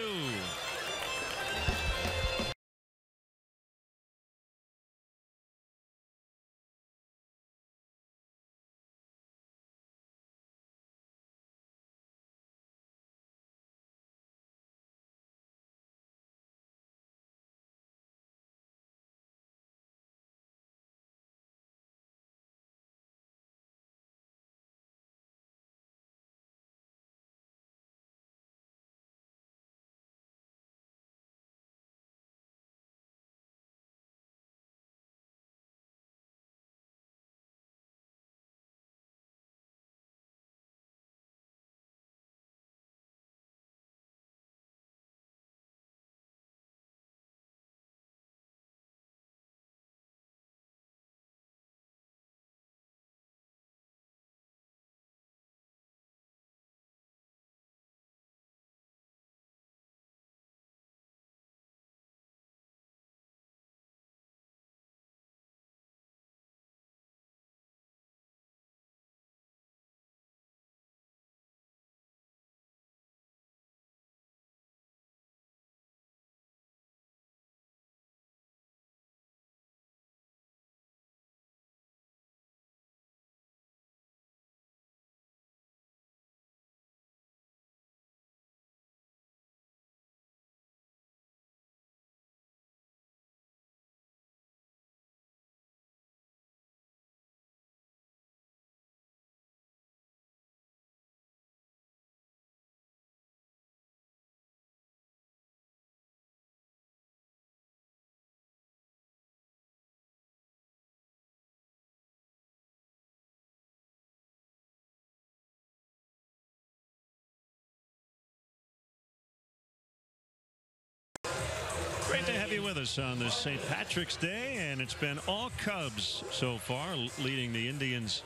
you with us on this St. Patrick's Day, and it's been all Cubs so far, leading the Indians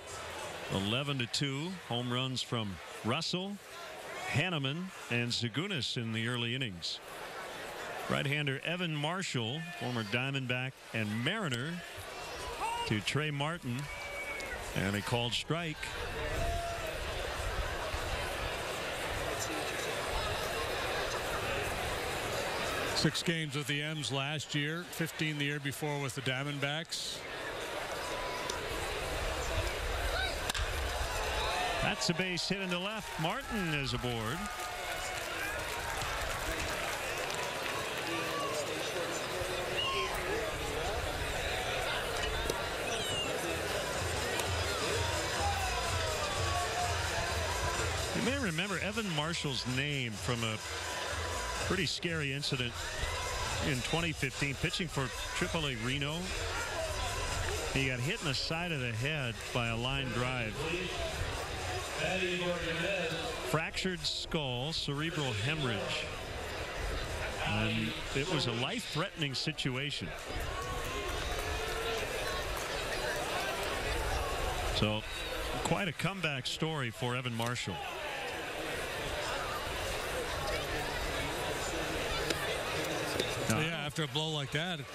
11-2. Home runs from Russell, Hanneman, and Zagunis in the early innings. Right-hander Evan Marshall, former Diamondback and Mariner, to Trey Martin, and a called strike. Six games with the M's last year, 15 the year before with the Diamondbacks. That's a base hit into left. Martin is aboard. You may remember Evan Marshall's name from a pretty scary incident in 2015, pitching for AAA Reno. He got hit in the side of the head by a line drive. Fractured skull, cerebral hemorrhage. And it was a life-threatening situation. So, quite a comeback story for Evan Marshall. Yeah, after a blow like that, it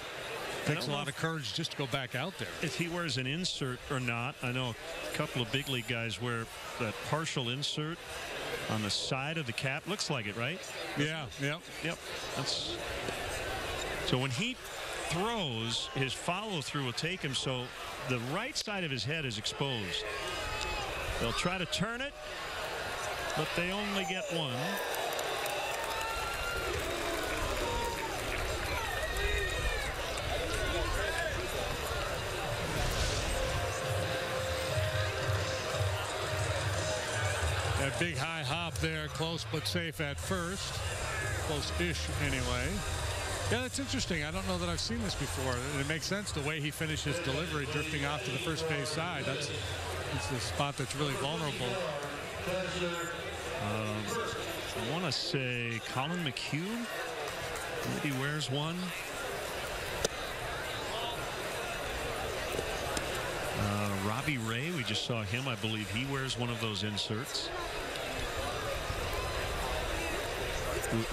takes a lot of courage just to go back out there. If he wears an insert or not. I know a couple of big league guys wear that partial insert on the side of the cap. Looks like it, right? Yeah, yep. That's so when he throws, his follow-through will take him so the right side of his head is exposed. They'll try to turn it, but they only get one. That big high hop there, close but safe at first. Close-ish anyway. Yeah, that's interesting. I don't know that I've seen this before. It makes sense the way he finishes delivery, drifting off to the first base side. That's the spot that's really vulnerable. I want to say Colin McHugh. Maybe wears one. Robbie Ray, we just saw him. I believe he wears one of those inserts.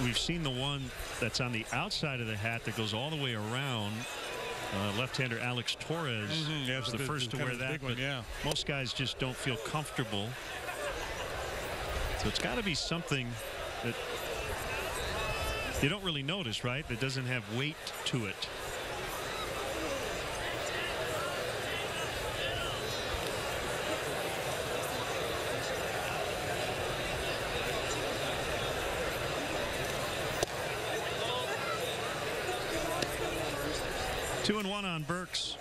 We've seen the one that's on the outside of the hat that goes all the way around. Left-hander Alex Torres was the first to wear that. But most guys just don't feel comfortable. So it's got to be something that you don't really notice, right? That doesn't have weight to it. Two and one on Burks.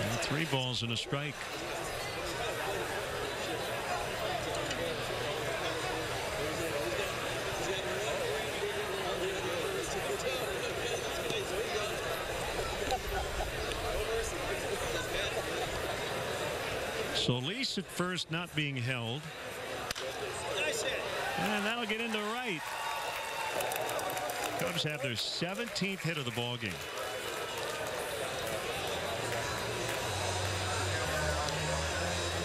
And 3 balls and a strike. Solis at first, not being held. And that'll get into right. Cubs have their 17th hit of the ball game.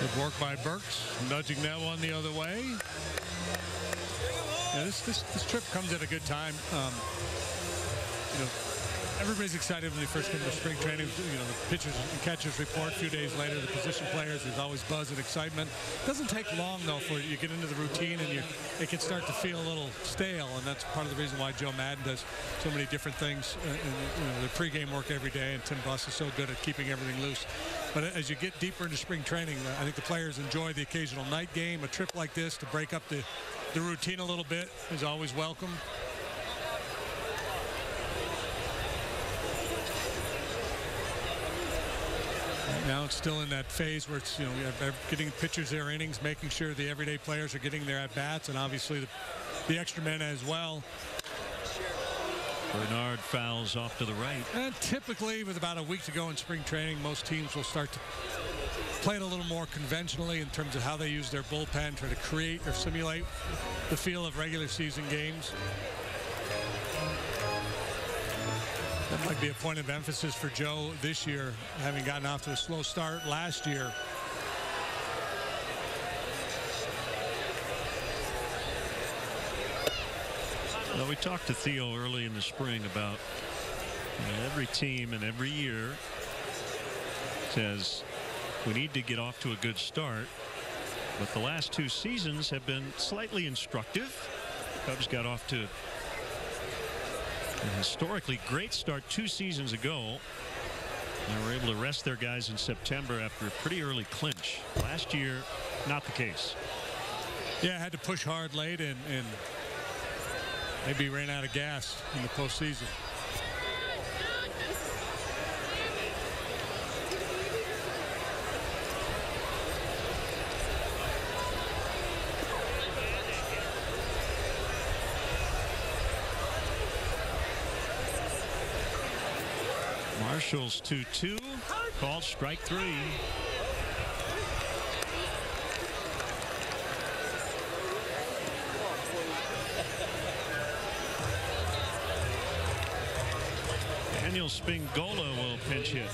Good work by Burks, nudging that one the other way. Yeah, this trip comes at a good time. You know, everybody's excited when they first come to spring training. You know, the pitchers and catchers report. A few days later, the position players, there's always buzz and excitement. It doesn't take long, though, for you get into the routine and it can start to feel a little stale. And that's part of the reason why Joe Madden does so many different things in the pregame work every day. And Tim Buss is so good at keeping everything loose. But as you get deeper into spring training, I think the players enjoy the occasional night game. A trip like this to break up the routine a little bit is always welcome. Now it's still in that phase where it's, getting pitchers their innings, making sure the everyday players are getting their at-bats, and obviously the extra men as well. Bernard fouls off to the right. And typically, with about a week to go in spring training, most teams will start to play it a little more conventionally in terms of how they use their bullpen, try to create or simulate the feel of regular season games. That might be a point of emphasis for Joe this year, having gotten off to a slow start last year. Well, we talked to Theo early in the spring about every team and every year says we need to get off to a good start, but the last 2 seasons have been slightly instructive. Cubs got off to a historically great start 2 seasons ago. They were able to rest their guys in September after a pretty early clinch. Last year, not the case. Yeah, had to push hard late and maybe ran out of gas in the postseason. Marshall's 2-2, called strike 3. Daniel Spingola will pinch hit.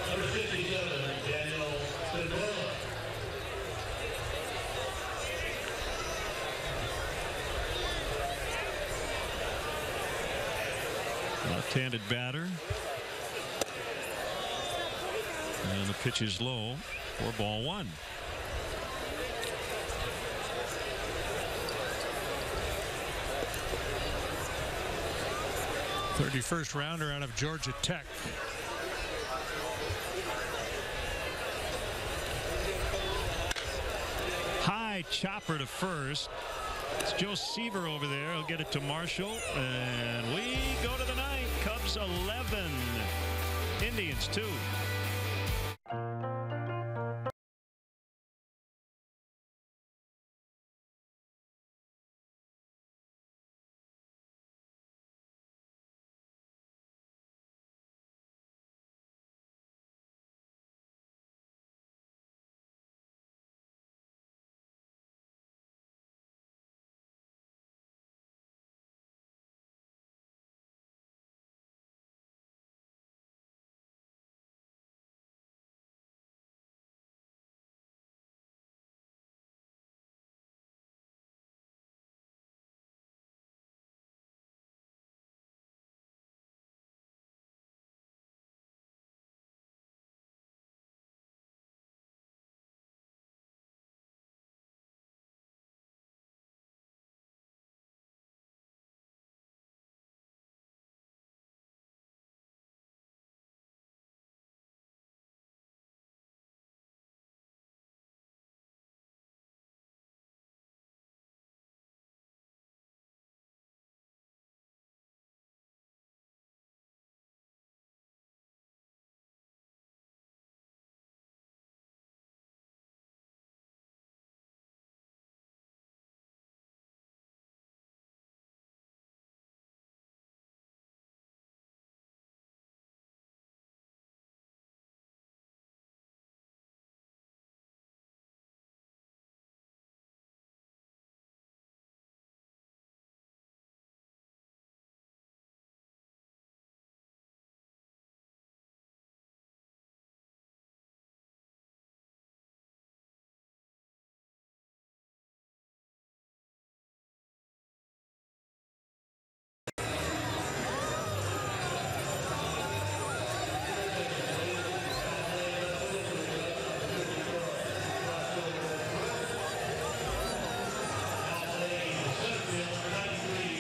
Number 57, Daniel Spingola. Left-handed batter. And the pitch is low for ball 1. '31st rounder out of Georgia Tech. High chopper to first. It's Joe Seaver over there. He'll get it to Marshall. And we go to the ninth. Cubs 11. Indians 2.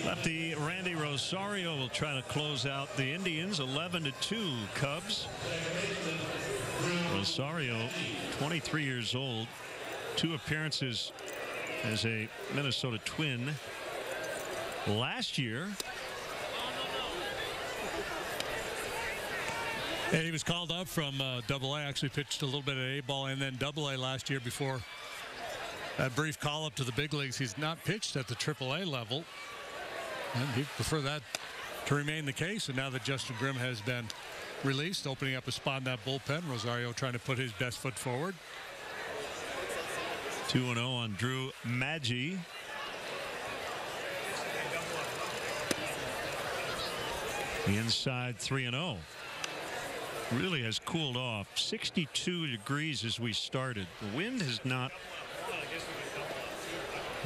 Lefty Randy Rosario will try to close out the Indians. 11-2 Cubs. Rosario, 23 years old, 2 appearances as a Minnesota Twin last year. And he was called up from Double-A. Actually pitched a little bit of A-ball and then Double-A last year before that brief call-up to the big leagues. He's not pitched at the Triple-A level, and he'd prefer that to remain the case. And now that Justin Grimm has been released, opening up a spot in that bullpen, Rosario trying to put his best foot forward. 2-0 on Drew Maggi. The inside 3-0. Really has cooled off. 62 degrees as we started. The wind has not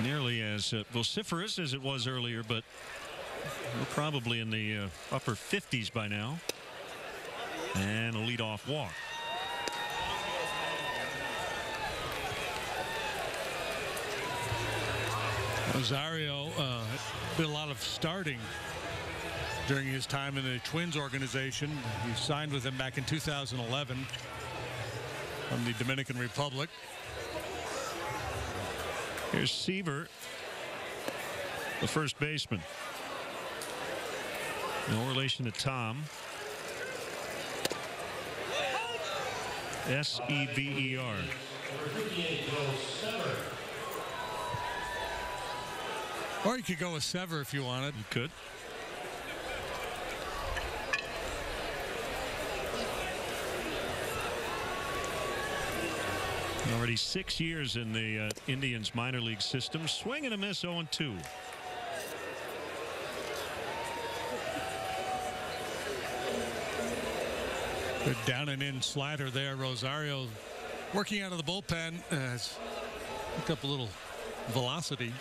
nearly as vociferous as it was earlier, but we're probably in the upper 50s by now. And a leadoff walk. Rosario did a lot of starting during his time in the Twins organization. He signed with them back in 2011 from the Dominican Republic. Here's Seaver, the first baseman. No relation to Tom. S-E-V-E-R. Or you could go with Sever if you wanted. You could. Already 6 years in the Indians minor league system. Swing and a miss, 0-2. Good down and in slider there. Rosario working out of the bullpen has picked up a little velocity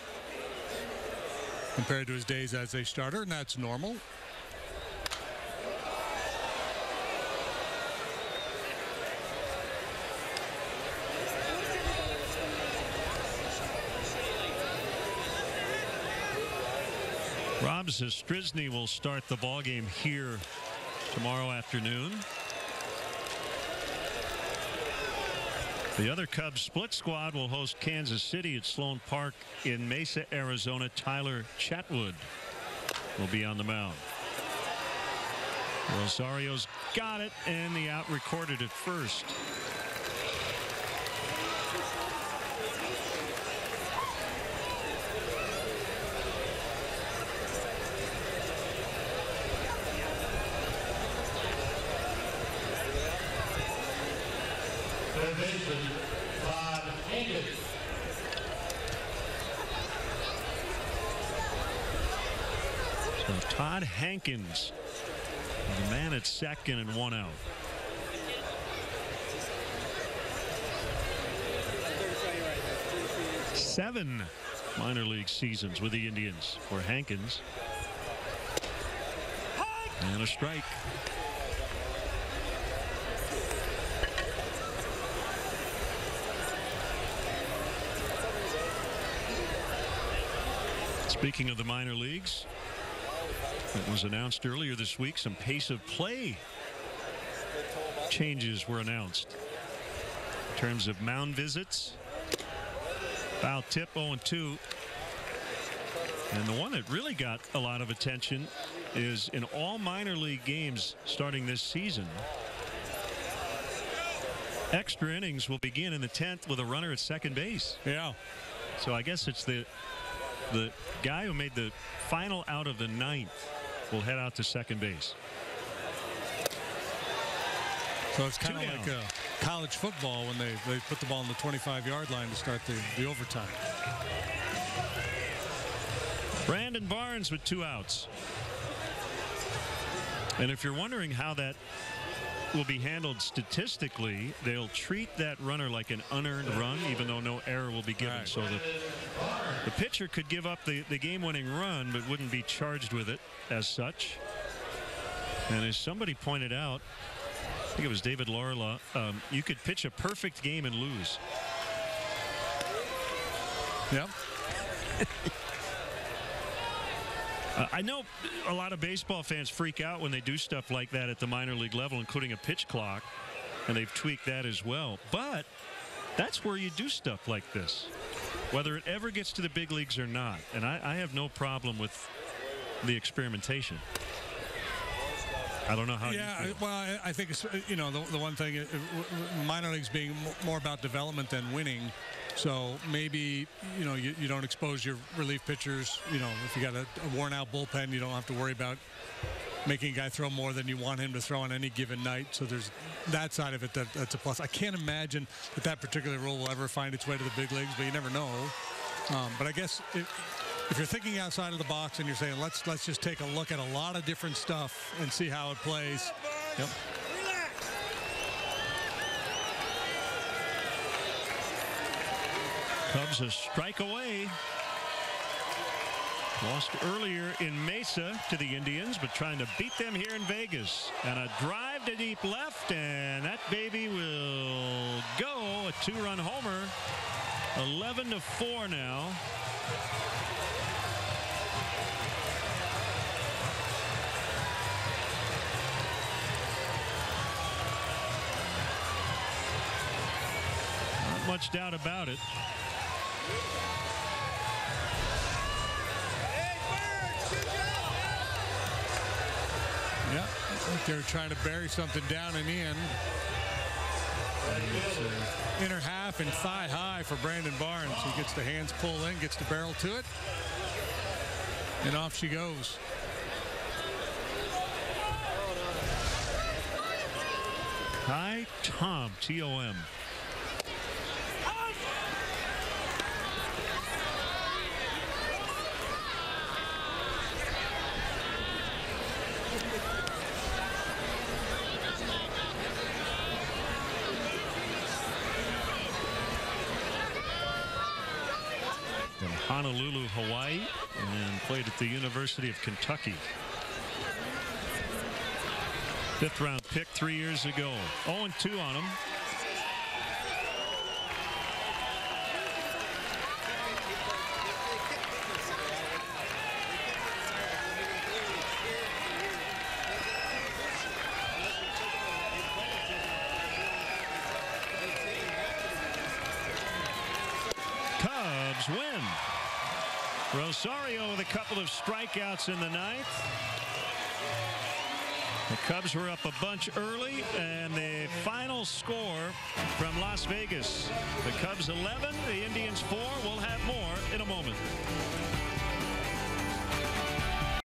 compared to his days as a starter, and that's normal. Rob Zastryzny will start the ball game here tomorrow afternoon. The other Cubs split squad will host Kansas City at Sloan Park in Mesa, Arizona. Tyler Chatwood will be on the mound. Rosario's got it, and the out recorded at first. So Todd Hankins, the man at second and 1 out. Seven minor league seasons with the Indians for Hankins. And a strike. Speaking of the minor leagues, it was announced earlier this week some pace of play changes were announced in terms of mound visits. Foul tip, 0-2. And the one that really got a lot of attention is in all minor league games starting this season, extra innings will begin in the 10th with a runner at second base. Yeah. So I guess it's the guy who made the final out of the 9th will head out to second base. So it's kind of like college football when they put the ball on the 25-yard line to start the overtime. Brandon Barnes with 2 outs. And if you're wondering how that will be handled statistically, they'll treat that runner like an unearned run, even though no error will be given. Right. So the pitcher could give up the game-winning run, but wouldn't be charged with it as such. And as somebody pointed out, I think it was David Laurila, you could pitch a perfect game and lose. Yep. I know a lot of baseball fans freak out when they do stuff like that at the minor league level, including a pitch clock, and they've tweaked that as well. But that's where you do stuff like this, whether it ever gets to the big leagues or not. And I have no problem with the experimentation. I don't know how. Yeah, well, I think it's, you know, the one thing, minor leagues being more about development than winning. So maybe, you know, you don't expose your relief pitchers. You know, if you got a worn-out bullpen, you don't have to worry about making a guy throw more than you want him to throw on any given night. So there's that side of it that's a plus. I can't imagine that particular rule will ever find its way to the big leagues, but you never know. But I guess if you're thinking outside of the box and you're saying let's just take a look at a lot of different stuff and see how it plays. Yep. Cubs a strike away. Lost earlier in Mesa to the Indians, but trying to beat them here in Vegas. And a drive to deep left, and that baby will go. A two-run homer. 11-4 now. Not much doubt about it. Yeah, I think they're trying to bury something down and in. Inner half and thigh high for Brandon Barnes. He gets the hands pulled in, gets the barrel to it, and off she goes. Hi, Tom, T-O-M. Honolulu, Hawaii, and played at the University of Kentucky. 5th round pick 3 years ago. 0-2 on him. Cubs win. Rosario with a couple of strikeouts in the ninth. The Cubs were up a bunch early, and the final score from Las Vegas. The Cubs 11, the Indians 4. We'll have more in a moment.